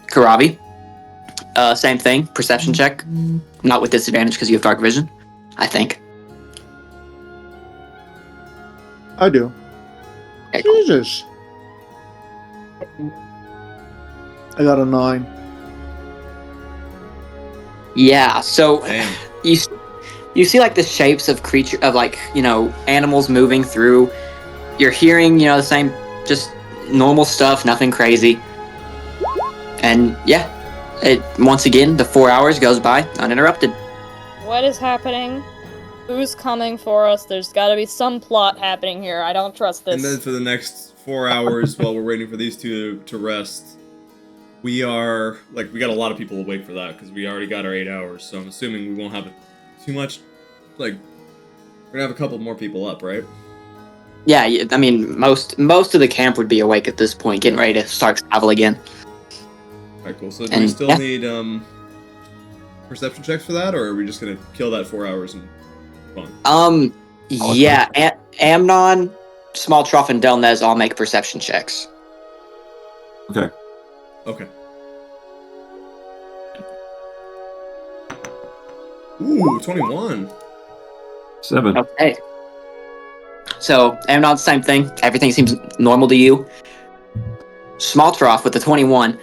Karavi. Same thing, perception check. Not with disadvantage because you have dark vision, I think. I do. Okay, cool. Jesus. I got a 9. Yeah, so Damn. you see like the shapes of animals moving through. You're hearing, the same, just normal stuff, nothing crazy. And yeah, once again, the 4 hours goes by uninterrupted. What is happening? Who's coming for us? There's gotta be some plot happening here. I don't trust this. And then for the next 4 hours, while we're waiting for these two to rest, we got a lot of people awake for that because we already got our 8 hours. So I'm assuming we won't have too much. We're gonna have a couple more people up, right? Yeah, I mean, most of the camp would be awake at this point, getting ready to start travel again. Alright, cool. So do we still need perception checks for that, or are we just gonna kill that 4 hours and fun? Yeah, Amnon, Small Trough, and Delnez all make perception checks. Okay. Okay. Ooh, 21. 7. Okay. So, Amnon, same thing. Everything seems normal to you. Small Trough with the 21.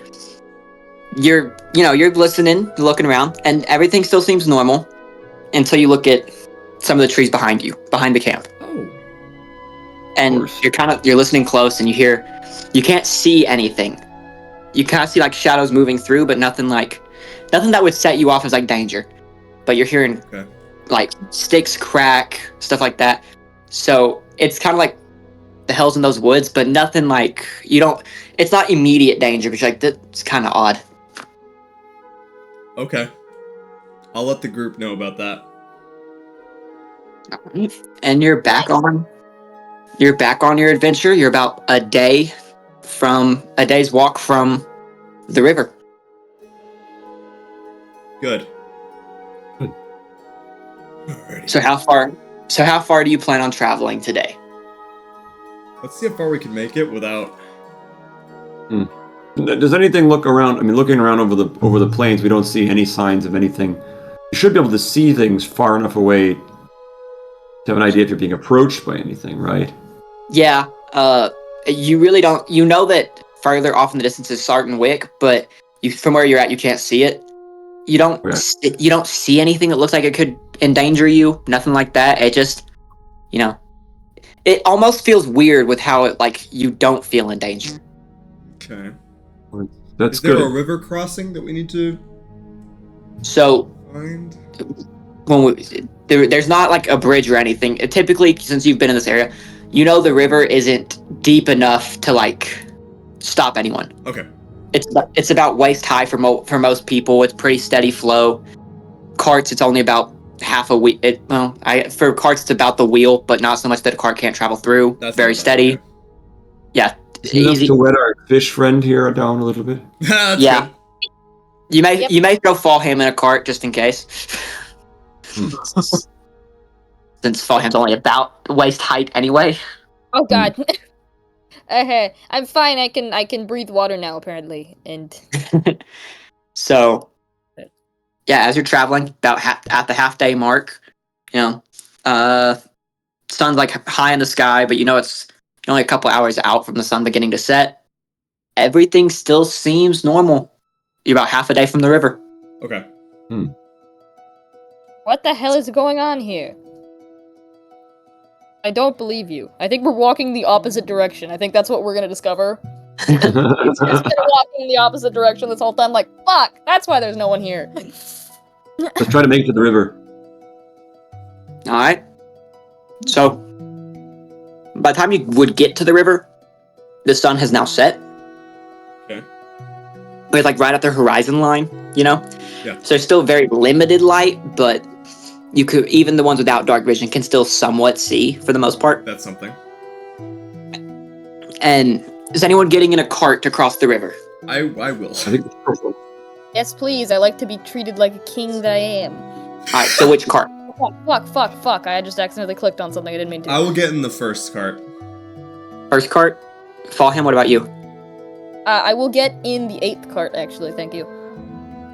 You're listening, looking around, and everything still seems normal until you look at some of the trees behind you, behind the camp. Oh. And you're listening close, and you can't see anything. You kind of see like shadows moving through, but nothing that would set you off as like danger. But you're hearing like sticks crack, stuff like that. So it's kind of like the hell's in those woods, but nothing like it's not immediate danger, but you're like, that's kind of odd. Okay. I'll let the group know about that. And you're back on your adventure. You're about a day's walk from the river. Good. Alrighty. So how far do you plan on traveling today? Let's see how far we can make it without. Does anything look around? I mean, looking around over the plains, we don't see any signs of anything. You should be able to see things far enough away to have an idea if you're being approached by anything, right? Yeah. You really don't. You know that further off in the distance is Sarton Wick, but from where you're at, you can't see it. You don't. Okay. You don't see anything that looks like it could endanger you. Nothing like that. It just, it almost feels weird with how it you don't feel in danger. Okay. That's Is there good. a river crossing that we need to So find? there's not like a bridge or anything. Typically, since you've been in this area, the river isn't deep enough to stop anyone. Okay. It's about waist high for most people. It's pretty steady flow. Carts, it's only about half a wheel. For carts, it's about the wheel, but not so much that a cart can't travel through. That's very not bad, steady. okay. Yeah, Enough easy. to wet our fish friend here down a little bit. That's Yeah. good. You may throw Fallham in a cart just in case. Since Fallham's only about waist height anyway. Oh god. I'm fine. I can breathe water now apparently. And So, yeah, as you're traveling, about at the half-day mark, sun's high in the sky, but it's only a couple hours out from the sun beginning to set. Everything still seems normal. You're about half a day from the river. Okay. what the hell is going on here? I don't believe you. I think we're walking the opposite direction. I think that's what we're gonna discover. It's just been walking in the opposite direction this whole time. Fuck! That's why there's no one here. Let's try to make it to the river. All right. So, by the time you would get to the river, the sun has now set. Okay. It's like right at the horizon line, you know? Yeah. So there's still very limited light, but you could, even the ones without dark vision can still somewhat see for the most part. That's something. And is anyone getting in a cart to cross the river? I will. I think it's purple. Yes, please. I like to be treated like a king that I am. Alright, so which cart? Fuck. I just accidentally clicked on something I didn't mean to. I will get in the first cart. First cart? Fallham, what about you? I will get in the 8th cart, actually. Thank you.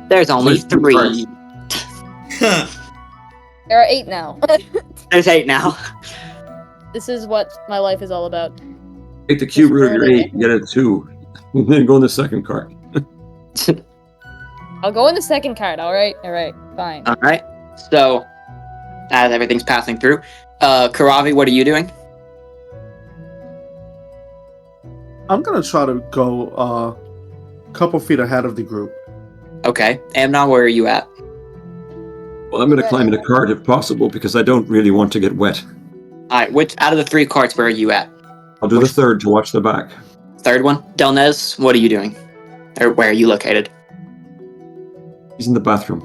There's only There's two 3. carts. There are 8 now. There's 8 now. This is what my life is all about. Take the cube root of your 8, get a 2. And then go in the second cart. I'll go in the second cart. All right, fine. Alright. So, as everything's passing through, Karavi, what are you doing? I'm gonna try to go a couple feet ahead of the group. Okay. Amnon, where are you at? Well, I'm going to climb in a cart if possible because I don't really want to get wet. Alright, which out of the 3 carts, where are you at? I'll do the third to watch the back. Third one? Delnez, what are you doing? Or where are you located? He's in the bathroom.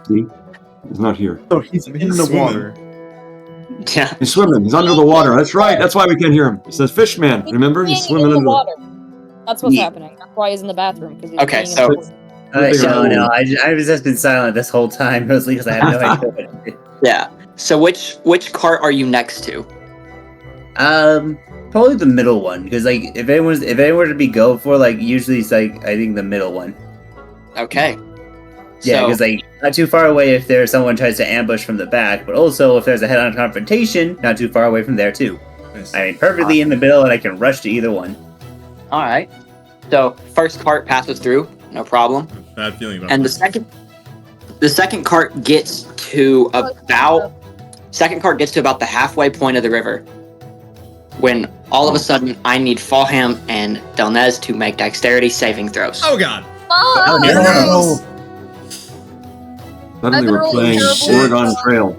See? He's not here. So he's in the swimming. water. Yeah. He's swimming. He's under the water. That's right. That's why we can't hear him. It says Fishman. Remember? He's peeing swimming in the under the water. That's what's Yeah. happening. That's why he's in the bathroom. Because he's Okay, peeing in so- the water. No, I've just been silent this whole time, mostly because I have no idea what it is. Yeah. So which cart are you next to? Probably the middle one, because like if anyone were to be go for, like usually it's like I think the middle one. Okay. Yeah, So- because like not too far away if there's someone tries to ambush from the back, but also if there's a head-on confrontation, not too far away from there too. Nice. I mean, perfectly in the middle, and I can rush to either one. Alright. So first cart passes through, no problem. Bad feeling about And the this. second cart gets to about the halfway point of the river. When all of a sudden I need Fallham and Delnez to make dexterity saving throws. Oh god. Oh, no. Suddenly I've been we're rolling playing terrible. Oregon Trail.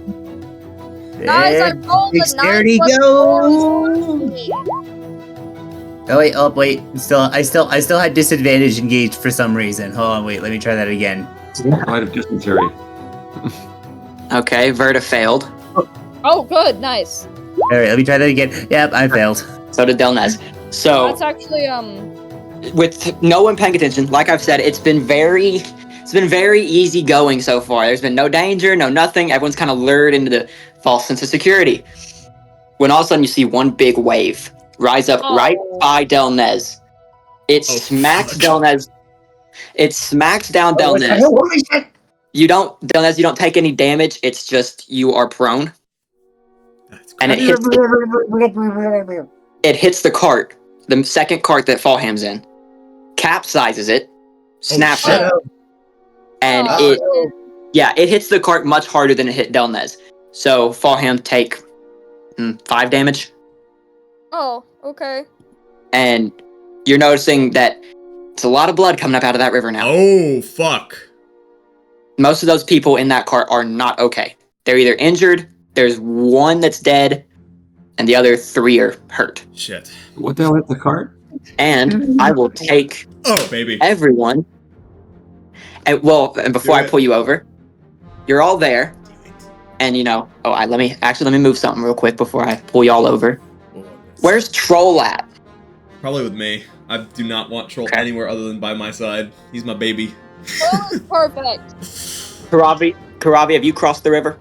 Guys, I rolled a 9 Dexterity plus go! 14. Oh wait. I still had disadvantage engaged for some reason. Hold on, wait. Let me try that again. Flight of dysentery. Okay, Verta failed. Oh, good, nice. All right, let me try that again. Yep, I failed. So did Delnez. So That's actually with no one paying attention, like I've said, it's been very easy going so far. There's been no danger, no nothing. Everyone's kind of lured into the false sense of security. When all of a sudden you see one big wave rise up right by Delnez. It smacks fuck. Delnez. It smacks down Delnez. You don't take any damage. It's just you are prone. That's And it hits the cart, the second cart that Fallham's in, capsizes it, snaps shit. it, and Oh. it hits the cart much harder than it hit Delnez. So Fallham take 5 damage, Oh, okay. and you're noticing that it's a lot of blood coming up out of that river now. Oh fuck. Most of those people in that cart are not okay. They're either injured, there's one that's dead, and the other 3 are hurt. Shit. What the hell hit the cart? And I will take Oh baby. everyone. And before I pull you over, you're all there, and let me move something real quick before I pull y'all over. Where's Troll at? Probably with me. I do not want Troll Okay. anywhere other than by my side. He's my baby. Oh, perfect. Karavi, have you crossed the river?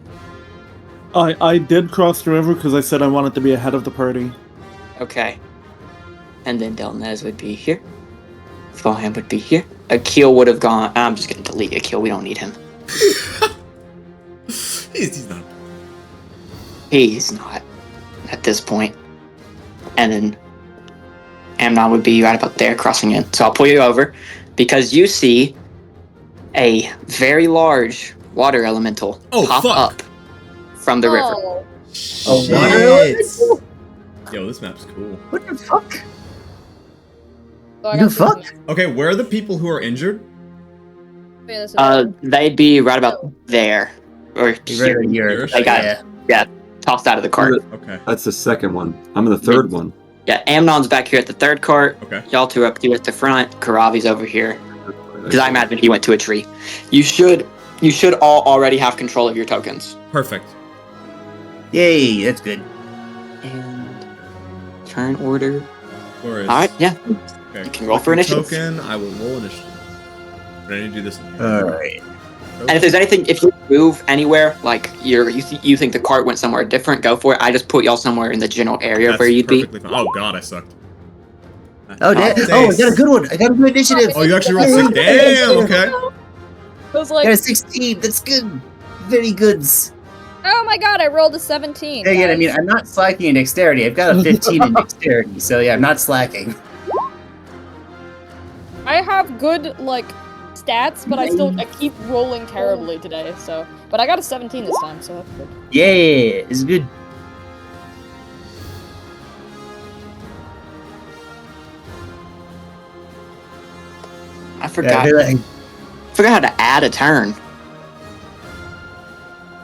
I did cross the river because I said I wanted to be ahead of the party. Okay. And then Delnez would be here. Fallham would be here. Akil would have gone. I'm just going to delete Akil. We don't need him. He's not. He's not at this point. And then Amnon would be right about there crossing in. So I'll pull you over because you see a very large water elemental pop up from the river. Oh, Shit. Yo, this map's cool. What the fuck? so I The got fuck? this- Okay, where are the people who are injured? yeah, this is- They'd be right about there. Or Right here. here. I got it. Yeah. tossed out of the cart. Okay. That's the second one. I'm in the third one. Yeah, Amnon's back here at the third cart. Okay. Y'all two up here at the front. Karavi's over here. Because I imagine he went to a tree. You should all already have control of your tokens. Perfect. Yay, that's good. And turn order. Glorious. All right, yeah. Okay. You can roll for initiative. Token. I will roll initiative. But I need to do this. Alright. And if there's anything, if you move anywhere, like you think the cart went somewhere different, go for it. I just put y'all somewhere in the general area That's where you'd be. perfectly fine. Oh god, I sucked. Oh, I got a good one. I got a good initiative. Oh, you actually rolled 6. Damn. Okay. I was I like, got a 16. That's good. Very good. oh my god, I rolled a 17. Yeah, I mean, guys. I'm not slacking in dexterity. I've got a 15 in dexterity, so yeah, I'm not slacking. I have good, like, stats, but I keep rolling terribly today, so. But I got a 17 this time, so that's good. Yeah, it's good. I forgot. Yeah, Forgot how to add a turn.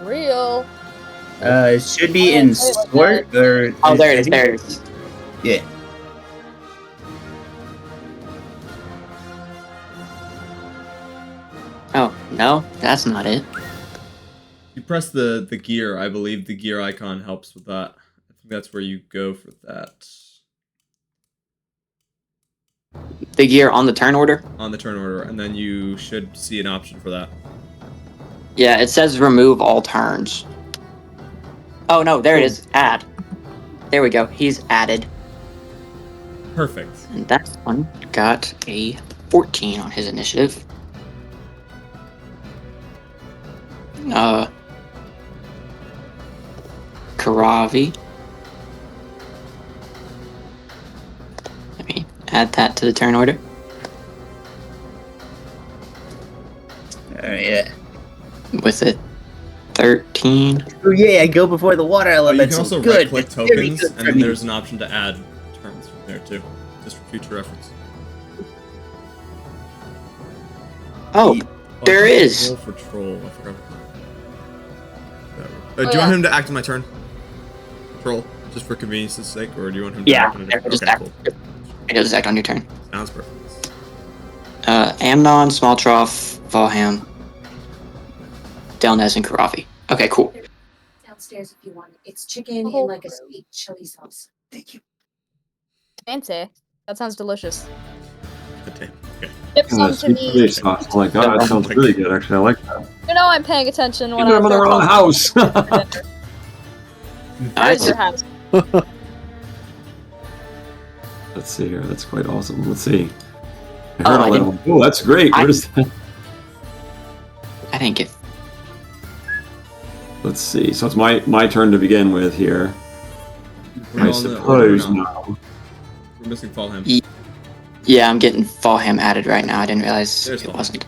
Real. it should be in sport or. Oh, there it is. There it is. Yeah. Oh no, that's not it. You press the gear. I believe the gear icon helps with that. I think that's where you go for that. The gear on the turn order. On the turn order, and then you should see an option for that. Yeah, it says remove all turns. Oh no, there it is. Add. There we go. He's added. Perfect. And that one got a 14 on his initiative. Karavi. Let me add that to the turn order. Yeah. With a 13. Oh yeah, I go before the water You elements. can also Good. right-click That's very tokens, good and for then me. there's an option to add turns from there too, just for future reference. Oh, there I is. Roll for troll. I forgot. Oh, Do you yeah. want him to act on my turn? Troll, just for convenience's sake, or do you want him to Yeah, act on a different? just Okay, act. cool. It does act on your turn. Sounds perfect. Amnon, Small Trough, Valham, Delnez, and Karavi. Okay, cool. Downstairs if you want it. It's chicken Oh. in like a sweet chili sauce. Thank you. Fancy. That sounds delicious. Okay. Tip And some the to sweet chili me. sauce. Oh my god, that sounds really good. Actually, I like that. You know I'm paying attention when Even I'm in the wrong house. Where's your house? Let's see here. That's quite awesome. Let's see. I Oh, heard I all that didn't- one. Oh, that's great. Where is that? I didn't get. Let's see. So it's my turn to begin with here. We're I on the- suppose we're not. now. We're missing Falham. Yeah, I'm getting Valham added right now. I didn't realize There's it Valham. wasn't.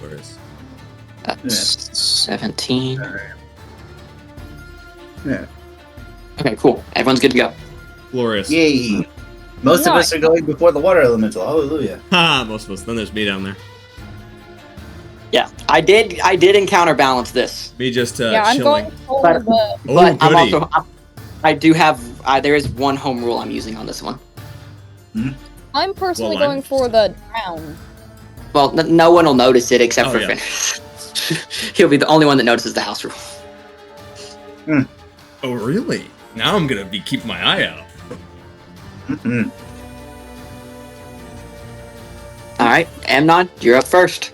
Where is? That's 17. Yeah. Okay, cool. Everyone's good to go. Glorious. Yay. Most of us are going before the water elemental. Hallelujah. Ha! Most of us. Then there's me down there. Yeah, I did counterbalance this, Me just Yeah, I'm chilling. going for But- the. Oh, but I'm goody. also I do have there is one home rule I'm using on this one. I'm personally Well, I'm- going for the drown. Well, no one will notice it except Oh, for yeah. Finn. He'll be the only one that notices the house rule. Oh, really? Now I'm gonna be keeping my eye out. Mm-mm. All right, Amnon, you're up first.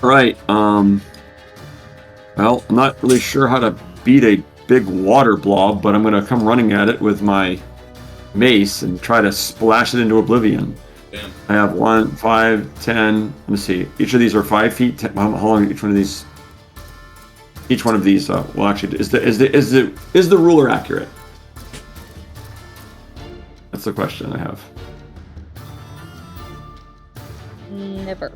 Right. Well, I'm not really sure how to beat a big water blob, but I'm gonna come running at it with my mace and try to splash it into oblivion. Damn. I have 1, 5, 10. Let me see. Each of these are 5 feet. 10, how long? Each one of these. Each one of these. Well, actually, is the ruler accurate? That's the question I have. Never.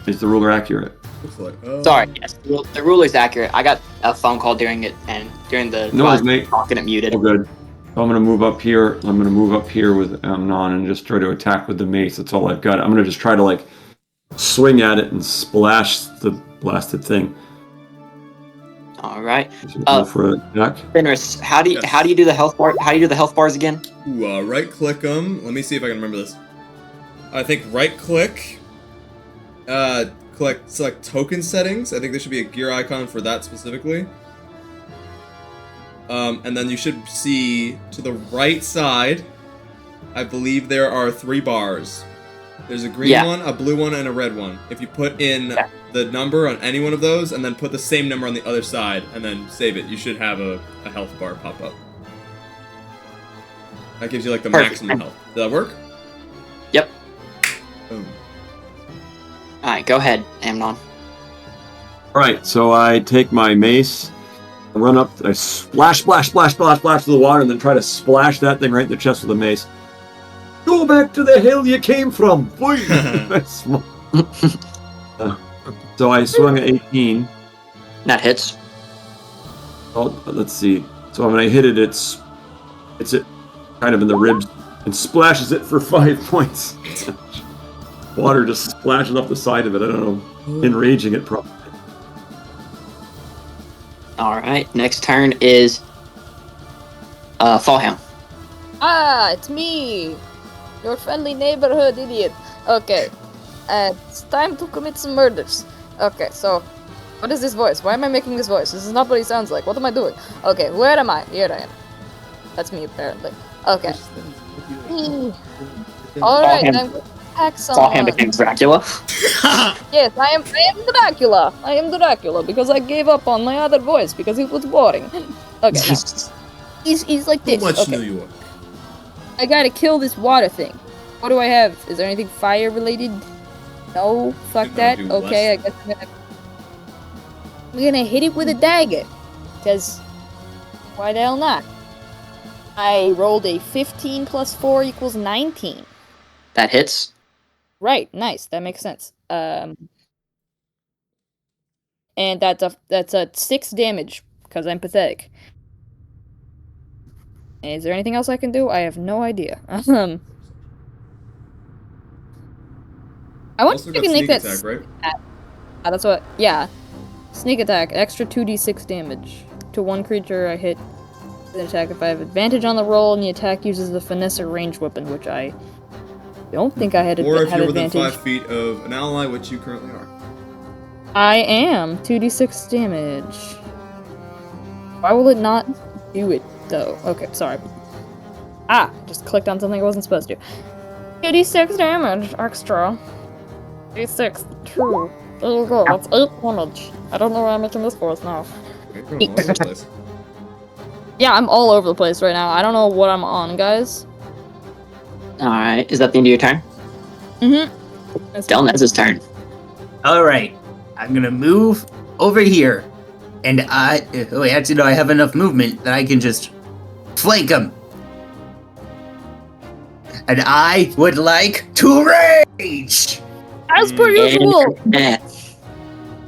Is the ruler accurate? Looks like. Sorry, yes, the ruler's accurate. I got a phone call during it, and during the No worries, mate. talking, it muted. Oh, good. So I'm gonna move up here. I'm gonna move up here with Amnon and just try to attack with the mace. That's all I've got. I'm gonna just try to like swing at it and splash the blasted thing. All right. Go for an attack. Fenris, how do you Yes. do the health bar? How do you do the health bars again? Ooh, right click them. Let me see if I can remember this. I think right click. Select token settings. I think there should be a gear icon for that specifically. And then you should see to the right side, I believe there are 3 bars. There's a green one, a blue one, and a red one. If you put in the number on any one of those, and then put the same number on the other side, and then save it, you should have a health bar pop up. That gives you like the maximum health. Does that work? Yep. Boom. Alright, go ahead, Amnon. Alright, so I take my mace, run up, I splash to the water, and then try to splash that thing right in the chest with the mace. Go back to the hill you came from! So I swung at 18. That hits. Oh, let's see. So when I hit it, it's it kind of in the ribs and splashes it for 5 points. Water just splashes up the side of it. I don't know, enraging it probably. Alright, next turn is Fallhound. Ah, it's me! Your friendly neighborhood idiot. Okay. It's time to commit some murders. Okay, so what is this voice? Why am I making this voice? This is not what he sounds like. What am I doing? Okay, where am I? Here I am. That's me apparently. Okay. Alright, I'm gonna attack someone. Fallhound became Dracula. Yes, I am Dracula. I am Dracula because I gave up on my other voice because it was boring. Okay, now. He's like this. Too much Okay. New York. I gotta kill this water thing. What do I have? Is there anything fire related? No, fuck You're that. gonna do Okay, I less. guess I'm gonna hit it with a dagger. Because why the hell not? I rolled a 15 plus 4 equals 19. That hits. Right, nice. That makes sense. And that's a 6 damage because I'm pathetic. Is there anything else I can do? I have no idea. I want Also to got make sneak that. attack, right? That's what. Yeah, sneak attack, extra 2d6 damage to one creature I hit with an attack if I have advantage on the roll, and the attack uses the finesse or range weapon, which I don't think I had. Or if had you're within advantage. 5 feet of an ally, which you currently are. I am 2d6 damage. Why will it not do it though? Okay, sorry. Just clicked on something I wasn't supposed to. 2d6 damage extra. 86, true. There you go, that's 8 damage. I don't know why I'm making this voice now. Okay, you're all over the place. Yeah, I'm all over the place right now. I don't know what I'm on, guys. Alright, is that the end of your turn? Mm-hmm. Delnez's turn. Alright. I'm gonna move over here. And actually, no, I have enough movement that I can just flank him. And I would like to rage! As per usual! Yeah.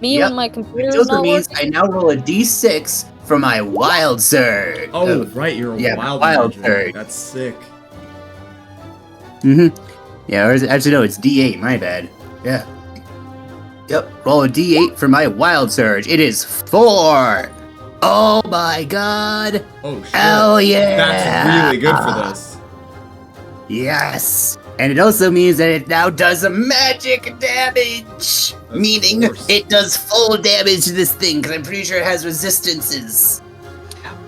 Me Yep. when my computer Which is also not means working. I now roll a d6 for my wild surge. Oh, right, you're a yeah, wild wild magic. surge. That's sick. Yeah, or is it, actually, no, it's d8, my bad. Yeah. Yep, roll a d8 for my wild surge. It is 4! Oh my god! Oh, shit. Hell yeah! That's really good for this. Yes! And it also means that it now does a magic damage! Meaning course. it does full damage to this thing, because I'm pretty sure it has resistances.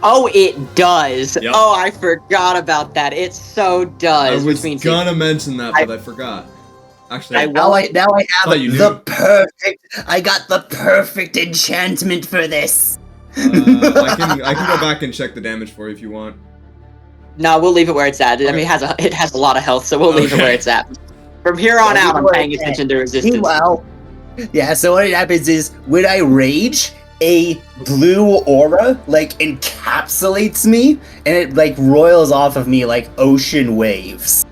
Oh, it does. Yep. Oh, I forgot about that. It so I does. was Which means gonna mention that, but I forgot. Actually, Now I have thought you the knew. I got the perfect enchantment for this! I can go back and check the damage for you if you want. No, we'll leave it where it's at. I mean, it has a lot of health, so we'll leave it Okay. where it's at. From here on Yeah, out, I'm leave it paying where it's attention to resistance. Meanwhile, yeah, so what happens is, when I rage, a blue aura, like, encapsulates me, and it, like, roils off of me like ocean waves.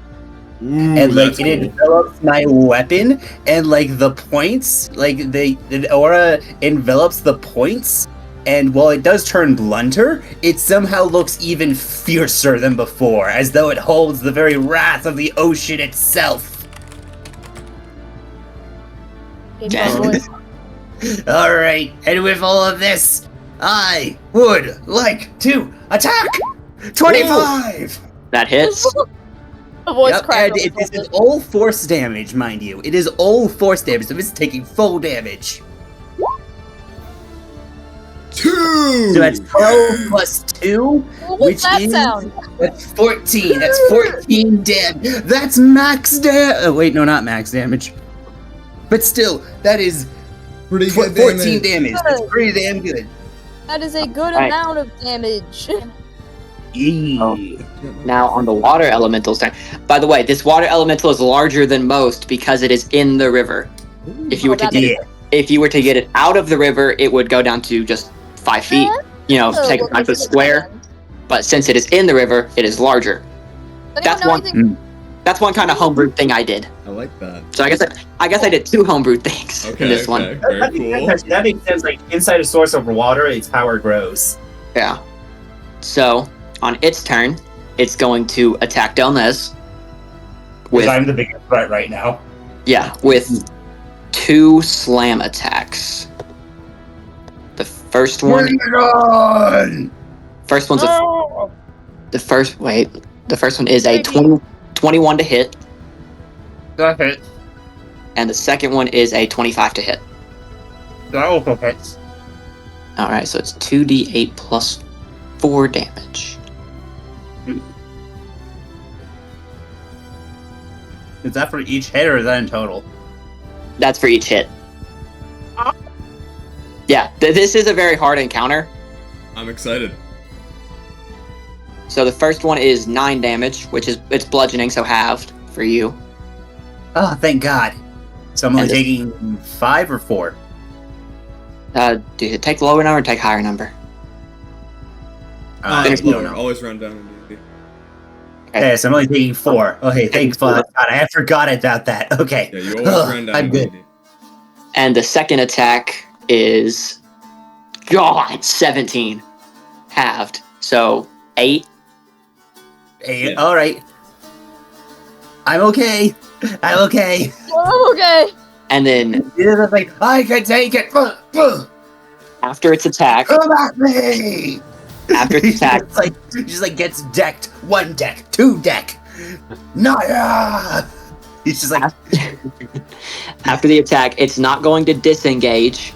Ooh, And, like, that's it cool. envelops my weapon, and, like, the points, like, the aura envelops the points, and while it does turn blunter, it somehow looks even fiercer than before, as though it holds the very wrath of the ocean itself. It's my voice. Alright, and with all of this, I would like to attack. 25. That hits. The voice Yep, cracked. and this is all force damage, mind you. It is all force damage, so it's taking full damage. 2. So that's 12 plus 2, What's which that is sound? that's 14. That's 14 damage. That's max damage. Oh wait, no, not max damage. But still, that is Pretty good 14 damage. That's pretty damn good. That is a good Right. amount of damage. Eee. Now on the water elemental's turn. By the way, this water elemental is larger than most because it is in the river. If you were to Oh, get it, if you were to get it out of the river, it would go down to just 5 feet. You know, take a type of square. But since it is in the river, it is larger. That's That's one kind of homebrew thing I did. I like that. So I guess I did 2 homebrew things Okay, in this one. okay, very cool. That makes sense. Like inside a source over water, its power grows. Yeah. So on its turn, it's going to attack Delnez with I'm the biggest threat right now. with 2 slam attacks. The first one. Bring it on! First one's Oh, the first one is a 21 to hit, That hit. and the second one is a 25 to hit. That also hits. All right, so it's 2d8 plus 4 damage. Is that for each hit or is that in total? That's for each hit. Yeah, this is a very hard encounter. I'm excited. So the first one is 9 damage, which is it's bludgeoning, so halved for you. Oh, thank God. So I'm only And this- taking 5 or 4? Do you take lower number or take higher number? Always no, lower. no. Always run down in D&D. Okay, so I'm only taking 4. Okay, thank God. I had forgot about that. Okay. Yeah, you always run down I'm in good. D&D. And the second attack is 17 halved, so 8. Hey, Yeah. all right. I'm okay. I'm okay. oh, okay. And then It's like, I can take it. after its attack, Come at me. after its attack, It's like, he just like gets decked. 1 deck, 2 deck. Naya. He's just like, after the attack, it's not going to disengage,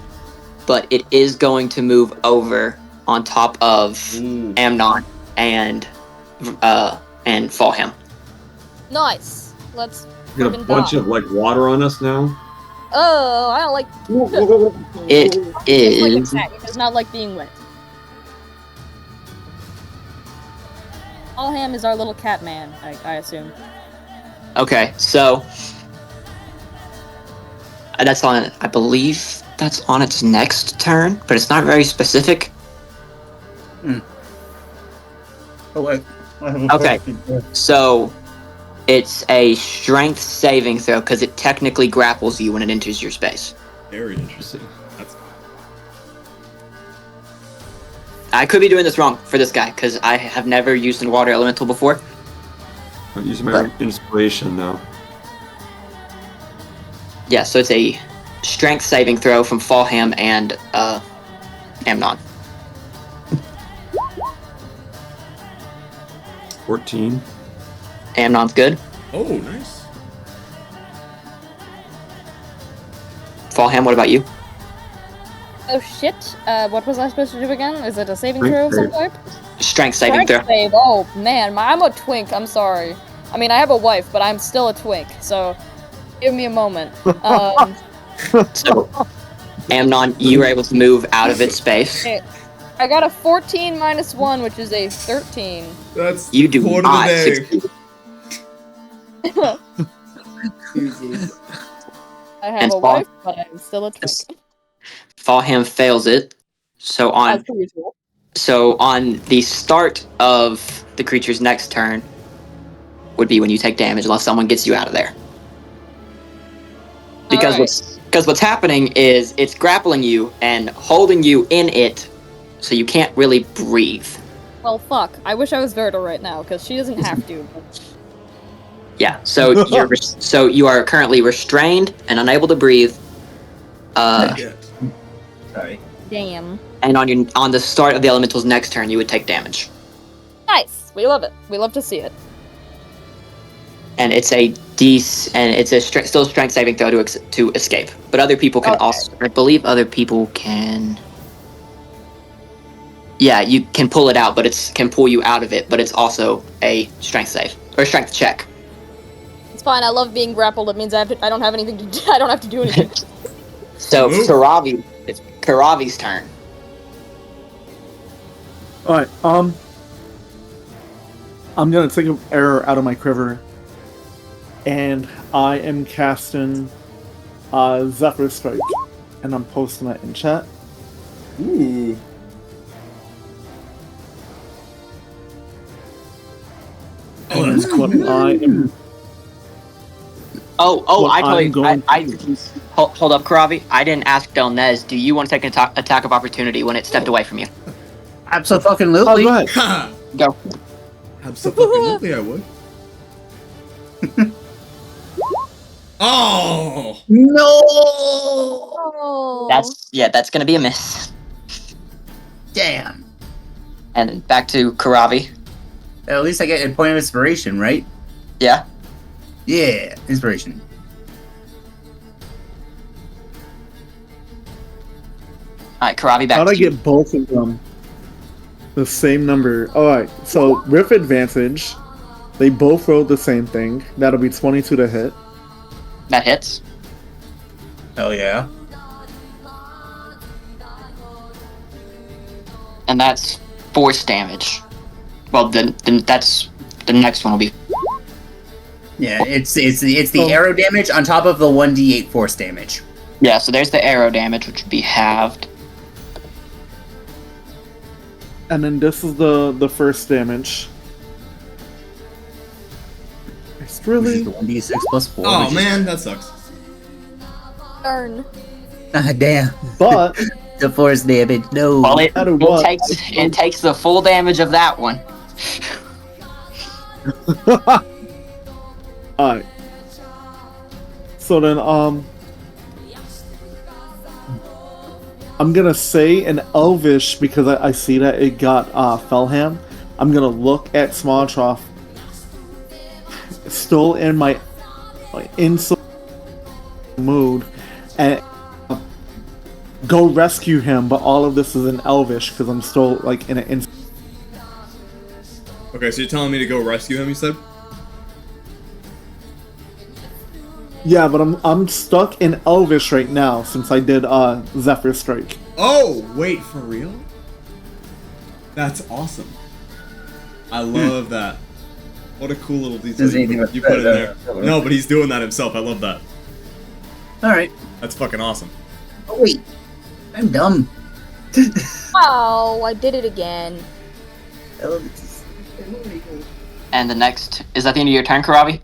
but it is going to move over on top of Ooh. Amnon and fall him. Nice. Let's. We got a bunch of like water on us now. Oh, I don't like. It It's like a is cat. It does not like being wet. Allham is our little cat man, I assume. okay. So that's on. I believe that's on its next turn, but it's not very specific. oh, wait. Okay. So it's a strength saving throw because it technically grapples you when it enters your space. Very interesting. That's I could be doing this wrong for this guy because I have never used a water elemental before. I'm using my inspiration now. Yeah, so it's a strength saving throw from Fallham and Amnon. 14. Amnon's good. Oh, nice. Fallham, what about you? Oh shit. What was I supposed to do again? Is it a saving throw of some type? Strength saving Strength throw. save. Oh man, I'm a twink. I'm sorry. I mean, I have a wife, but I'm still a twink. So, give me a moment. So, Amnon, you were able to move out of its space. Okay. I got a 14 minus 1, which is a 13. That's You do quarter not of the day. succeed. Jesus. I have And a wife, but I'm still a twink. Fallham fails it. So As per usual. on the start of the creature's next turn would be when you take damage unless someone gets you out of there. Because what's happening is it's grappling you and holding you in it so you can't really breathe. Well, fuck. I wish I was Verta right now, because she doesn't have to. Yeah, so you are currently restrained and unable to breathe. Yeah. Sorry. Damn. And on the start of the elemental's next turn, you would take damage. Nice. We love it. We love to see it. And it's a still strength saving throw to escape. But other people can Okay. also. I believe other people can. Yeah, you can pull it out, but can pull you out of it. But it's also a strength save or strength check. It's fine. I love being grappled. It means I don't have anything to do. I don't have to do anything. So Move. it's Karavi's turn. All right. I'm gonna take an arrow out of my quiver, and I am casting Zephyr Strike, and I'm posting that in chat. Ooh. Oh, that's cool. What I am. Oh! Well, I totally. I'm going Hold up, Karavi. I didn't ask Delnez. Do you want to take an attack of opportunity when it stepped away from you? Absolutely. Oh, go ahead. Ha! Go. Absolutely, I would. Oh! No. Oh. That's gonna be a miss. Damn. And back to Karavi. At least I get a point of inspiration, right? Yeah. Yeah, inspiration. All right, Karavi, back How'd to I you. get both of them the same number? Alright, so with advantage, they both rolled the same thing. That'll be 22 to hit. That hits. Hell yeah. And that's force damage. Well, then that's the next one will be. Yeah, it's the arrow damage on top of the 1d8 force damage. Yeah, so there's the arrow damage, which would be halved. And then this is the first damage. It's Which is really... the 1d6 plus 4. Oh which is- man, that sucks. Darn. Ah, damn. But, The force damage. No. Well, it matter what. takes the full damage of that one. Alright. So then, I'm gonna say in Elvish, because I see that it got Felham. I'm gonna look at Smalltroff, still in my insult mood, and go rescue him. But all of this is in Elvish because I'm still like in an Okay, so you're telling me to go rescue him, you said? Yeah, but I'm stuck in Elvish right now since I did Zephyr Strike. Oh, wait, for real? That's awesome. I love that. What a cool little detail you put in there. No, but he's doing that himself. I love that. Alright. That's fucking awesome. Oh, wait. I'm dumb. Oh, I did it again. And the next is that the end of your turn, Karavi?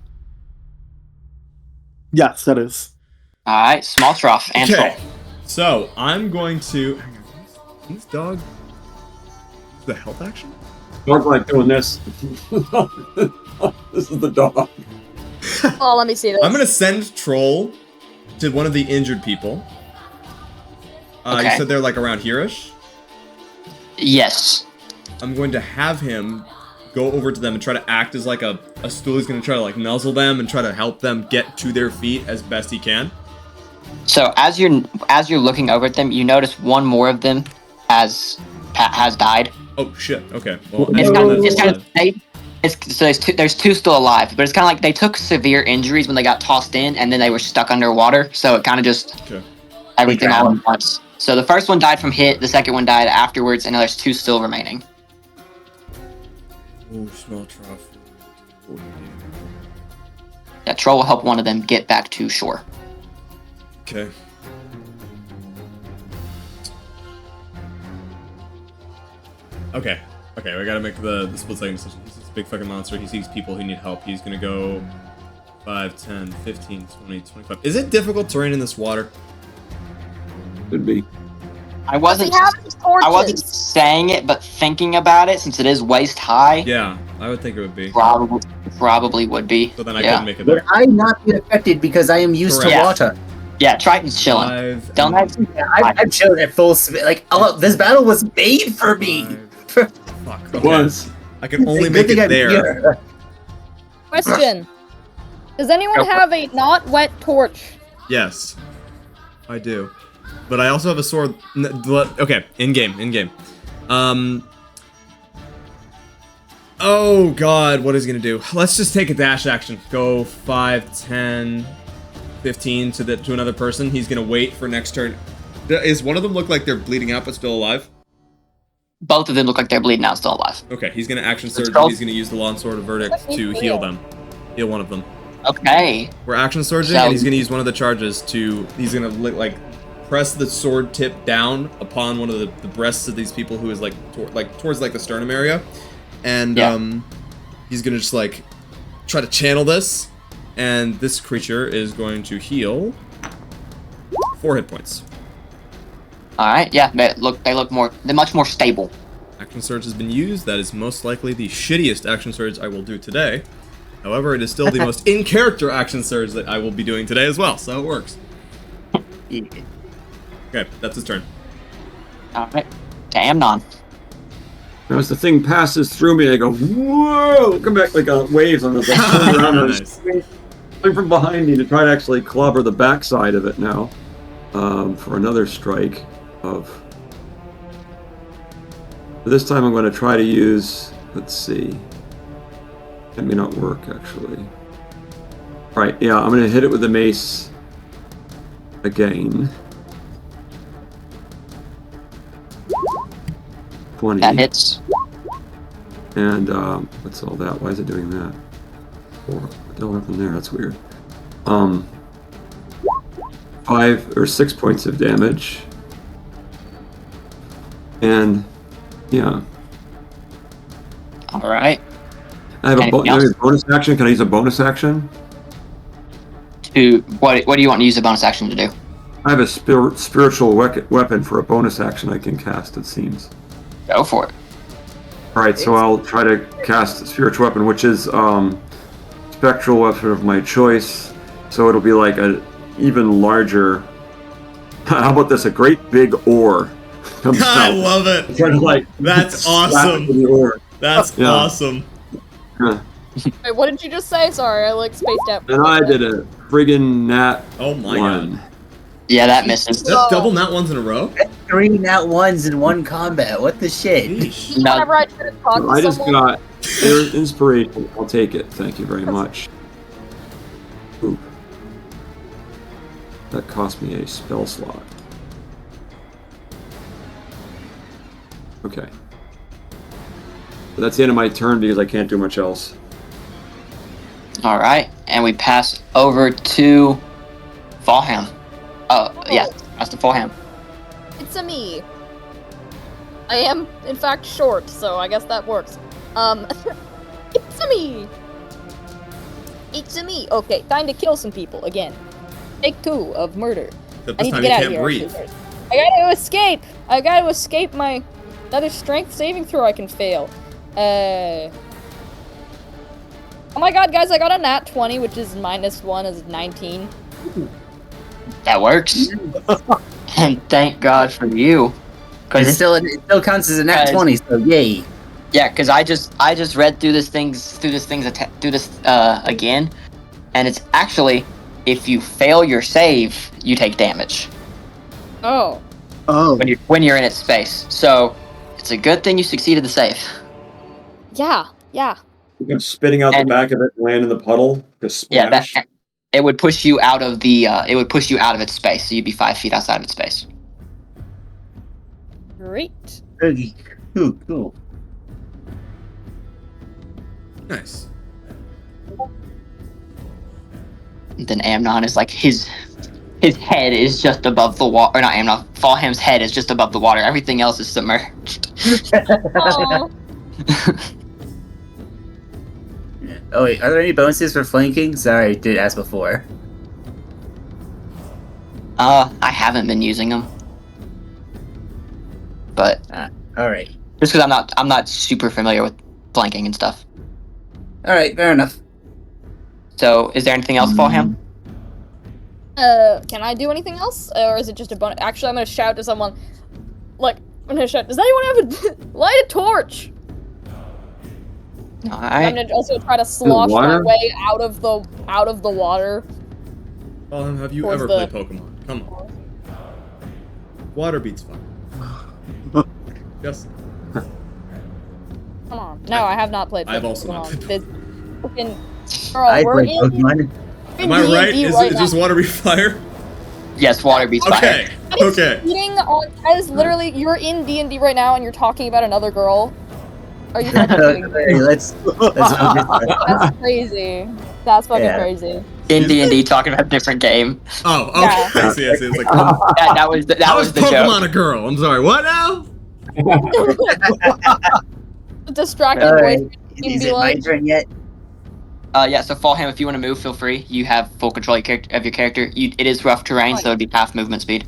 Yes, that is. All right, Smalltroff and Troll. Okay, so I'm going to. Hang on, who's dog? The health action? Dog like doing this. This is the dog. Oh, let me see this. I'm gonna send Troll to one of the injured people. You Okay. said they're like around here-ish? Yes. I'm going to have him go over to them and try to act as like a stool. He's going to try to like nuzzle them and try to help them get to their feet as best he can. So as you're looking over at them, you notice one more of them has died. Oh shit. Okay. Well, So there's two still alive, but it's kind of like they took severe injuries when they got tossed in, and then they were stuck underwater. So it kind of just everything all at once. So the first one died from hit, the second one died afterwards, and now there's two still remaining. Oh, small trough. Yeah, Troll will help one of them get back to shore. Okay. Okay, we gotta make the split second decision. He's this big fucking monster. He sees people who need help. He's gonna go 5, 10, 15, 20, 25. Is it difficult terrain in this water? Could be. I wasn't saying it, but thinking about it, since it is waist high, Yeah, I would think it would be. probably would be. So then I Yeah. couldn't make it Would there. I not be affected because I am used Correct. to water? Yeah, Triton's chilling. 5, Don't and have Yeah, I'm chilling at full speed. Like, oh, this battle was made for me. 5. Fuck. It Okay. was. I can only Good make thing it I'm there. here. Question. Does anyone Go for have a not wet torch? Yes, I do. But I also have a sword. Okay, in game. Oh god, what is he gonna do? Let's just take a dash action. Go 5, 10, 15 to another person. He's gonna wait for next turn. Is one of them look like they're bleeding out but still alive? Both of them look like they're bleeding out, still alive. Okay, he's gonna action surge. go. And he's gonna use the long sword of verdict to heal them. Heal one of them. Okay. We're action surging, So- and he's gonna use one of the charges to. He's gonna like press the sword tip down upon one of the breasts of these people who is like towards like the sternum area, and Yeah. he's gonna just like try to channel this, and this creature is going to heal 4 hit points. All right. Yeah, they're much more stable. Action surge has been used. That is most likely the shittiest action surge I will do today. However, it is still the most in-character action surge that I will be doing today as well, so it works. Okay, that's his turn. All right. To Amnon. Now, as the thing passes through me, I go, whoa! Come back like a wave on the back. Nice. Coming from behind me to try to actually clobber the backside of it now. For another strike of. This time I'm going to try to use. Let's see. That may not work actually. Right, yeah, I'm going to hit it with the mace again. 20. That hits. And what's all that? Why is it doing that? What the hell happened there? That's weird. 5 or 6 points of damage. And yeah. All right. I have a Anything else? bonus action. Can I use a bonus action? What do you want to use the bonus action to do? I have a spiritual weapon for a bonus action I can cast, it seems. Go for it. Alright, so I'll try to cast a spiritual weapon, which is spectral weapon of my choice. So it'll be like a even larger. How about this? A great big oar comes I out. love it. Trying to like That's slap awesome. it with the oar. That's Yeah. awesome. Yeah. Wait, what did you just say? Sorry, I like spaced out. And I did a friggin' nat Oh my 1. god. Yeah, that misses. That's double nat ones in a row? 3 nat 1s in one combat. What the shit? Sheesh. No. Whenever I try to talk to I just someone, got inspiration. I'll take it. Thank you very much. Oop. That cost me a spell slot. Okay. But that's the end of my turn because I can't do much else. All right, and we pass over to Fallham. Yeah, that's the Fallham. it's a me. I am, in fact, short, so I guess that works. It's a me. It's a me. Okay, time to kill some people again. Take 2 of murder. Except I this need to time get you out of can't here. breathe. actually. I gotta escape. I gotta escape my another strength saving throw I can fail. Oh my god, guys! I got a nat 20, which is -1 is 19. That works. And thank God for you, It because still counts as a nat 20, so yay. yeah, because I just read through this again, and it's actually if you fail your save, you take damage Oh. Oh. when you're in its space. So it's a good thing you succeeded the save. Yeah. I'm spitting out And- the back of it and land in the puddle. Just Yeah, splash. it would push you out of its space, so you'd be 5 feet outside of its space. Great. Cool. Nice. Then Amnon is like his head is just above the water, or not Amnon. Fallham's head is just above the water. Everything else is submerged. Aw. Oh wait, are there any bonuses for flanking? Sorry, I did ask before. I haven't been using them, but Alright. just because I'm not super familiar with flanking and stuff. Alright, fair enough. So, is there anything else, Fallham? Can I do anything else? Or is it just a bonus? Actually, I'm gonna shout to someone. Like, I'm gonna shout, does anyone have a light a torch? I'm Alright. gonna also try to slosh my water? way out of the water. Well, have you Towards ever the- played Pokemon? Come on. Water beats fire. Yes. Come on. No, I have not played. I've also not Pokemon. played Fucking girl, I we're play in Pokemon. Am I right? D&D Is right it just now. water beat fire? Yes, water beats fire. Okay. Okay. That is literally, you're in D&D right now and you're talking about another girl. Are you fucking kidding me? Hey, let's focus. That's crazy. That's fucking Yeah. crazy. In D&D, talking about a different game. Oh, okay. Yeah. I see. It's like, That was the, how that is was the Pokemon joke. a girl? I'm sorry. What now? Distracted Alright. voice. Is be it my like- turn yet? Yeah, so Fallham, if you want to move, feel free. You have full control of your character. It is rough terrain, so it'd be half movement speed.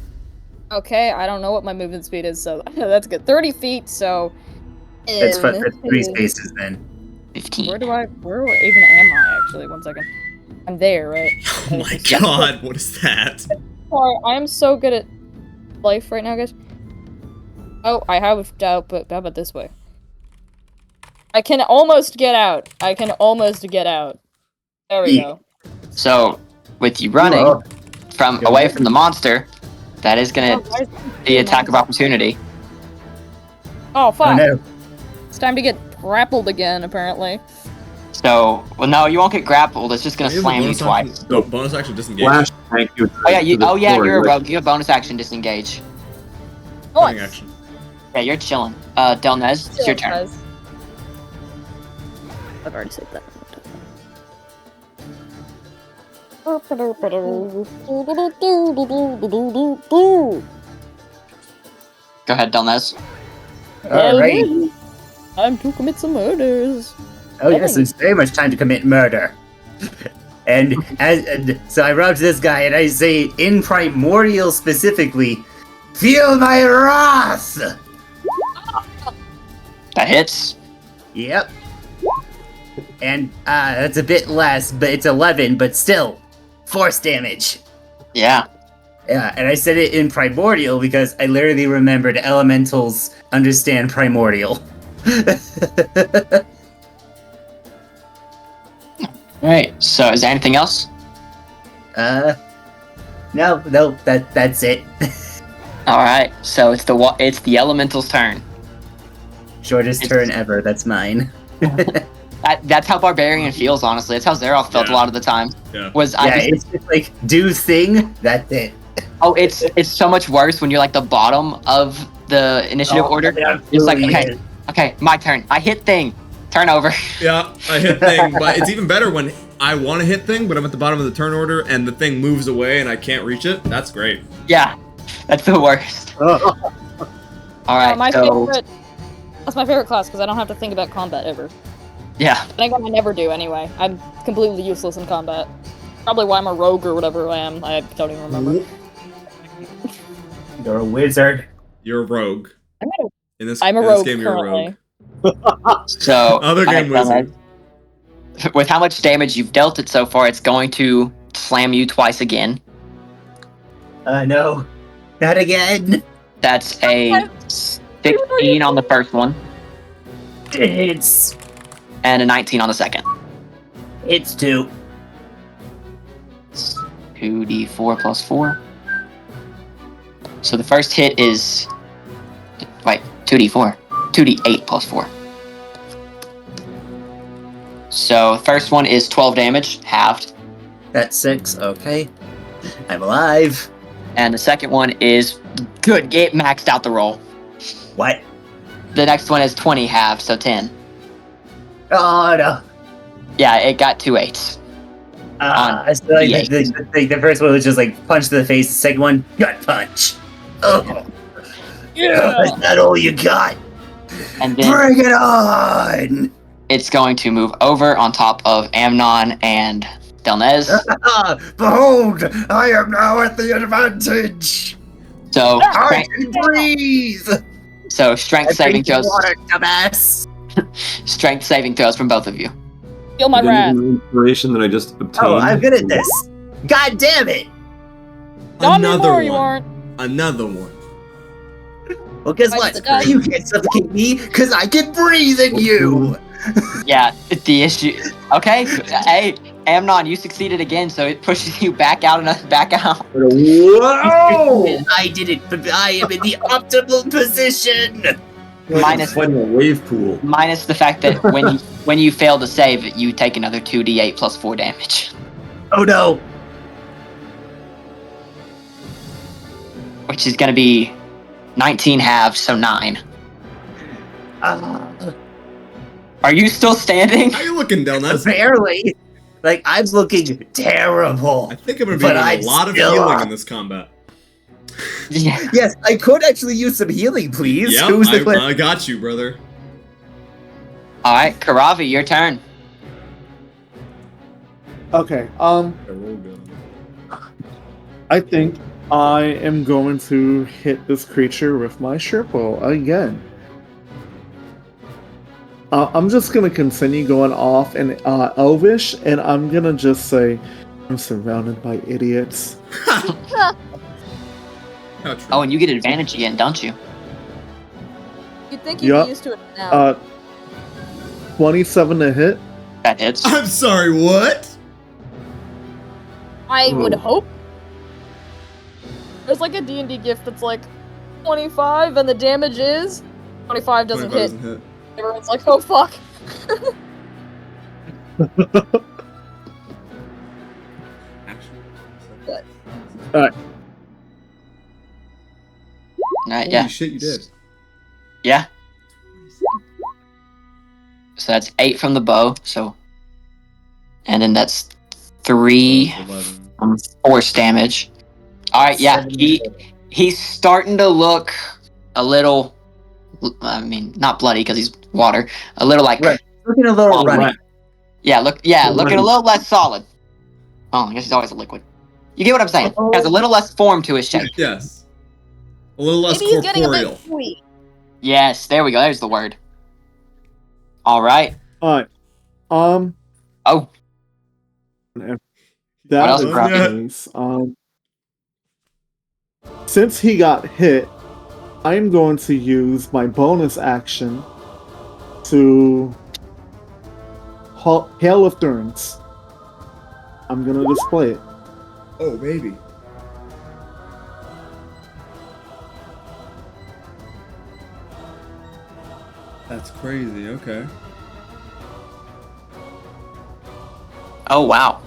Okay, I don't know what my movement speed is, so that's good. 30 feet, so... That's fun. That's 3 uh, spaces then. 15. Where even am I, actually? 1 second. I'm there, right? Oh my god, what is that? Sorry, I am so good at life right now, guys. Oh, I have doubt, but how about this way? I can almost get out. There we go. So, with you running Oh. from away from the monster, that is Oh, gonna why is- be attack of opportunity. Oh, Oh fuck. no. It's time to get grappled again, apparently. So, well, no, you won't get grappled. It's just gonna Can you slam you bonus twice. action- No, bonus action disengage. Flash thank you. Oh yeah, to the floor. you're a Like, rogue. You have bonus action disengage. Running Nice. action. Yeah, you're chilling. Delnez, it's your turn. Guys. I've already said that. Go ahead, Delnez. Alright. Time to commit some murders. Oh yes, it's very much time to commit murder. and so I rub to this guy and I say, in primordial specifically, feel my wrath! That hits. Yep. And that's a bit less, but it's 11, but still, force damage. Yeah. Yeah, and I said it in primordial because I literally remembered elementals understand primordial. Alright, so is there anything else? No, that's it. Alright, so it's the elemental's turn. Shortest turn ever, that's mine. That's how Barbarian feels, honestly. That's how Xeroth felt a Yeah. lot of the time. Yeah. It's just like, do thing, that's it. Oh, it's so much worse when you're like the bottom of the initiative order. It's like, okay, my turn. I hit thing. Turn over. Yeah, I hit thing, but it's even better when I want to hit thing, but I'm at the bottom of the turn order and the thing moves away and I can't reach it. That's great. Yeah, that's the worst. Alright, my so favorite. That's my favorite class because I don't have to think about combat ever. yeah. I think I never do anyway. I'm completely useless in combat. Probably why I'm a rogue or whatever I am. I don't even remember. You're a wizard. You're a rogue. In this, I'm a in this rogue game, you're a currently. rogue. So Other game alright, wizard. with how much damage you've dealt it so far, it's going to slam you twice again. No. Not again. That's a 16 on the first one It's and a 19 on the second. 2. 2d4 plus 4. So the first hit is... Wait, 2d4. 2d8 plus 4. So first one is 12 damage, halved. That's 6, okay. I'm alive. And the second one is... Good, it maxed out the roll. What? The next one is 20 halved, so 10. Oh no. Yeah, it got 2 8s. So like the first one was just like punch to the face, the second one, gut punch. Oh. Yeah. Is that all you got? And then Bring it on! it's going to move over on top of Amnon and Delnez. Behold, I am now at the advantage. So, I can breathe. so strength saving throws. Water, dumbass. Strength saving throws from both of you. Feel my the wrath. inspiration that I just obtained. Oh, I'm good at this. God damn it! Not Another anymore, you one. aren't. Another one. Well, guess Right, what? the guy- You can't suffocate me because I can breathe in you. Yeah, the issue. Okay, hey, Amnon, you succeeded again, so it pushes you back out and back out. Whoa! I did it, but I am in the optimal position. Minus- fighting a wave pool. Minus the fact that when you fail to save, you take another 2d8 plus 4 damage, Oh no! which is gonna be 19 halves, so 9. Are you still standing? How you looking, Delnez? Barely. Like I'm looking terrible. I think I'm gonna be But doing I'm a lot of still healing up. in this combat. Yeah. Yes, I could actually use some healing, please. Yeah, Who's the I got you, brother. All right, Karavi, your turn. Okay. I roll good. I think I am going to hit this creature with my Sherpo again. I'm just gonna continue going off in Elvish, and I'm gonna just say, "I'm surrounded by idiots." How true. Oh, and you get advantage again, don't you? You'd think you'd Yup. be used to it now. 27 to hit. That hits. I'm sorry, what? I would Oh. hope. There's like a D&D gift that's like 25 and the damage is 25 doesn't 25 hit. doesn't hit. Everyone's like, oh fuck. Holy Yeah. shit, you did. Yeah. So that's 8 from the bow. So, and then that's 3 11. force damage. All right. Yeah. He's starting to look a little. I mean, not bloody because he's water. A little like. Right. Looking a little Oh, runny. right. Yeah. Looking a Runny. little less solid. Oh, I guess he's always a liquid. You get what I'm saying? Has a little less form to his shape. Yes. A little less Maybe he's getting a corporeal. bit sweet. Yes. There we go. There's the word. All right. Alright. Oh. That else, is Robbie? nice. Since he got hit, I'm going to use my bonus action to Hail of Thorns. I'm gonna display it. Oh, baby. That's crazy, okay. Oh wow.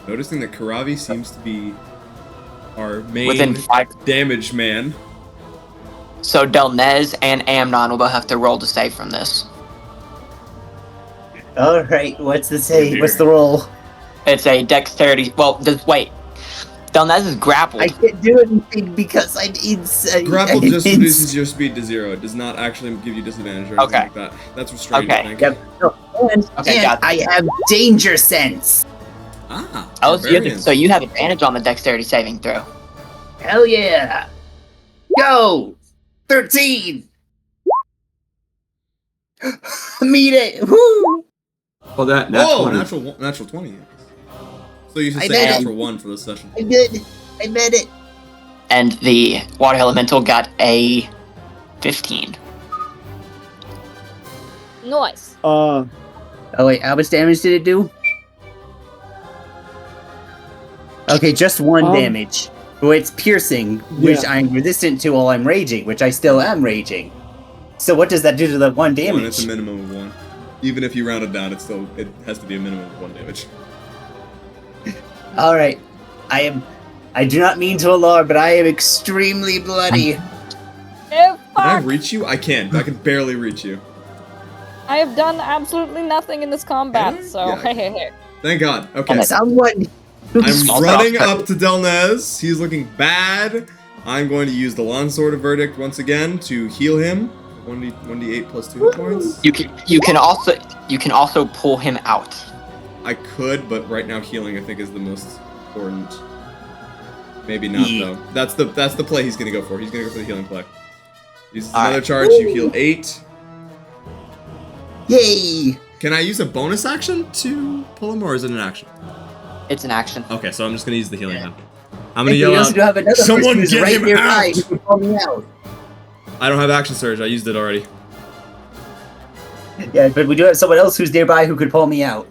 Noticing that Karavi seems to be our main Within 5. damage man. So Delnez and Amnon will both have to roll to save from this. All right. What's the say? What's the roll? It's a dexterity. Well, wait. Delnez is grappled. I can't do anything because I need. Grapple just reduces your speed to 0. It does not actually give you disadvantage or anything Okay. like that. That's restrained, Okay. I think. Yep. And Okay, got it. I have danger sense. Ah. Oh, barbarians. so you have advantage on the dexterity saving throw. Hell yeah! Go! 13! Meet it! Woo! Oh, that Whoa, 20. natural 20. So you should I say did it. natural 1 for this session. I did! I meant it! And the water elemental got a 15. Nice. Oh wait, how much damage did it do? Okay, just 1 damage. Well, it's piercing, which Yeah. I'm resistant to while I'm raging, which I still am raging. So what does that do to the 1 damage? 1, it's a minimum of 1. Even if you round it down, it has to be a minimum of 1 damage. Alright. I do not mean to alarm, but I am extremely bloody. Oh, Can I fuck! reach you? I can't. I can barely reach you. I have done absolutely nothing in this combat, Really? so Yeah. hey. Thank God. Okay. Someone... I'm Small running dog. up to Delnez. He's looking bad. I'm going to use the Longsword of Verdict once again to heal him. 1d8 plus 2 hit points. You can also pull him out. I could, but right now healing I think is the most important. Maybe not Yeah. though. That's the play he's gonna go for. He's gonna go for the healing play. Uses All another right. charge. You heal 8. Yay! Can I use a bonus action to pull him, or is it an action? It's an action. Okay, so I'm just gonna use the healing then. I'm gonna yell We also out. do have another Someone person who's get right him nearby out! who can call me out. I don't have action surge. I used it already. Yeah, but we do have someone else who's nearby who could pull me out.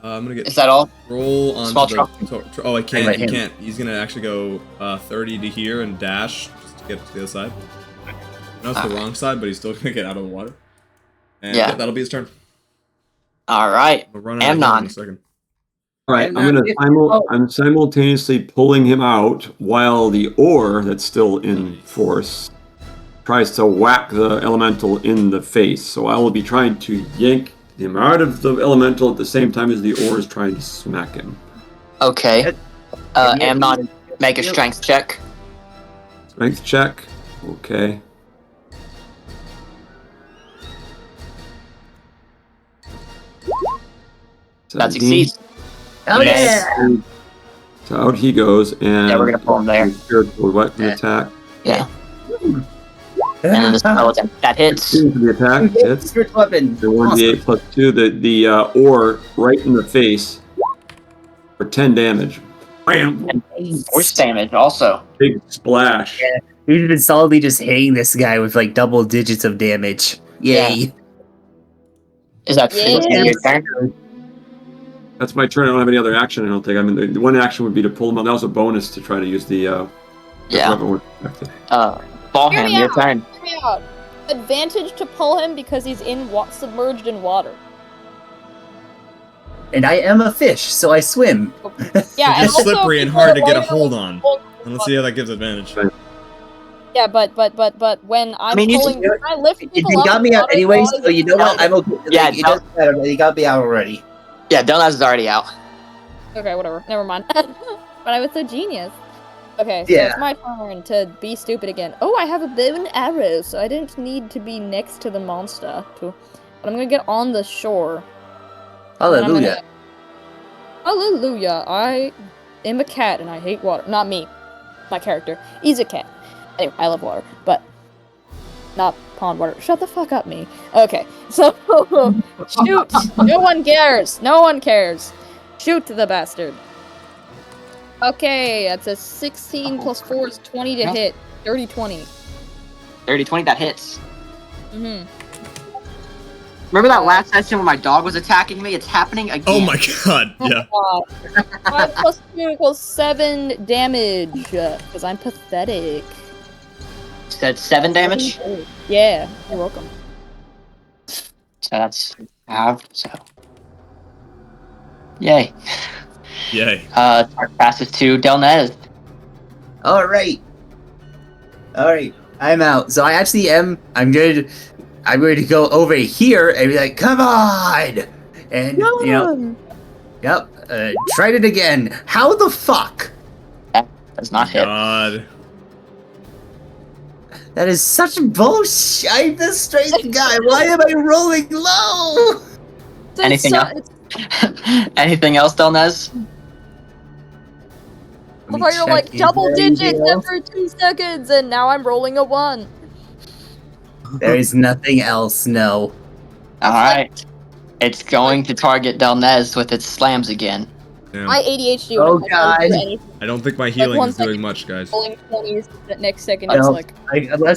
I'm gonna get. Is that all? Roll on Small the. Oh, I can't. let He him. can't. He's gonna actually go 30 to here and dash just to get to the other side. No, it's the Alright. wrong side, but he's still gonna get out of the water. And Yeah. that'll be his turn. All right. We'll run out of here in a Amnon. second. All right, And I'm not gonna. 50. I'm simultaneously pulling him out while the ore that's still in force tries to whack the elemental in the face. So I will be trying to yank him out of the elemental at the same time as the ore is trying to smack him. Okay. Yeah, Amnon, make a strength check. Strength check. Okay. That 17. succeeds. Oh Nice. yeah! So out he goes, and Yeah, we're gonna pull him there. Spiritual weapon Yeah. attack. Yeah. And then the skeleton. That hits. 16 for the attack. Hits. Spirit weapon. The 1d8 plus 2. The ore right in the face for 10 damage. Bam! And force damage also. Big splash. Yeah. We've been solidly just hitting this guy with like double digits of damage. Yay! Is that Yeah. your turn? That's my turn. I don't have any other action. I don't think. I mean, the one action would be to pull him out. That was a bonus to try to use the. Yeah. weapon with- Ballham, me your out. turn. Hear me out. Advantage to pull him because he's submerged in water. And I am a fish, so I swim. Yeah, and It's also slippery and people hard to are get a lighter hold than on. full And let's see how that gives advantage. Yeah, but when I'm mean, you pulling, just- when I lift people He up got in me out water, anyway, they're so you know what? already- I'm okay. Yeah, Like, it doesn't matter. He got me out already. Yeah, Donaz is already out. Okay, whatever. Never mind. But I was so genius. Okay, so Yeah. it's my turn to be stupid again. Oh, I have a bow and arrow, so I didn't need to be next to the monster. But I'm gonna get on the shore. and then I'm Hallelujah. Hallelujah! I am a cat and I hate water. Not me. My character. He's a cat. Anyway, I love water, but not pond water. Shut the fuck up, me. Okay, so shoot! No one cares! No one cares! Shoot the bastard! Okay, that's a 16 plus 4 is 20 to hit. Dirty 20. 30-20, that hits. Mm-hmm. Remember that last session when my dog was attacking me? It's happening again. Oh my god, yeah. 5 plus 2 equals 7 damage. Because I'm pathetic. Said 7 damage? Yeah, you're welcome. So that's half, so. Yay. Yay. Passes to Delnez. Alright. Alright. I'm out. So I actually am. I'm going to go over here and be like, come on! And, you know. Yep. Tried it again. How the fuck? That does not hit. God. That is such bullshit. I'm the strength guy. Why am I rolling low? Anything else? Anything else, Delnez? Before you're like double digits every 2 seconds, and now I'm rolling a 1. There is nothing else, no. Alright. It's going to target Delnez with its slams again. Damn. My ADHD Oh, wouldn't let me do God. anything. I don't think my healing one is doing second. much, guys. Rolling 20s, the next second I it's don't- like,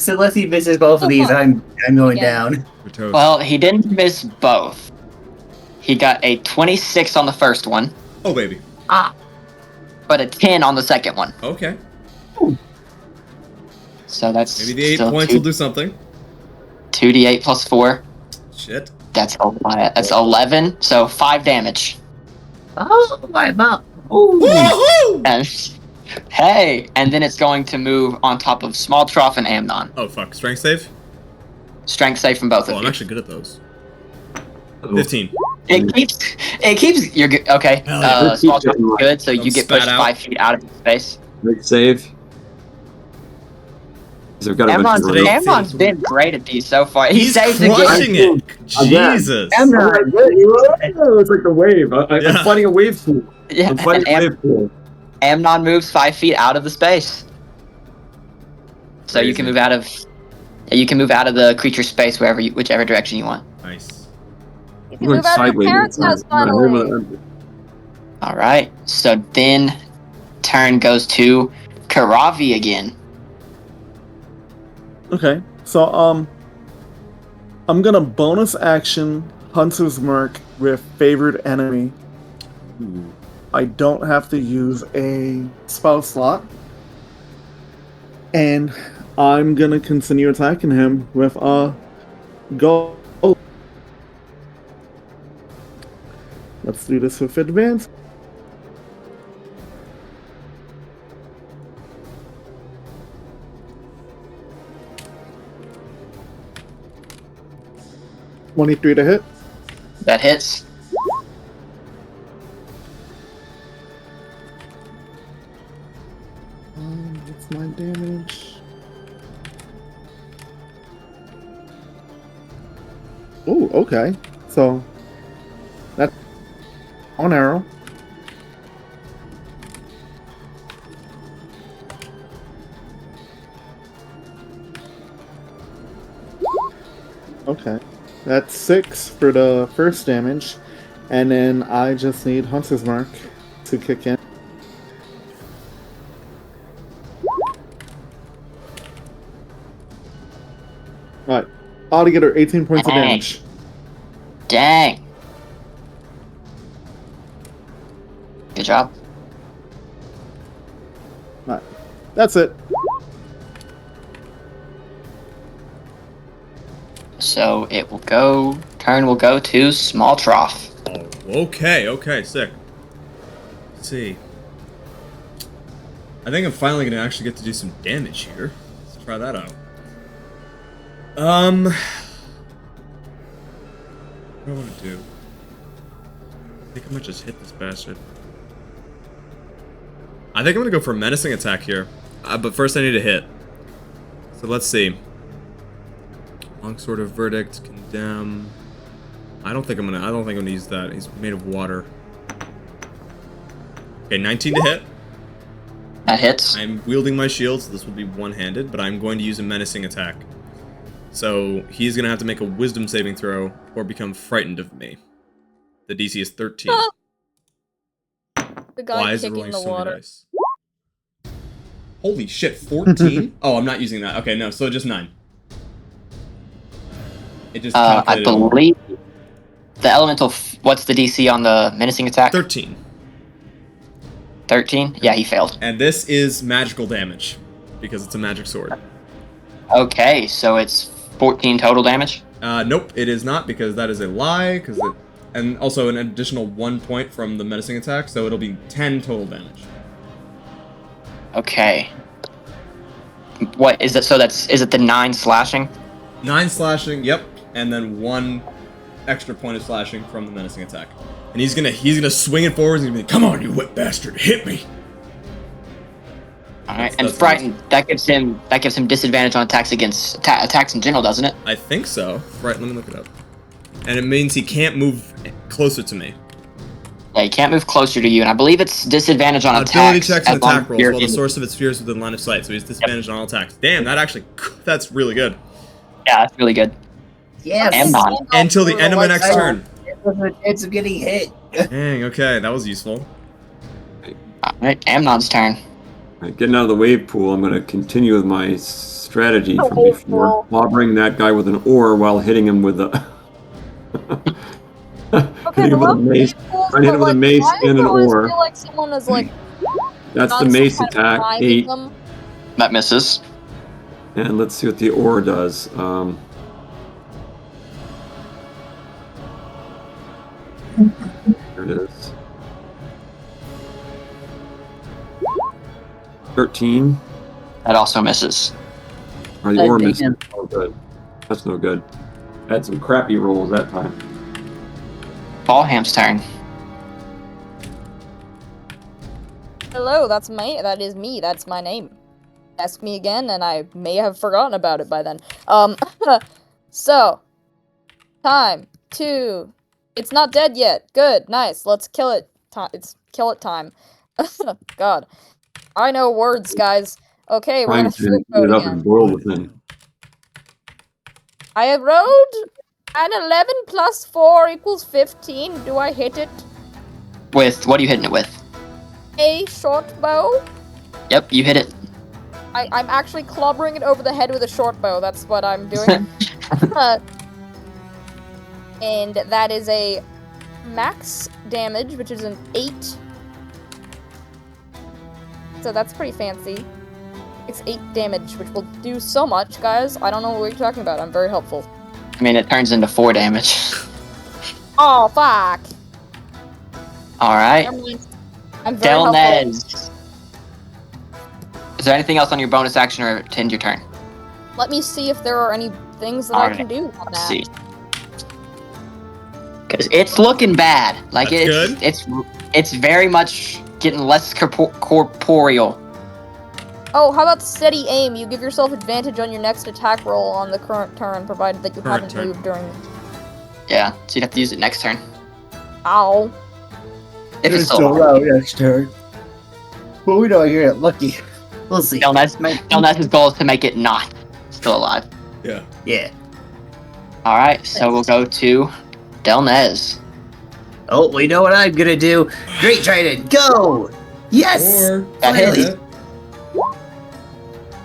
Unless he misses both of these, I'm going Yeah. down. We're toast. Well, he didn't miss both. He got a 26 on the first one, Oh, baby. but a 10 on the second one. Okay. So that's Maybe the 8 still points will do something. 2d8 plus 4. Shit. That's a lot. That's 11, so 5 damage. Oh, my mom. Oh. Woohoo! And hey, and then it's going to move on top of Small Trough and Amnon. Oh, fuck. Strength save? Strength save from both Oh, of I'm you. actually good at those. 15. It keeps. You're good. Okay. Hell yeah. Small Trough is good, so you Don't get spat pushed out. 5 feet out of space. Great save. 'Cause I've got a bunch of Today- rogues. Amnon's been great at these so far. He He's saved again. crushing it. Jesus. It's like the wave. I'm Yeah. fighting a wave pool. Yeah, I'm fighting and a wave pool. Amnon moves 5 feet out of the space. So you can Crazy. move out of. You can move out of the creature's space whichever direction you want. Nice. you can move out of your parents' house finally. All right. So then, turn goes to Karavi again. Okay, so I'm gonna bonus action Hunter's Mark with favored enemy. Ooh. I don't have to use a spell slot. And I'm gonna continue attacking him with go. Let's do this with advance. $23 to hit. That hits. What's my damage? Oh, okay. So that's on arrow. Okay. That's 6 for the first damage. And then I just need Hunter's Mark to kick in. Alright. Altogether 18 points of Dang. damage. Dang. Good job. Alright. That's it. So it will go. Turn will go to Small Trough. Oh, okay, sick. Let's see. I think I'm finally gonna actually get to do some damage here. Let's try that out. What do I want to do? I think I might just hit this bastard. I think I'm gonna go for a menacing attack here, but first I need to hit. So let's see. Longsword of Verdict, Condemn. I don't think I'm gonna use that. He's made of water. Okay, 19 to hit. That hits. I'm wielding my shield, so this will be one-handed, but I'm going to use a menacing attack. So he's gonna have to make a wisdom saving throw or become frightened of me. The DC is 13. The guy Why is it kicking rolling the so many water. dice? Holy shit, 14? Oh, I'm not using that. Okay, no, so just 9. It just I calculated believe the elemental. What's the DC on the menacing attack? 13. 13? Yeah, he failed. And this is magical damage because it's a magic sword. Okay, so it's 14 total damage. Nope, it is not because that is a lie. And also an additional 1 point from the menacing attack, so it'll be 10 total damage. Okay. What is it? So is it the 9 slashing? 9 slashing, yep, and then 1 extra point of slashing from the menacing attack. And he's gonna swing it forward. And he's gonna be, come on, you whip bastard, hit me. All right, That's and frightened. That gives him disadvantage on attacks against attacks in general, doesn't it? I think so. Right, let me look it up. And it means he can't move closer to me. Yeah, he can't move closer to you, and I believe it's disadvantage on attacks. Ability checks and as long attack as rolls you're while the in- source of its fear is within line of sight, so he's disadvantaged on all attacks. Damn, that's really good. Yeah, that's really good. Yes. Amnon. Until the end of my next turn. It's getting hit. Dang, okay, that was useful. All right, Amnon's turn. Right, getting out of the wave pool, I'm going to continue with my strategy Oh, from wave before. pool. Lobbering that guy with an oar while hitting him with a... Okay, hitting him with a mace. Trying to hit him with a mace and an I always oar. feel like someone is like That's the constantly mace kind of attack, priming 8. them. That misses. And let's see what the oar does. Here it is. 13. That also misses. Or the oar damn. missed. Oh, good. That's no good. I had some crappy rolls that time. Ballham's turn. Hello, that is me, that's my name. Ask me again, and I may have forgotten about it by then. So, time to... It's not dead yet. Good, nice, let's kill it. It's kill it time. God. I know words, guys. Okay, we're Trying gonna to flip get code it up again. and boil within. I have rolled an 11 plus 4 equals 15. Do I hit it? With what are you hitting it with? a short bow. Yep, you hit it. I'm actually clobbering it over the head with a short bow. That's what I'm doing. And that is a max damage, which is an 8. So that's pretty fancy. It's 8 damage, which will do so much, guys. I don't know what you're talking about. I'm very helpful. I mean, it turns into 4 damage. Oh, fuck. Alright. I'm very helpful. Delnez. Is there anything else on your bonus action or to end your turn? Let me see if there are any things that I can do on Let's that. see. Because it's looking bad. Like, That's it's very much getting less corporeal. Oh, how about steady aim? You give yourself advantage on your next attack roll on the current turn, provided that you haven't moved during. Yeah, so you'd have to use it next turn. Ow. If it's still still out next turn. But we know you're lucky. We'll see. Delnez's goal is to make it not still alive. Yeah. Yeah. Alright, so we'll go to Delnez. Oh, we know what I'm gonna do. Great Trident, go! Yes! Or That hits. it.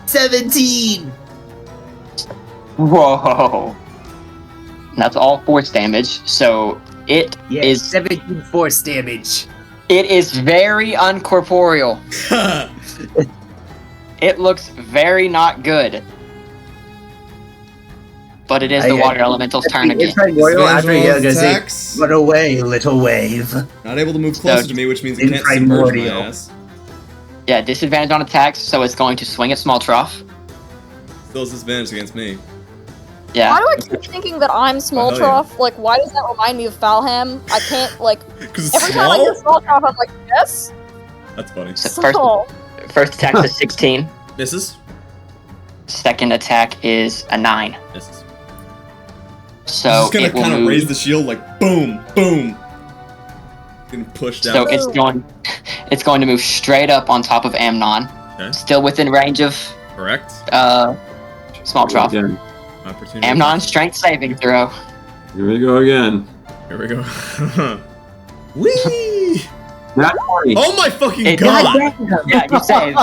17! Whoa. That's all force damage, so it Yeah, is 17 force damage. it is very uncorporeal. It looks very not good. But it is the water elemental's turn again. It's primordial after Disadvantage you're on gonna say, attacks. run away, little wave. Not able to move closer to me, which means it in can't submerge my primordial. ass. Yeah, disadvantage on attacks, so it's going to swing at small trough. Still has disadvantage against me. Yeah. Why do I keep thinking that I'm small Oh, hell trough? Like, why does that remind me of Falham? I can't, like, Because it's every time I hear small? small trough, I'm like, yes? That's funny. So Small. first attack is a 16. Misses? Second attack is a 9. Misses. So Just gonna it will kind of move. raise the shield like boom, boom. Getting pushed down. So it's going to move straight up on top of Amnon. Okay. Still within range of Correct. small trough. Again. Opportunity. Amnon strength saving throw. Here we go again. Here we go. Whee! Nat 20. Oh my fucking It- god! Yeah, you saved.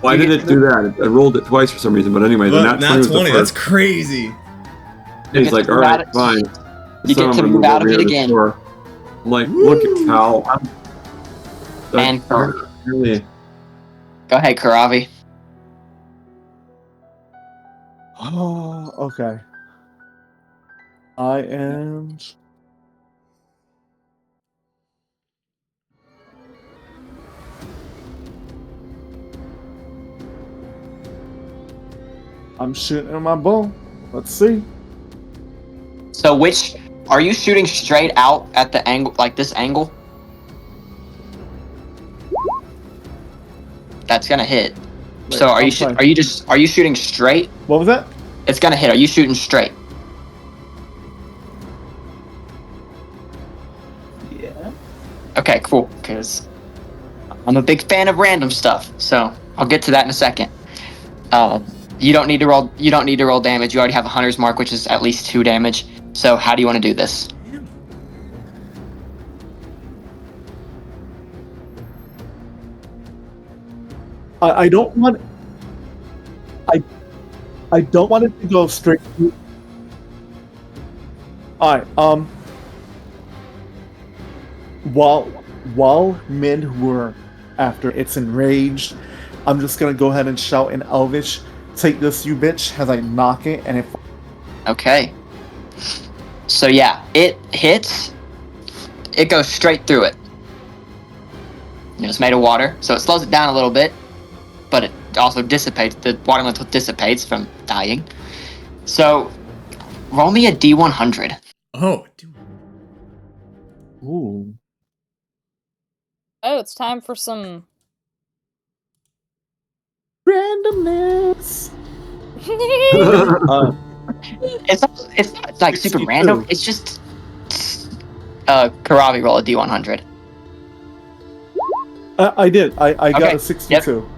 Why did it do that? I rolled it twice for some reason, but anyway, the Look, nat 20 was nat the 20, that's first. crazy. He's like, move alright, out of- fine. You So get I'm to gonna move out over of here it to the again. store. I'm like, look at Cal. And really. Go ahead, Karavi. Oh, okay. I am. I'm shooting my bow. Let's see. So are you shooting straight out at the angle, like this angle? That's gonna hit. Wait, So are I'm you sorry. are you shooting straight? What was that? It's gonna hit. Are you shooting straight? Yeah. Okay, cool. Because I'm a big fan of random stuff, so I'll get to that in a second. You don't need to roll. You don't need to roll damage. You already have a hunter's mark, which is at least 2 damage. So how do you want to do this? I don't want. I don't want it to go straight. All right. While men were after it's enraged, I'm just gonna go ahead and shout in Elvish, "Take this, you bitch!" as I knock it, and it. Okay. So yeah, it hits. It goes straight through it. It's made of water, so it slows it down a little bit, but it also dissipates. The water elemental dissipates from dying. So, roll me a D100. Oh, dude. Ooh. Oh, it's time for some... Randomness. It's not like super 62. random. It's just Karavi roll a D100. I did. I got Okay, a 62.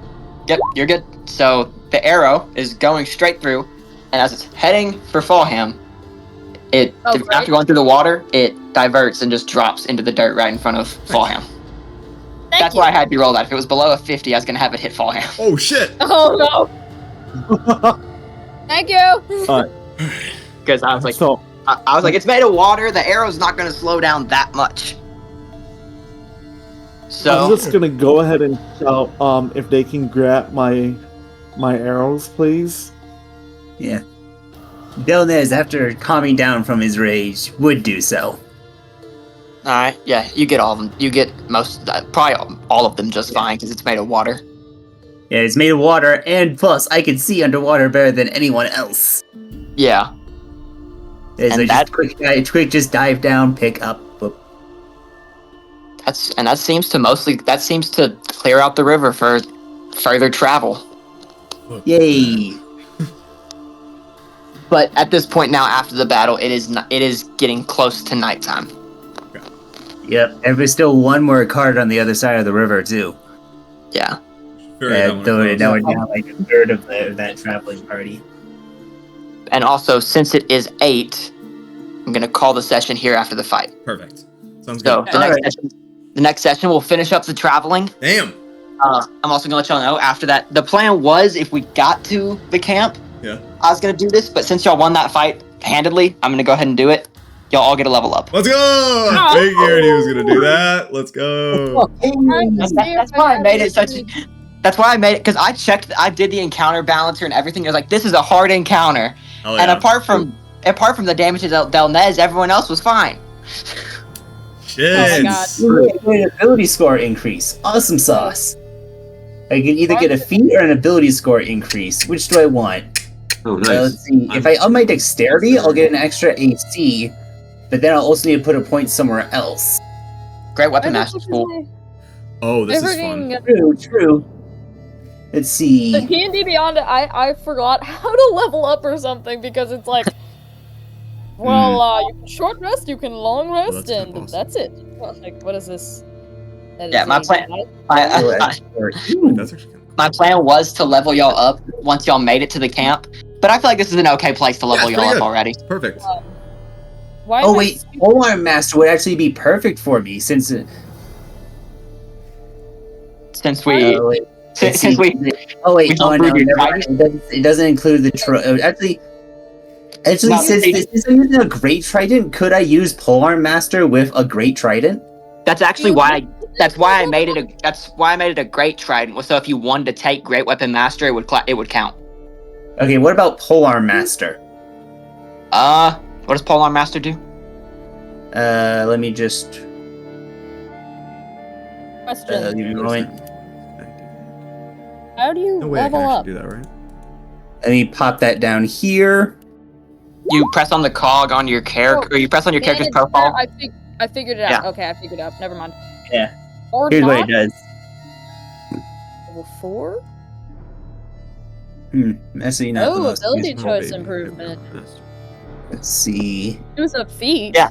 Yep, you're good. So the arrow is going straight through, and as it's heading for Falham, it Oh, great. after going through the water, it diverts and just drops into the dirt right in front of Falham. That's you. why I had you roll that. If it was below a 50, I was gonna have it hit fall down. Oh shit! Oh no! Thank you. Because I was like, So I was like, it's made of water. The arrow's not gonna slow down that much. I'm So just gonna go ahead and shout if they can grab my arrows, please. Yeah. Delnez, after calming down from his rage, would do so. alright, yeah, you get all of them. You get most, probably all of them just fine because it's made of water. Yeah, it's made of water, and plus, I can see underwater better than anyone else. Yeah, Yeah, so And just quick, just dive down, pick up. Boop. that seems to clear out the river for further travel. Yay! But at this point now, after the battle, it is getting close to nighttime. Yep, and there's still one more card on the other side of the river too. Yeah. Now we're down like a third of that traveling party. And also, since it is 8, I'm gonna call the session here after the fight. Perfect. Sounds So good. the next session, we'll finish up the traveling. Damn. I'm also gonna let y'all know after that. The plan was if we got to the camp, Yeah. I was gonna do this, but since y'all won that fight handedly, I'm gonna go ahead and do it. Y'all all get a level up. Let's go! I figured he was gonna do that. Let's go. That's why I made it such. That's why I made it, because I checked. I did the encounter balancer and everything. It was like, this is a hard encounter. Hell And yeah. apart from the damage to Delnez, everyone else was fine. Shit. God. An ability score increase. Awesome sauce. I can either get a feat or an ability score increase. Which do I want? Oh, nice. Let's see. If I up my dexterity, I'll get an extra AC, but then I'll also need to put a point somewhere else. Great weapon master school. Oh, this is fun. True. Let's see. The D&D Beyond, I forgot how to level up or something because it's like, well, you can short rest, you can long rest, that's kinda and awesome. that's it. Well, like, what is this? That Yeah, is my a- plan- That's actually kind of My plan was to level y'all up once y'all made it to the camp, but I feel like this is an okay place to level it's y'all pretty up good. already. Perfect. Why Oh am I wait, stupid? Polearm Master would actually be perfect for me since. Since we, Oh wait, let's since see. we, Oh wait, we oh don't no, brew never your mind. It doesn't include the actually. Actually, No, since I'm using a Great Trident, could I use Polearm Master with a Great Trident? that's actually why I made it a great trident. So if you wanted to take Great Weapon Master, it would count. Okay, what about Polearm Master? What does Polearm Master do? Let me just Question. give me a moment. How do you No way I can level actually up? do that, right? Let me pop that down here. You press on the cog on your character, or you press on your character's Manage profile. there, I figured it out. Yeah. Okay, I figured it out. Never mind. Yeah. Or Here's what not. it does. Level 4? Actually, not the Oh, most ability useful. choice improvement. Let's see. It was a feat. Yeah.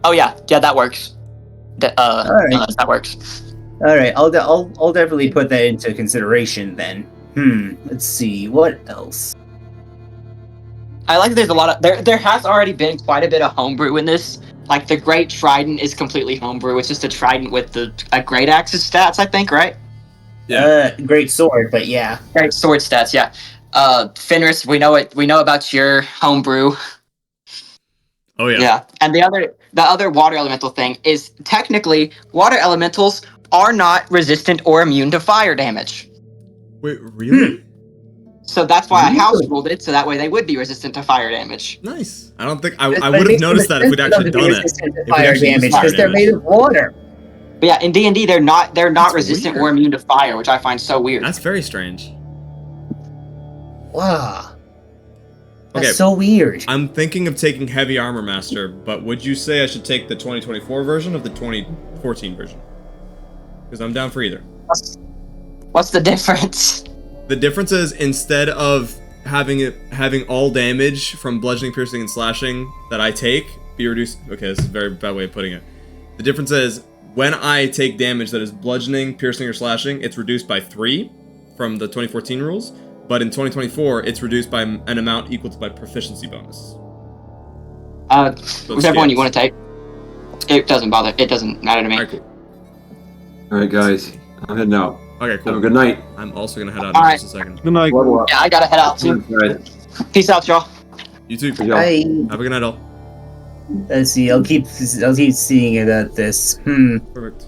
Oh yeah, that works. Alright. That works. All right, I'll definitely put that into consideration then. Let's see what else. I like that there's a lot of there has already been quite a bit of homebrew in this. Like the Great Trident is completely homebrew. It's just a trident with a Great Axe's stats, I think, right? Great sword, but yeah. Great sword stats, yeah. Fenris, we know about your homebrew. Oh yeah. Yeah. And the other water elemental thing is technically water elementals are not resistant or immune to fire damage. Wait, really? So that's why I house ruled it, so that way they would be resistant to fire damage. Nice. I don't think I would have noticed that if we'd actually done it. If we'd Fire actually used damage fire because they're damage. made of water. But yeah, in D&D they're not That's resistant weird. or immune to fire, which I find so weird. That's very strange. Wow. That's Okay. so weird. I'm thinking of taking Heavy Armor Master, but would you say I should take the 2024 version of the 2014 version? Because I'm down for either. What's the difference? The difference is instead of having all damage from bludgeoning, piercing, and slashing that I take be reduced. Okay, this is a very bad way of putting it. The difference is when I take damage that is bludgeoning, piercing, or slashing, it's reduced by 3 from the 2014 rules. But in 2024, it's reduced by an amount equal to my proficiency bonus. Whichever one you want to take. It doesn't bother. It doesn't matter to me. Alright, cool. All right, guys. I'm heading out. Okay, Have a cool. good night. I'm also gonna head out All in right. just a second. Good night. Level up. Yeah, I gotta head out too. Right. Peace out, y'all. You too. Good job. I Have a good night, all. let's see. I'll keep seeing it at this. Perfect.